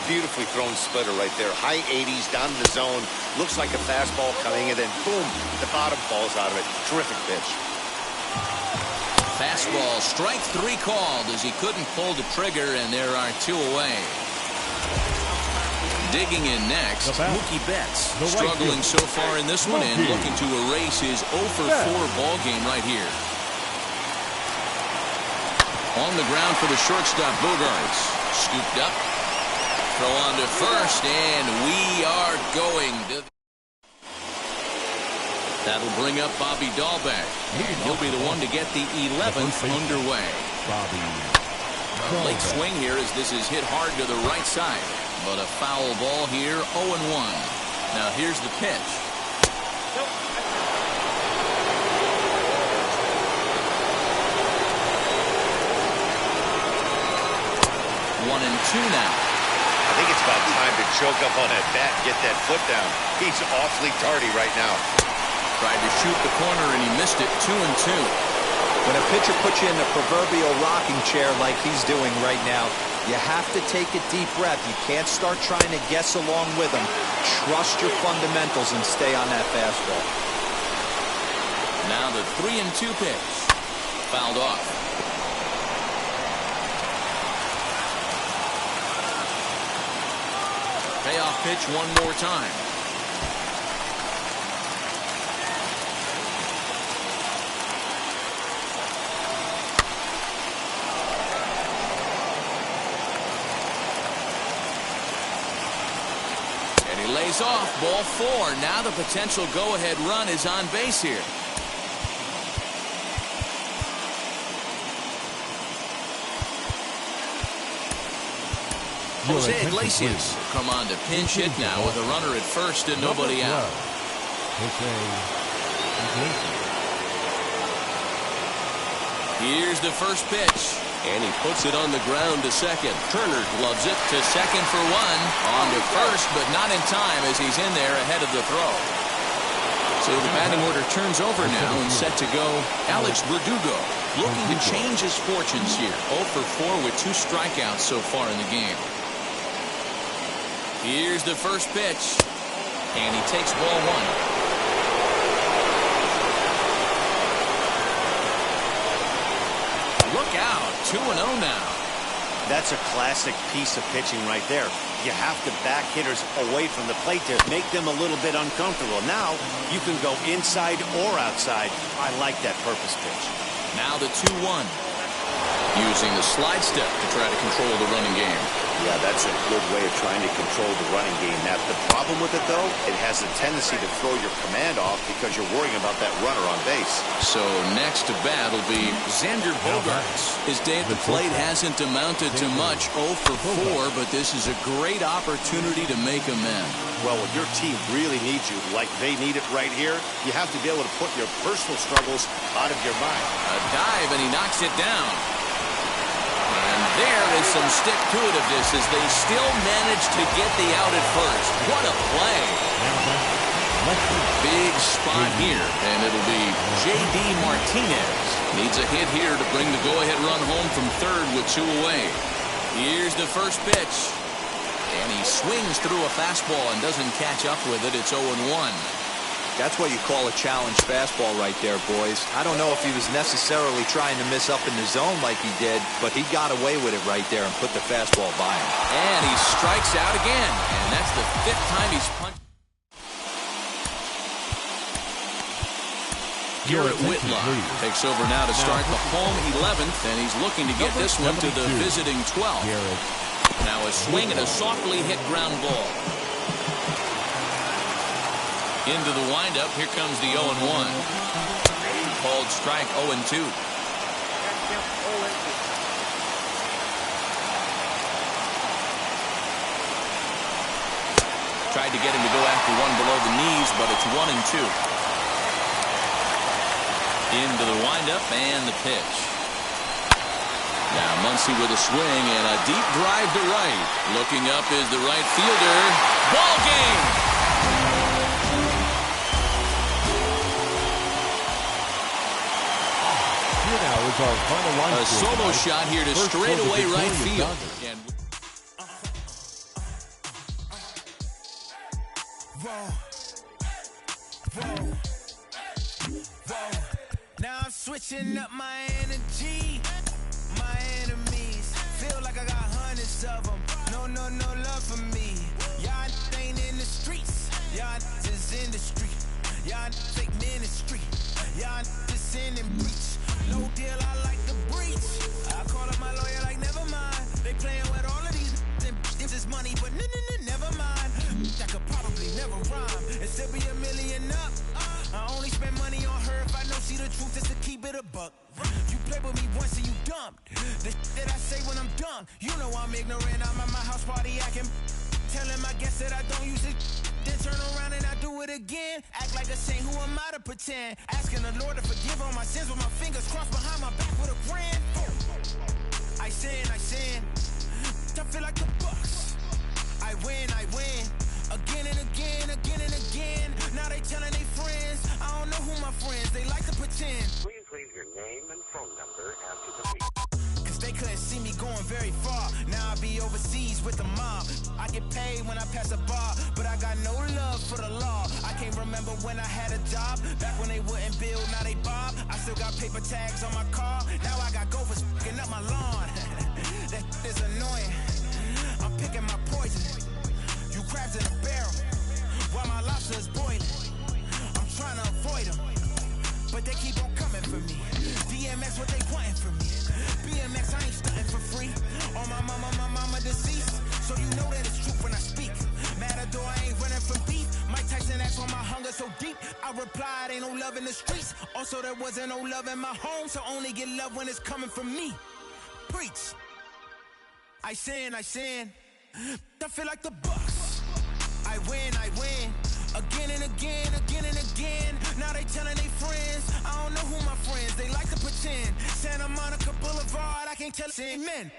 Beautifully thrown splitter right there. High 80s down to the zone. Looks like a fastball coming, and then boom, the bottom falls out of it. Terrific pitch. Fastball, strike 3 called as he couldn't pull the trigger, and there are 2 away. Digging in next, Mookie Betts. Struggling so far in this one and looking to erase his 0 for 4 ball game right here. On the ground for the shortstop, Bogarts. Scooped up. Throw on to first, and we are going to... That'll bring up Bobby Dahlbeck. And he'll be the one to get the 11th underway. A late swing here as this is hit hard to the right side. But a foul ball here, 0-1. Now here's the pitch. 1-2 now. I think it's about time to choke up on that bat and get that foot down. He's awfully tardy right now. Tried to shoot the corner and he missed it. 2-2. When a pitcher puts you in the proverbial rocking chair like he's doing right now, you have to take a deep breath. You can't start trying to guess along with him. Trust your fundamentals and stay on that fastball. Now the 3-2 pitch. Fouled off. Payoff pitch one more time. And he lays off. Ball 4. Now the potential go-ahead run is on base here. Jose Iglesias will come on to pinch hit now with a runner at first and nobody out. Here's the first pitch. And he puts it on the ground to second. Turner gloves it to second for 1. On to first, but not in time as he's in there ahead of the throw. So the batting order turns over now and set to go. Alex Verdugo looking to change his fortunes here. 0 for 4 with 2 strikeouts so far in the game. Here's the first pitch. And he takes ball 1. Look out. 2-0 now. That's a classic piece of pitching right there. You have to back hitters away from the plate to make them a little bit uncomfortable. Now you can go inside or outside. I like that purpose pitch. Now the 2-1. Using the slide step to try to control the running game. Yeah, that's a good way of trying to control the running game. Now, the problem with it, though, it has a tendency to throw your command off because you're worrying about that runner on base. So next to bat will be Xander Bogaerts. His day at the plate hasn't amounted to much, 0 for 4, but this is a great opportunity to make amends. Well, when your team really needs you, like they need it right here, you have to be able to put your personal struggles out of your mind. A dive, and he knocks it down. And there is some stick-to-itiveness as they still manage to get the out at first. What a play. Big spot here, and it'll be J.D. Martinez. Needs a hit here to bring the go-ahead run home from third with 2 away. Here's the first pitch. And he swings through a fastball and doesn't catch up with it. It's 0-1. That's what you call a challenge fastball right there, boys. I don't know if he was necessarily trying to miss up in the zone like he did, but he got away with it right there and put the fastball by him. And he strikes out again, and that's the 5th time he's punched. Garrett Whitlock takes over now to start the home 11th, and he's looking to get this one to the visiting 12th. Now a swing and a softly hit ground ball. Into the windup. Here comes the 0-1. Called strike 0-2. Tried to get him to go after one below the knees, but it's 1-2. Into the windup and the pitch. Now Muncy with a swing and a deep drive to right. Looking up is the right fielder. Ball game! Here now is our final line. A solo shot here to straightaway right field. Now I'm switching up my energy. My enemies feel like I got hundreds of them. No love for me. Y'all ain't in the streets. Y'all just in the street. Y'all fake ministry. Y'all just in and breach. No deal, I like the breach. I call up my lawyer like never mind. They playing with all of these. This is money, but never mind. I could probably never rhyme and still be $1 million up. I only spend money on her if I know she the truth is to keep it a buck. You play with me once and you dumped. The that I say when I'm done. You know I'm ignorant. I'm at my house party acting. Telling my guests that I don't use it. Then turn around and I do it again. Act like a saint, who am I to pretend? Asking the Lord to forgive all my sins with my fingers crossed behind my back with a grin. I sin. I feel like the Bucks. I win. Again and again. Now they telling their friends. I don't know who my friends. They like to pretend. Please leave your name and phone number after the beep. Cause they couldn't see me going very far. Now I be overseas with the mob. I get paid when I pass a bar, but I got no love for the law. I can't remember when I had a job. Back when they wouldn't build, now they bob. I still got paper tags on my car. Now I got gophers f***ing up my lawn. That is annoying. I'm picking my poison. You crabs in a barrel, while my lobster is boiling. I'm trying to avoid them, but they keep on coming for me. DMX, what they wanting from me. BMX, I ain't stunting for free. On my mama deceased, so you know that it's true when I speak. Matador, I ain't running from beef. Mike Tyson asked why my hunger so deep. I replied, ain't no love in the streets. Also, there wasn't no love in my home, so only get love when it's coming from me. Preach. I sin. I feel like the Bucks. I win. Again and again. Now they telling their friends. I don't know who my friends. They like to pretend. Santa Monica Boulevard. I can't tell a men.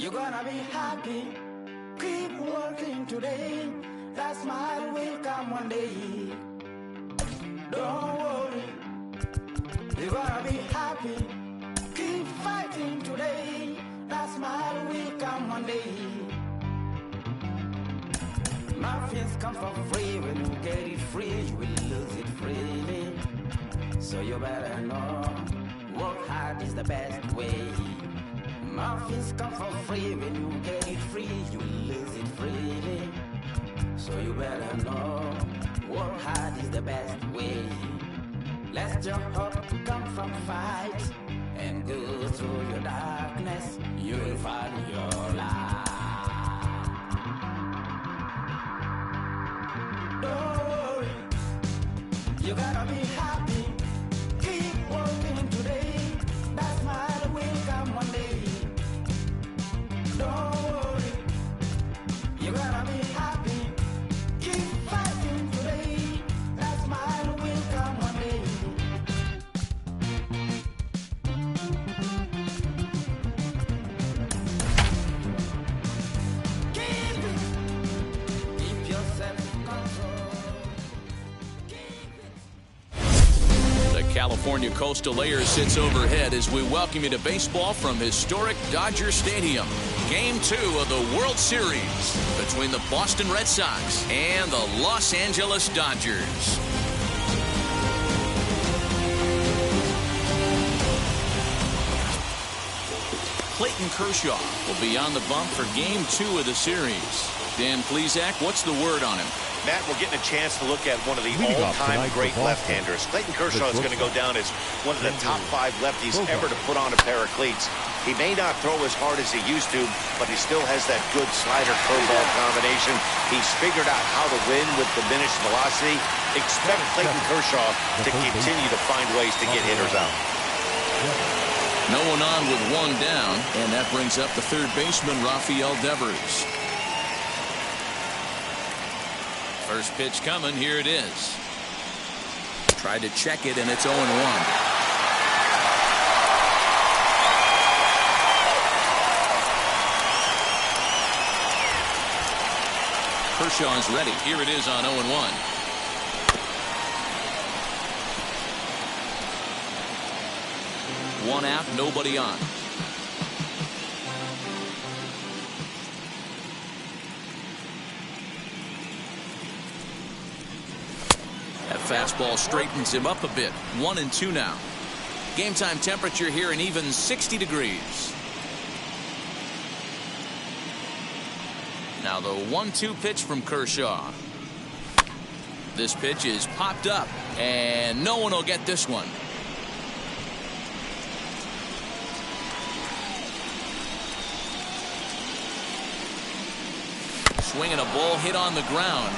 You're gonna be happy. Keep working today. That smile will come one day. Don't worry. You're gonna be happy. Keep fighting today. That smile will come one day. Muffins come for free. When you get it free, you will lose it freely. So you better know, work hard is the best way. Muffins come for free. When you get it free, you will lose it freely. So you better know, work hard is the best way. Let's jump up, come from fight, and go through your darkness. You will find your light. Don't worry, you gotta be happy. Keep working today. That smile will come one day. Don't worry, you gotta be happy. Keep fighting today. That smile will come one day. Keep yourself in control. The California Coastal Air sits overhead as we welcome you to baseball from historic Dodger Stadium. Game 2 of the World Series between the Boston Red Sox and the Los Angeles Dodgers. Clayton Kershaw will be on the bump for Game 2 of the series. Dan Plesac, what's the word on him? Matt, we're getting a chance to look at one of the all-time great left-handers. Clayton Kershaw is going to go down as one of the top 5 lefties ever to put on a pair of cleats. He may not throw as hard as he used to, but he still has that good slider-curveball combination. He's figured out how to win with diminished velocity. Expect Clayton Kershaw to continue to find ways to get hitters out. No one on with one down, and that brings up the third baseman, Rafael Devers. First pitch coming, here it is. Tried to check it, and it's 0-1. Kershaw is ready. Here it is on 0-1. One out, nobody on. That fastball straightens him up a bit. 1-2 now. Game time temperature here an even 60 degrees. Now the 1-2 pitch from Kershaw. This pitch is popped up, and no one will get this one. Swinging a ball hit on the ground.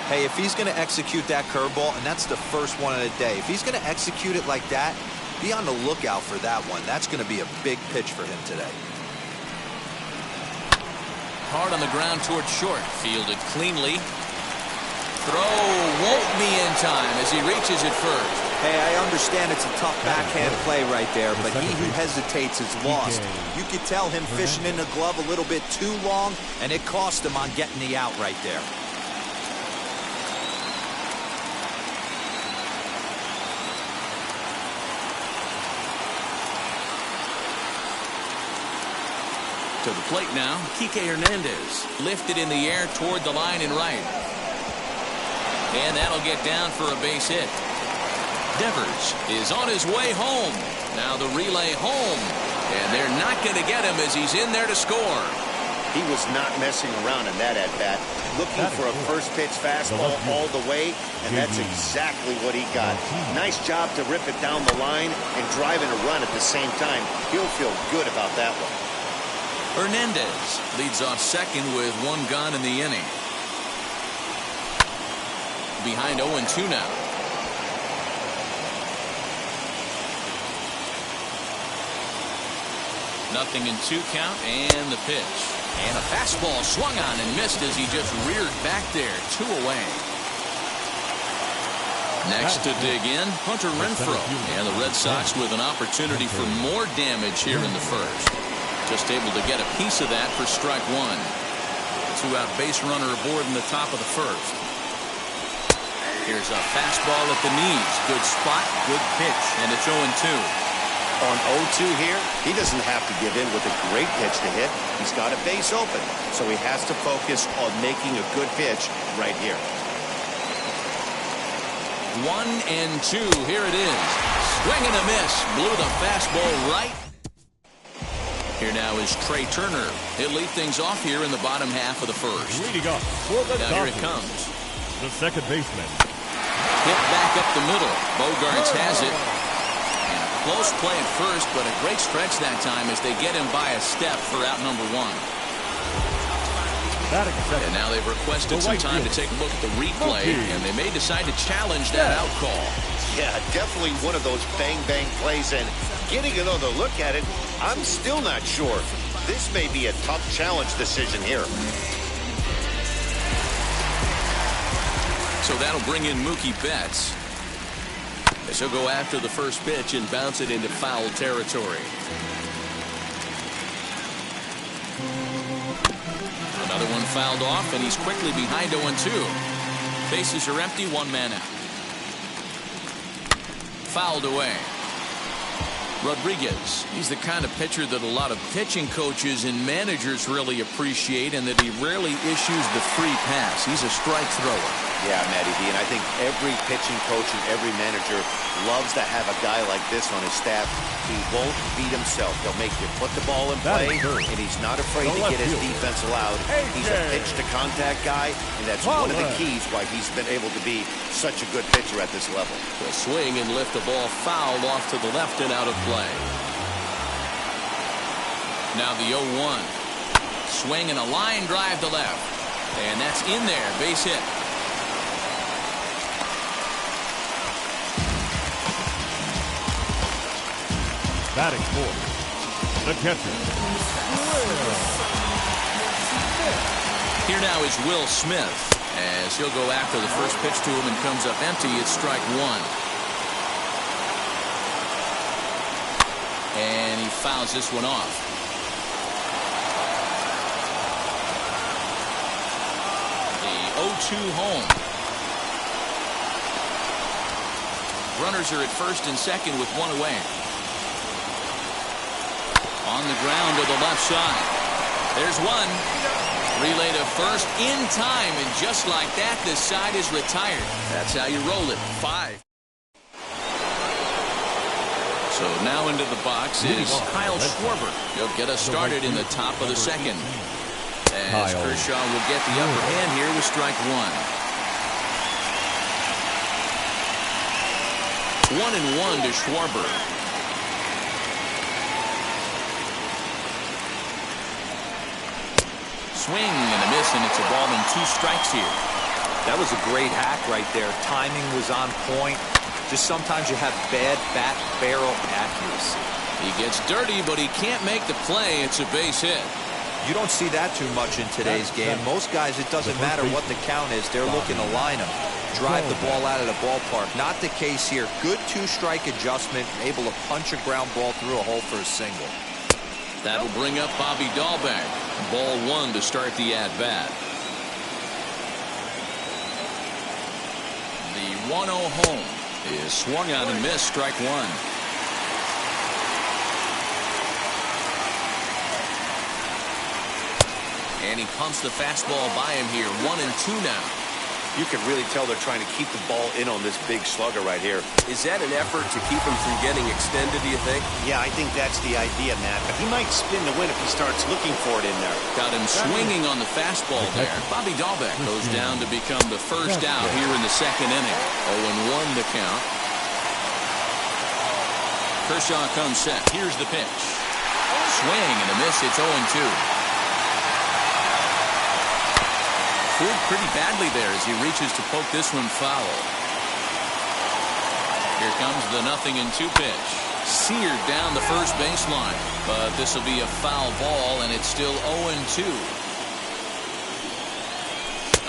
Hey, if he's going to execute that curveball, and that's the first one of the day, if he's going to execute it like that, be on the lookout for that one. That's going to be a big pitch for him today. Hard on the ground towards short. Fielded cleanly. Throw won't be in time as he reaches it first. Hey, I understand it's a tough backhand play right there, but he who hesitates is lost. You could tell him fishing in the glove a little bit too long, and it cost him on getting the out right there. To the plate now, Kike Hernandez. Lifted in the air toward the line and right. And that'll get down for a base hit. Devers is on his way home. Now the relay home. And they're not going to get him as he's in there to score. He was not messing around in that at-bat. Looking for a first-pitch fastball all the way, and that's exactly what he got. Nice job to rip it down the line and driving a run at the same time. He'll feel good about that one. Hernandez leads off second with one gone in the inning. Behind 0-2 now. Nothing in 2 count, and the pitch. And a fastball swung on and missed as he just reared back there. 2 away. Next to dig in, Hunter Renfroe. And the Red Sox with an opportunity for more damage here in the first. Just able to get a piece of that for strike one. Two-out base runner aboard in the top of the first. Here's a fastball at the knees. Good spot, good pitch, and it's 0-2. On 0-2 here, he doesn't have to give in with a great pitch to hit. He's got a base open, so he has to focus on making a good pitch right here. 1-2. Here it is. Swing and a miss. Blew the fastball right. Here now is Trey Turner. He'll lead things off here in the bottom half of the first. Leading up for the now here it comes. The second baseman. Hit back up the middle. Bogarts has it. And a close play at first, but a great stretch that time as they get him by a step for out number one. And now they've requested some time to take a look at the replay, and they may decide to challenge that out call. Yeah, definitely one of those bang-bang plays, and getting another look at it, I'm still not sure. This may be a tough challenge decision here. So that'll bring in Mookie Betts. As he'll go after the first pitch and bounce it into foul territory. Another one fouled off, and he's quickly behind 0-2. Bases are empty, one man out. Fouled away. Rodriguez, he's the kind of pitcher that a lot of pitching coaches and managers really appreciate, and that he rarely issues the free pass. He's a strike thrower. Yeah, Matty D, and I think every pitching coach and every manager loves to have a guy like this on his staff. He won't beat himself. He'll make you put the ball in play, and he's not afraid to get his defense allowed. He's a pitch-to-contact guy, and that's one of the keys why he's been able to be such a good pitcher at this level. The swing and lift the ball fouled off to the left and out of play. Now the 0-1. Swing and a line drive to left. And that's in there. Base hit. Batting fourth, the catcher. Here now is Will Smith as he'll go after the first pitch to him and comes up empty. It's strike one. And he fouls this one off. The 0-2 home. Runners are at first and second with one away. On the ground to the left side. There's one. Relay to first in time, and just like that, this side is retired. That's how you roll it. 5. So now into the box is Kyle Schwarber. He'll get us started in the top of the second. As Kershaw will get the upper hand here with strike one. 1-1 to Schwarber. Swing and a miss, and it's a ball and 2 strikes here. That was a great hack right there. Timing was on point. Just sometimes you have bad bat barrel accuracy. He gets dirty, but he can't make the play. It's a base hit. You don't see that too much in today's game. Most guys, it doesn't matter what the count is. They're looking to line them, drive the ball out of the ballpark. Not the case here. Good 2-strike adjustment, able to punch a ground ball through a hole for a single. That'll bring up Bobby Dahlbeck. Ball one to start the at-bat. The 1-0 home is swung on and missed. Strike one. And he pumps the fastball by him here. 1-2 now. You can really tell they're trying to keep the ball in on this big slugger right here. Is that an effort to keep him from getting extended, do you think? Yeah, I think that's the idea, Matt. But he might spin the win if he starts looking for it in there. Got him swinging on the fastball there. Bobby Dahlbeck goes down to become the first out here in the second inning. 0-1 the count. Kershaw comes set. Here's the pitch. Swing and a miss. It's 0-2. Fooled pretty badly there as he reaches to poke this one foul. Here comes the 0-2 pitch. Seared down the first baseline. But this will be a foul ball, and it's still 0-2.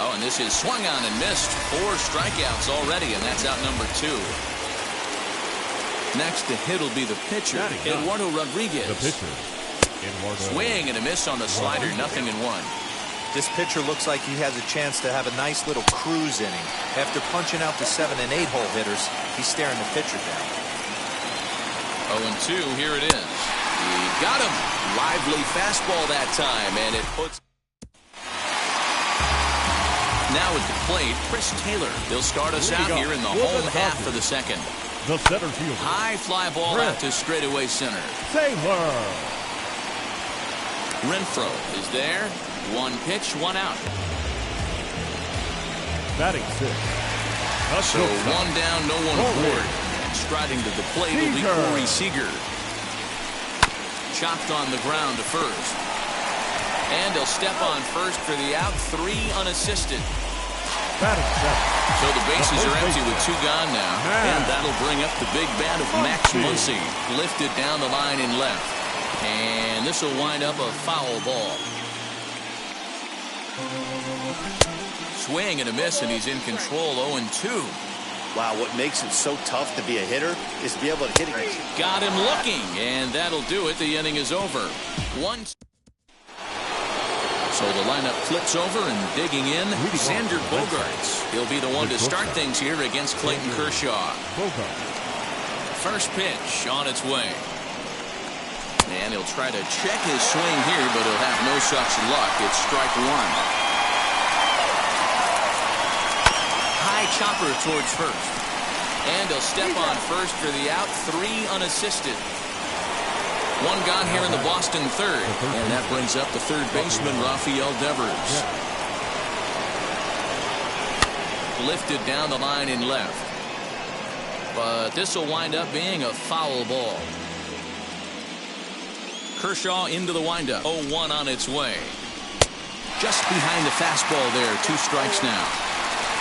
Oh, and this is swung on and missed. 4 strikeouts already, and that's out number 2. Next to hit will be the pitcher, Eduardo Rodriguez. The pitcher, Swing and a miss on the slider, 0-1. This pitcher looks like he has a chance to have a nice little cruise inning. After punching out the 7 and 8 hole hitters, he's staring the pitcher down. 0-2, here it is. He got him. Lively fastball that time, and it puts... Now at the plate, Chris Taylor. He'll start us out here in the home half of the second. The center fielder. High fly ball out to straightaway center. Taylor. Renfroe is there. 1 pitch, 1 out. Batting 6. So 1 down, no one aboard. And striding to the plate will be Corey Seager. Chopped on the ground to first. And he'll step on first for the out. 3 unassisted. Batting 7. So the bases are empty with 2 gone now. And that'll bring up the big bat of Max Muncy. Lifted down the line in left. And this will wind up a foul ball. Swing and a miss, and he's in control. 0-2. Wow, what makes it so tough to be a hitter is to be able to hit it. Got him looking, and that'll do it. The inning is over. 1. So the lineup flips over, and digging in, Xander Bogaerts. He'll be the one to start things here against Clayton Kershaw. First pitch on its way. And he'll try to check his swing here, but he'll have no such luck. It's strike 1. High chopper towards first. And he'll step on first for the out. 3 unassisted. 1 gone here in the Boston third. And that brings up the third baseman, Rafael Devers. Lifted down the line in left. But this will wind up being a foul ball. Kershaw into the windup. 0-1 on its way. Just behind the fastball there. 2 strikes now.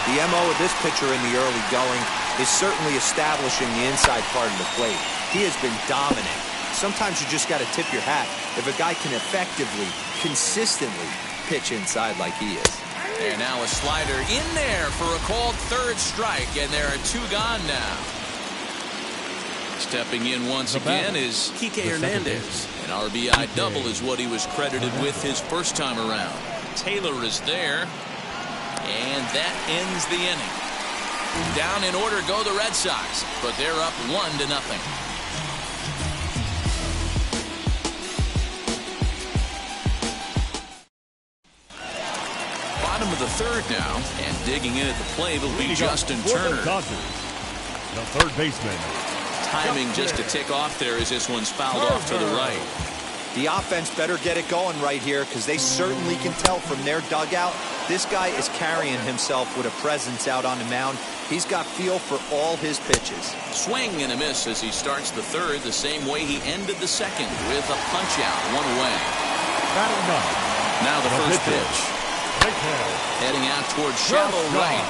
The MO of this pitcher in the early going is certainly establishing the inside part of the plate. He has been dominant. Sometimes you just got to tip your hat if a guy can effectively, consistently pitch inside like he is. And now a slider in there for a called 3rd strike, and there are 2 gone now. Stepping in once again is Kike Hernandez. An RBI double is what he was credited with his first time around. Taylor is there, and that ends the inning. Down in order go the Red Sox, but they're up 1-0. Bottom of the third now, and digging in at the plate will be Justin Turner. The third baseman. Timing just to tick off there as this one's fouled off to the right. The offense better get it going right here because they certainly can tell from their dugout this guy is carrying himself with a presence out on the mound. He's got feel for all his pitches. Swing and a miss as he starts the third the same way he ended the second with a punch out 1 away. Now the first pitch. Heading out towards shallow right.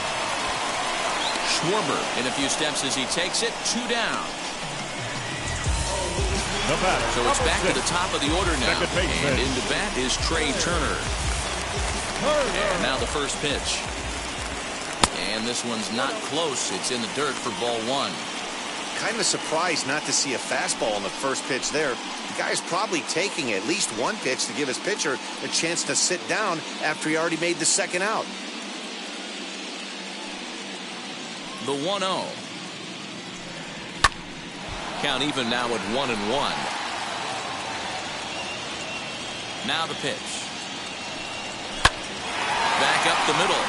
Schwarber in a few steps as he takes it. 2 down. So it's back to the top of the order now. And into bat is Trey Turner. And now the first pitch. And this one's not close. It's in the dirt for ball 1. Kind of surprised not to see a fastball on the first pitch there. The guy's probably taking at least 1 pitch to give his pitcher a chance to sit down after he already made the second out. The 1-0. Count even now at 1-1. Now the pitch. Back up the middle.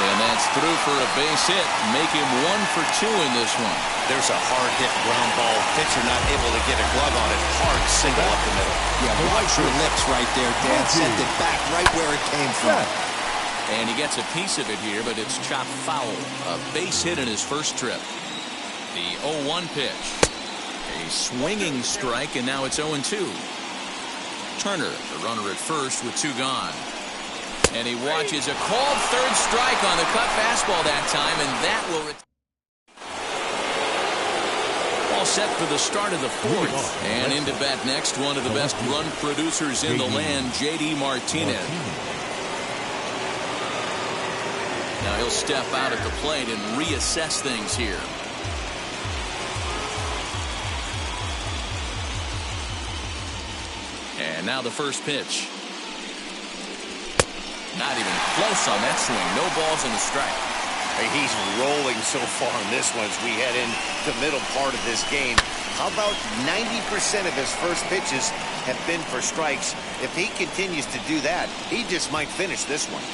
And that's through for a base hit. Make him 1 for 2 in this one. There's a hard hit ground ball. Pitcher not able to get a glove on it. Hard single up the middle. Yeah, watch your lips right there, Dan. Sent it back right where it came from. And he gets a piece of it here, but it's chopped foul. A base hit in his first trip. The 0-1 pitch. A swinging strike, and now it's 0-2. Turner, the runner at first with 2 gone. And he watches a called 3rd strike on the cut fastball that time, and that will... All set for the start of the 4th. And into bat next, one of the best run producers in the land, J.D. Martinez. Now he'll step out at the plate and reassess things here. And now the first pitch. Not even close on that swing. No balls and a strike. Hey, he's rolling so far in this one as we head into the middle part of this game. How about 90% of his first pitches have been for strikes? If he continues to do that, he just might finish this one.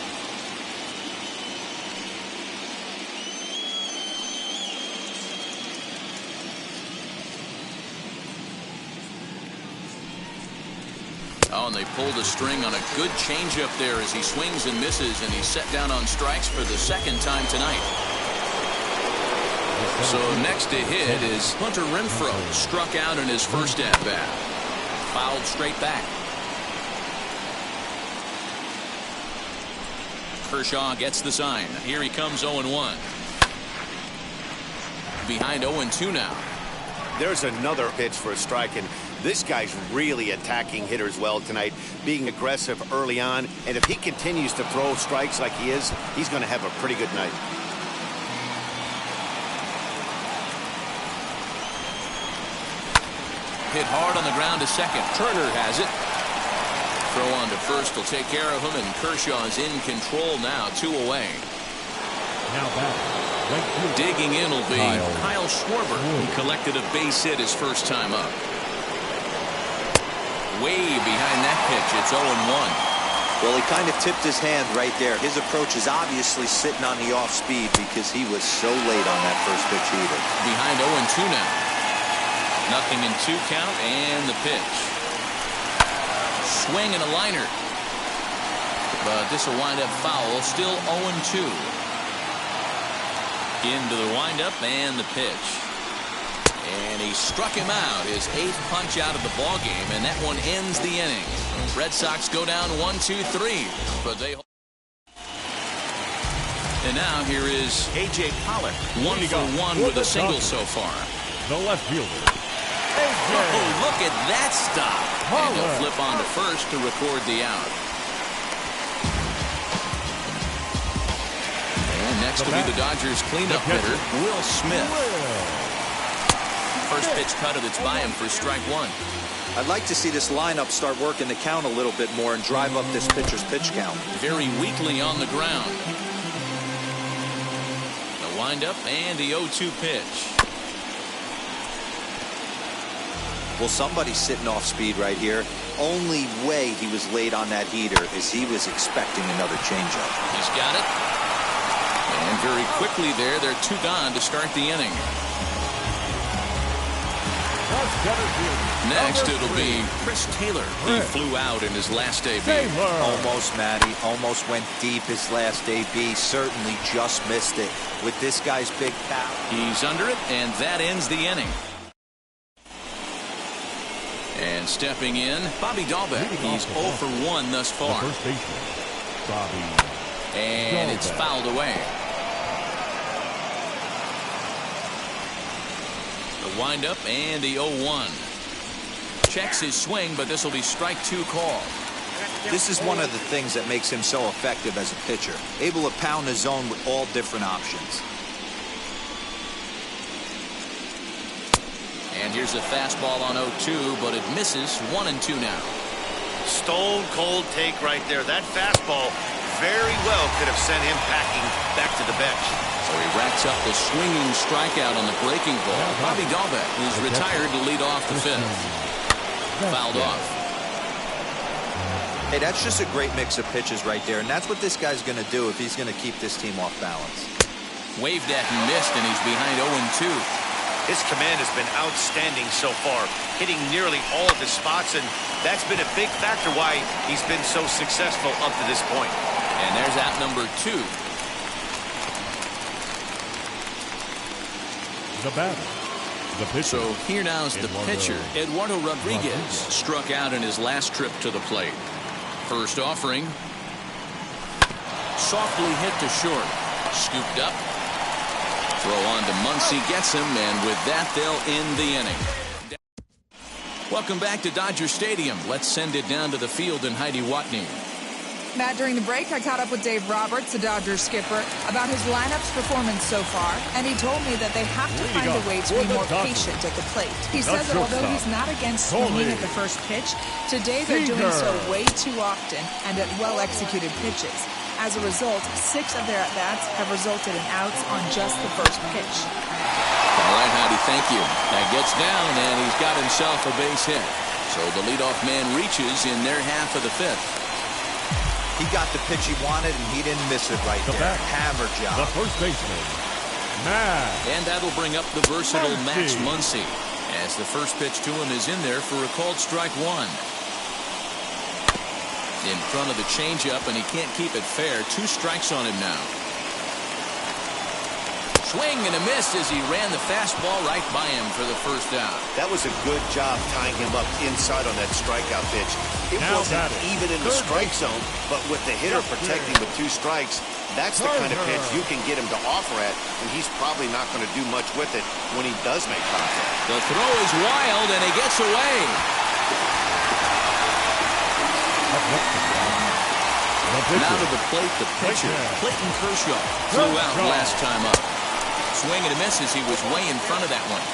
Oh, and they pulled a string on a good changeup there as he swings and misses, and he's set down on strikes for the second time tonight. So next to hit is Hunter Renfroe, struck out in his first at-bat. Fouled straight back. Kershaw gets the sign. Here he comes 0-1. Behind 0-2 now. There's another pitch for a strike, and this guy's really attacking hitters well tonight, being aggressive early on, and if he continues to throw strikes like he is, he's going to have a pretty good night. Hit hard on the ground to second. Turner has it. Throw on to first will take care of him, and Kershaw's in control now, 2 away. Now back. Digging in will be Kyle Schwarber. He collected a base hit his first time up. Way behind that pitch, it's 0-1. Well, he kind of tipped his hand right there. His approach is obviously sitting on the off speed because he was so late on that first pitch either. Behind 0-2 now. Nothing in 2 count, and the pitch. Swing and a liner. But this will wind up foul. Still 0-2. Into the windup and the pitch. And he struck him out. His 8th punch out of the ball game, and that one ends the inning. Red Sox go down 1-2-3, but they. And now here is A.J. Pollock, 1 for 1 with a single so far. The left fielder. Oh, look at that stop. And he'll flip on to first to record the out. And next will be the Dodgers cleanup hitter, Will Smith. First pitch cut that's by him for strike 1. I'd like to see this lineup start working the count a little bit more and drive up this pitcher's pitch count. Very weakly on the ground. The windup and the 0-2 pitch. Well, somebody's sitting off speed right here. Only way he was late on that heater is he was expecting another changeup. He's got it. And very quickly there, they're 2 gone to start the inning. Next, it'll be Chris Taylor. He flew out in his last AB. Almost, Matty. Almost went deep his last AB. Certainly just missed it with this guy's big power. He's under it, and that ends the inning. And stepping in, Bobby Dahlbeck. He's 0 for 1 thus far. The first baseman, Bobby and it's fouled away. The windup and the 0-1. Checks his swing, but this will be strike 2 call. This is one of the things that makes him so effective as a pitcher. Able to pound the zone with all different options. And here's a fastball on 0-2, but it misses. 1-2 now. Stone cold take right there. That fastball very well could have sent him packing back to the bench. So he racks up the swinging strikeout on the breaking ball. Bobby Dahlbeck is retired to lead off the 5th. Fouled off. Hey, that's just a great mix of pitches right there, and that's what this guy's going to do if he's going to keep this team off balance. Waved at and missed, and he's behind 0-2. His command has been outstanding so far, hitting nearly all of his spots, and that's been a big factor why he's been so successful up to this point. And there's out number 2. The batter. The pitcher. So here now is the pitcher, Eduardo Rodriguez, struck out in his last trip to the plate. First offering. Softly hit to short. Scooped up. Throw on to Muncy, gets him, and with that, they'll end the inning. Welcome back to Dodger Stadium. Let's send it down to the field in Heidi Watney. Matt, during the break, I caught up with Dave Roberts, the Dodgers skipper, about his lineup's performance so far, and he told me that they have to find a way to be more patient at the plate. He says that although he's not against swinging at the first pitch, today they're doing so way too often and at well-executed pitches. As a result, 6 of their at-bats have resulted in outs on just the first pitch. All right, Howdy, thank you. That gets down, and he's got himself a base hit. So the leadoff man reaches in their half of the 5th. He got the pitch he wanted, and he didn't miss it right there. Hammer job. The first baseman, Max. And that'll bring up the versatile Max Muncy, as the first pitch to him is in there for a called strike 1. In front of the changeup, and he can't keep it fair. 2 strikes on him now. Swing and a miss as he ran the fastball right by him for the first out. That was a good job tying him up inside on that strikeout pitch. It wasn't even in the strike zone, but with the hitter protecting with 2 strikes, that's the kind of pitch you can get him to offer at, and he's probably not going to do much with it when he does make contact. The throw is wild, and he gets away. Now to the plate, the pitcher, Clayton Kershaw, flew out last time up. Swing and a miss as he was way in front of that one.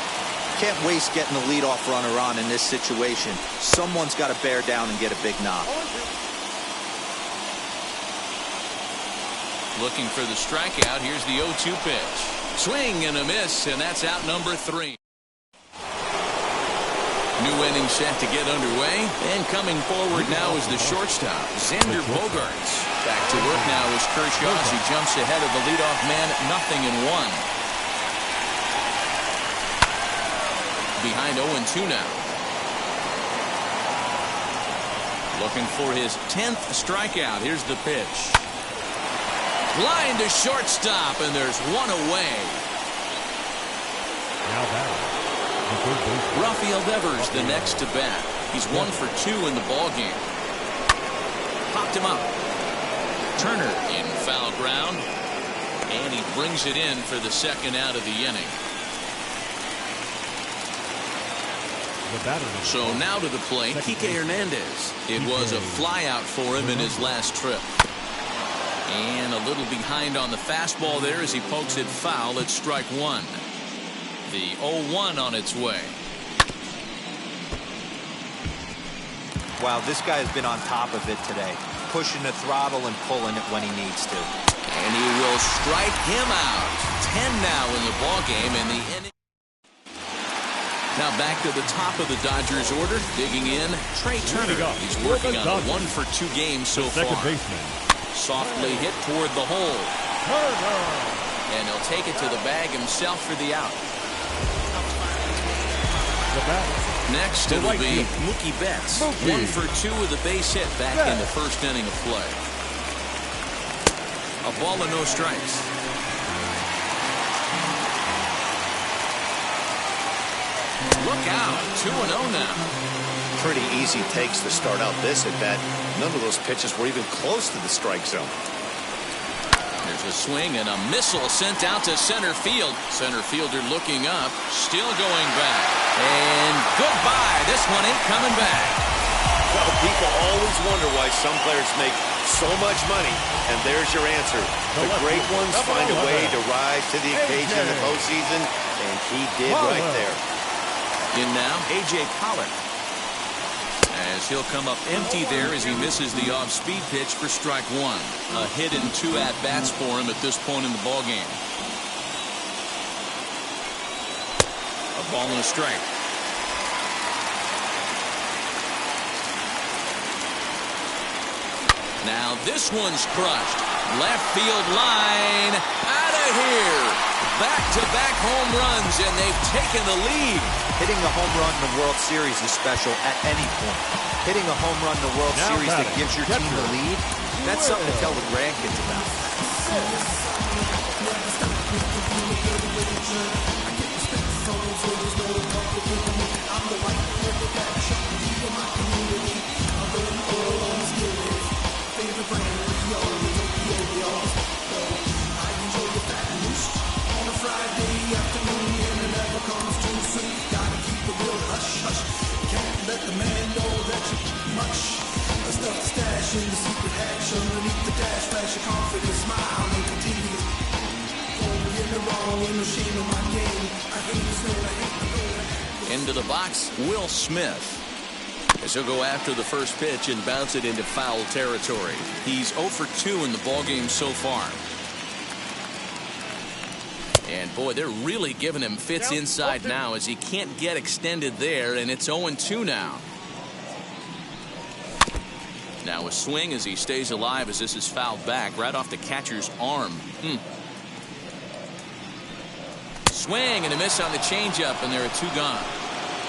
Can't waste getting the leadoff runner on in this situation. Someone's got to bear down and get a big knock. Looking for the strikeout. Here's the 0-2 pitch. Swing and a miss, and that's out number 3. New inning set to get underway, and coming forward now is the shortstop, Xander Bogaerts. Back to work now is Kershaw as he jumps ahead of the leadoff man, 0-1. Behind 0-2 now. Looking for his 10th strikeout. Here's the pitch. Line to shortstop, and there's 1 away. Now batting. Rafael Devers the next to bat. He's 1 for 2 in the ball game. Popped him up. Turner in foul ground, and he brings it in for the 2nd out of the inning. So now to the plate, Kike Hernandez. It was a flyout for him in his last trip. And a little behind on the fastball there as he pokes it foul at strike 1. The 0-1 on its way. Wow, this guy has been on top of it today. Pushing the throttle and pulling it when he needs to. And he will strike him out. 10 now in the ball game, and the inning. Now back to the top of the Dodgers order, digging in, Trey Turner. He's working on a 1 for 2 game so far. Softly hit toward the hole. And he'll take it to the bag himself for the out. Next it'll be Mookie Betts. 1 for 2 with a base hit back in the first inning of play. A ball and no strikes. Look out, 2-0 now. Pretty easy takes to start out this at bat. None of those pitches were even close to the strike zone. There's a swing and a missile sent out to center field. Center fielder looking up, still going back. And goodbye. This one ain't coming back. Well, people always wonder why some players make so much money, and there's your answer. The great ones find a way to rise to the occasion in the postseason, and he did right there. In now, A.J. Pollock. As he'll come up empty there as he misses the off-speed pitch for strike 1. A hit and 2 at-bats for him at this point in the ballgame. A ball and a strike. Now this one's crushed. Left field line. Out of here. Back-to-back home runs, and they've taken the lead. Hitting a home run in the World Series is special at any point. Hitting a home run in the World Series that gives your team the lead, that's something to tell the grandkids about. Let the man know that you're much. Stuff stash in the secret hash underneath the dash, flash a confident smile and continue. Only in the wrong, ain't no shame in my game. I hate this note, I hate the note. Into the box, Will Smith. As he'll go after the first pitch and bounce it into foul territory. He's 0 for 2 in the ballgame so far. And boy, they're really giving him fits inside now as he can't get extended there, and it's 0-2 now. Now a swing as he stays alive as this is fouled back right off the catcher's arm. Swing and a miss on the changeup, and there are 2 gone.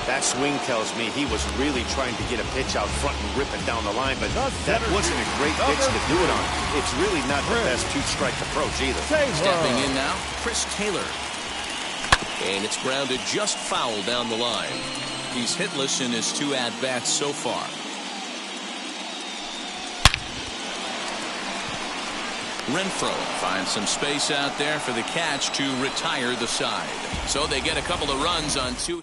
That swing tells me he was really trying to get a pitch out front and rip it down the line, but that wasn't a great pitch to do it on. It's really not the best 2-strike approach either. Stepping in now, Chris Taylor. And it's grounded just foul down the line. He's hitless in his 2 at-bats so far. Renfroe finds some space out there for the catch to retire the side. So they get a couple of runs on 2.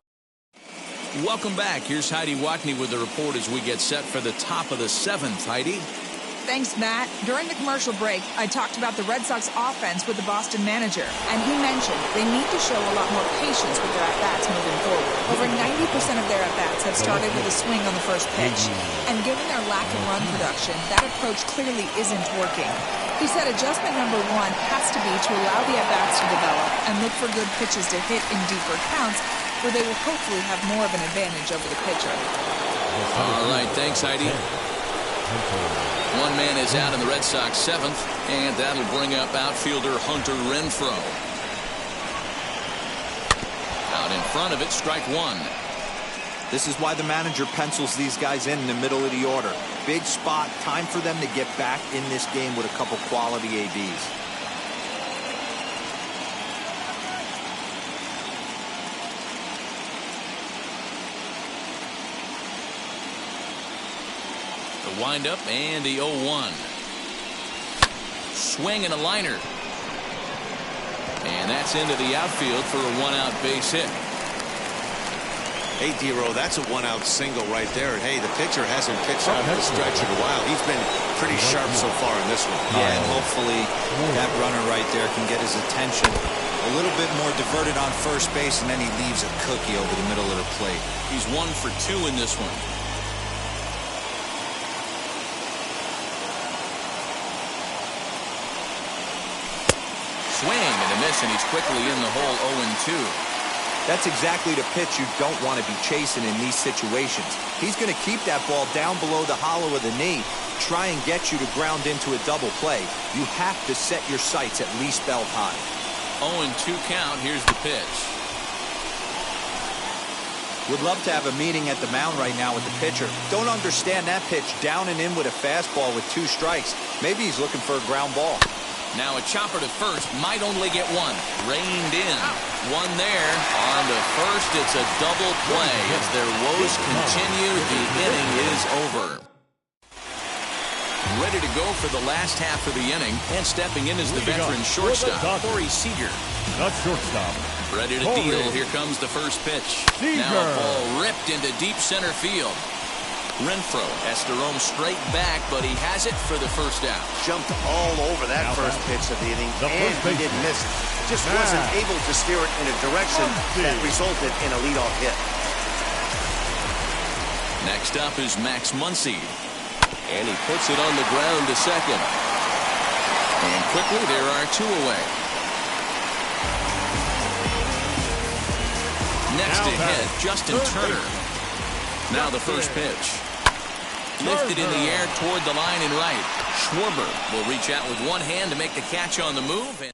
Welcome back. Here's Heidi Watney with the report as we get set for the top of the 7th. Heidi? Thanks, Matt. During the commercial break, I talked about the Red Sox offense with the Boston manager, and he mentioned they need to show a lot more patience with their at-bats moving forward. Over 90% of their at-bats have started with a swing on the first pitch, and given their lack of run production, that approach clearly isn't working. He said adjustment number 1 has to be to allow the at-bats to develop and look for good pitches to hit in deeper counts, where they will hopefully have more of an advantage over the pitcher. All right, thanks, Heidi. One man is out in the Red Sox 7th, and that'll bring up outfielder Hunter Renfroe. Out in front of it, strike 1. This is why the manager pencils these guys in the middle of the order. Big spot, time for them to get back in this game with a couple quality ABs. The windup and the 0-1. Swing and a liner. And that's into the outfield for a 1-out base hit. Hey, D-Row, that's a 1-out single right there. Hey, the pitcher hasn't pitched out of the stretch in a while. He's been pretty sharp so far in this one. Yeah, and hopefully that runner right there can get his attention. A little bit more diverted on first base, and then he leaves a cookie over the middle of the plate. He's 1 for 2 in this one. Swing and a miss, and he's quickly in the hole. 0-2. That's exactly the pitch you don't want to be chasing in these situations. He's going to keep that ball down below the hollow of the knee, try and get you to ground into a double play. You have to set your sights at least belt high. 0-2 count. Here's the pitch. Would love to have a meeting at the mound right now with the pitcher. Don't understand that pitch down and in with a fastball with 2 strikes. Maybe he's looking for a ground ball. Now a chopper to first, might only get 1. Reined in. 1 there. On to first, it's a double play. As their woes continue, the inning is over. Ready to go for the last half of the inning, and stepping in is the veteran shortstop, Corey Seager. Not shortstop. Ready to deal. Here comes the first pitch. Now a ball ripped into deep center field. Renfroe has to roam straight back, but he has it for the first out. Jumped all over that first pitch of the inning, and he didn't miss it. Just wasn't able to steer it in a direction that resulted in a leadoff hit. Next up is Max Muncy. And he puts it on the ground to second. And quickly there are 2 away. Next to hit, Justin Turner. Now the first pitch. Lifted in the air toward the line and right. Schwarber will reach out with 1 hand to make the catch on the move. And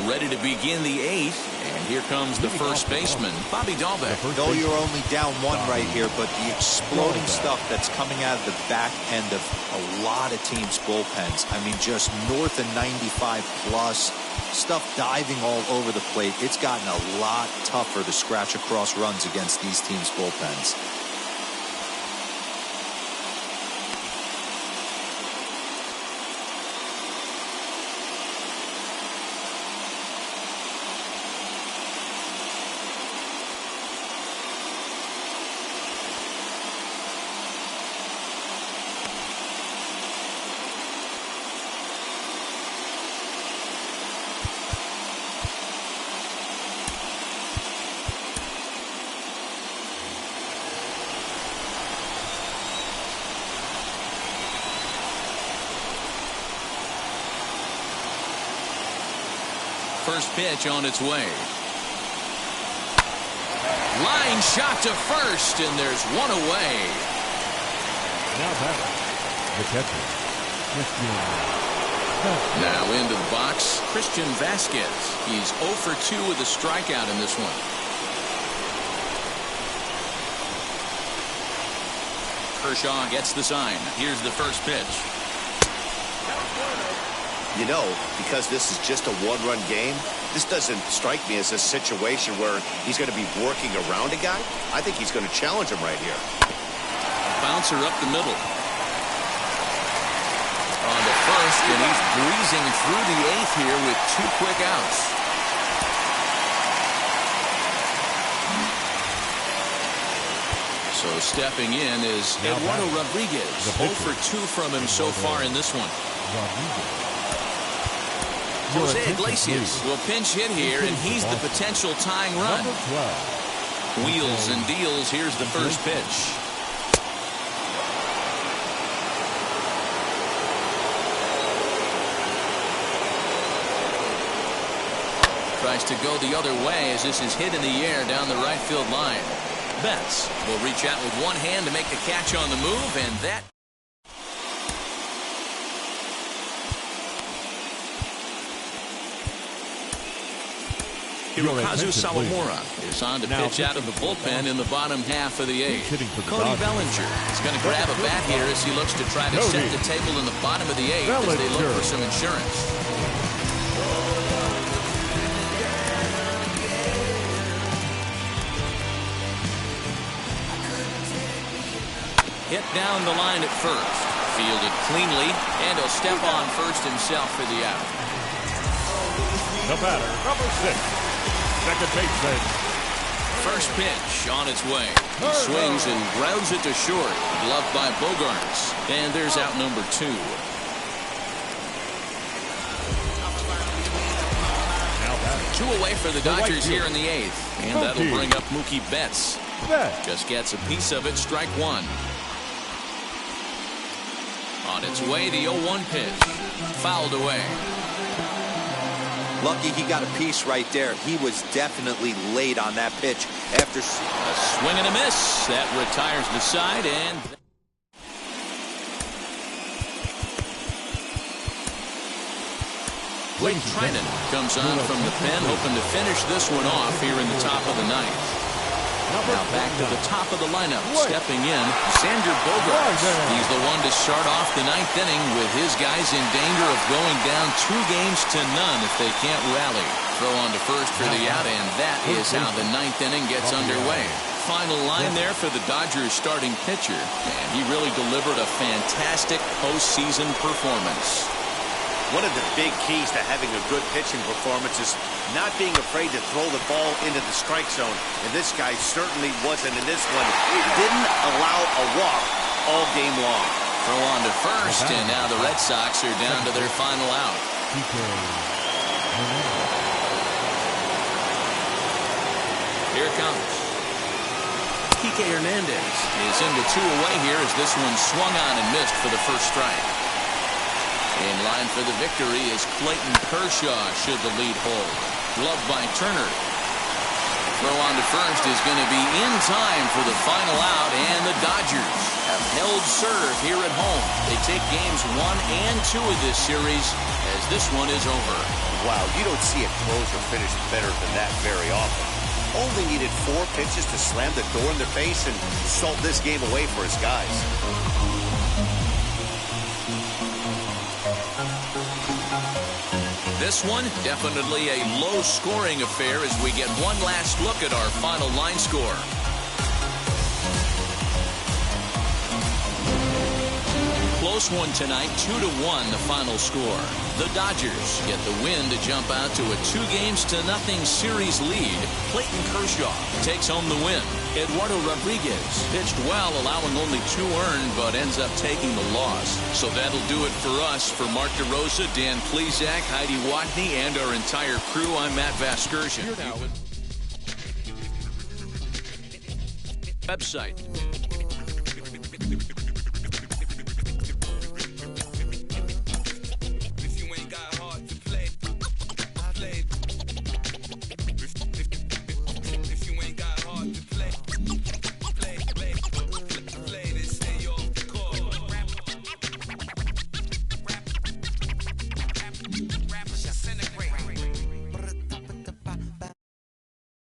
ready to begin the 8th. And here comes the first baseman, Bobby Dahlbeck. Though you're only down 1 right here, but the exploding stuff that's coming out of the back end of a lot of teams' bullpens. I mean, just north of 95 plus. Stuff diving all over the plate. It's gotten a lot tougher to scratch across runs against these teams' bullpens. first pitch on its way. Line shot to first, and there's one away. Now back, the catcher, Christian. Now into the box, Christian Vasquez. He's 0 for 2 with a strikeout in this one. Kershaw gets the sign. Here's the first pitch. You know, because this is just a one-run game, this doesn't strike me as a situation where he's going to be working around a guy. I think he's going to challenge him right here. Bouncer up the middle. On the first, and he's breezing through the 8th here with 2 quick outs. So stepping in is Eduardo Rodriguez. 0 for 2 from him so far in this one. Jose Iglesias will pinch hit here, and he's the potential tying run. Wheels and deals. Here's the first pitch. Tries to go the other way as this is hit in the air down the right field line. Betts will reach out with one hand to make the catch on the move, and that Hirokazu Sawamura is on to pitch out of the bullpen in the bottom half of the 8th. Cody Bellinger is going to grab a bat here as he looks to try to set the table in the bottom of the 8th as they look for some insurance. Hit down the line at first. Fielded cleanly, and he'll step on first himself for the out. The batter, number 6, second baseman. First pitch on its way. He swings and grounds it to short. Gloved by Bogaerts. And there's out number 2. Two away for the Dodgers here in the 8th. And that'll bring up Mookie Betts. Just gets a piece of it, strike 1. On its way, the 0-1 pitch. Fouled away. Lucky he got a piece right there. He was definitely late on that pitch. After a swing and a miss. That retires the side, and Blake Trinan comes on from the pen, hoping to finish this one off here in the top of the 9th. Now back to the top of the lineup. Stepping in, Xander Bogaerts. He's the one to start off the 9th inning with his guys in danger of going down 2-0 if they can't rally. Throw on to first for the out, and that is how the 9th inning gets underway. Final line there for the Dodgers starting pitcher, and he really delivered a fantastic postseason performance. One of the big keys to having a good pitching performance is not being afraid to throw the ball into the strike zone. And this guy certainly wasn't in this one. He didn't allow a walk all game long. Throw on to first, and now the Red Sox are down to their final out. Here it comes. Kike Hernandez is into 2 away here as this one swung on and missed for the first strike. In line for the victory is Clayton Kershaw should the lead hold. Gloved by Turner. Throw on to first is going to be in time for the final out, and the Dodgers have held serve here at home. They take games 1 and 2 of this series as this one is over. Wow, you don't see a closer finish better than that very often. Only needed 4 pitches to slam the door in their face and salt this game away for his guys. This one, definitely a low-scoring affair as we get one last look at our final line score. Close one tonight, 2-1 the final score. The Dodgers get the win to jump out to a 2-0 series lead. Clayton Kershaw takes home the win. Eduardo Rodriguez pitched well, allowing only 2 earned, but ends up taking the loss. So that'll do it for us. For Mark DeRosa, Dan Plesac, Heidi Watney, and our entire crew, I'm Matt Vasgersian. Website.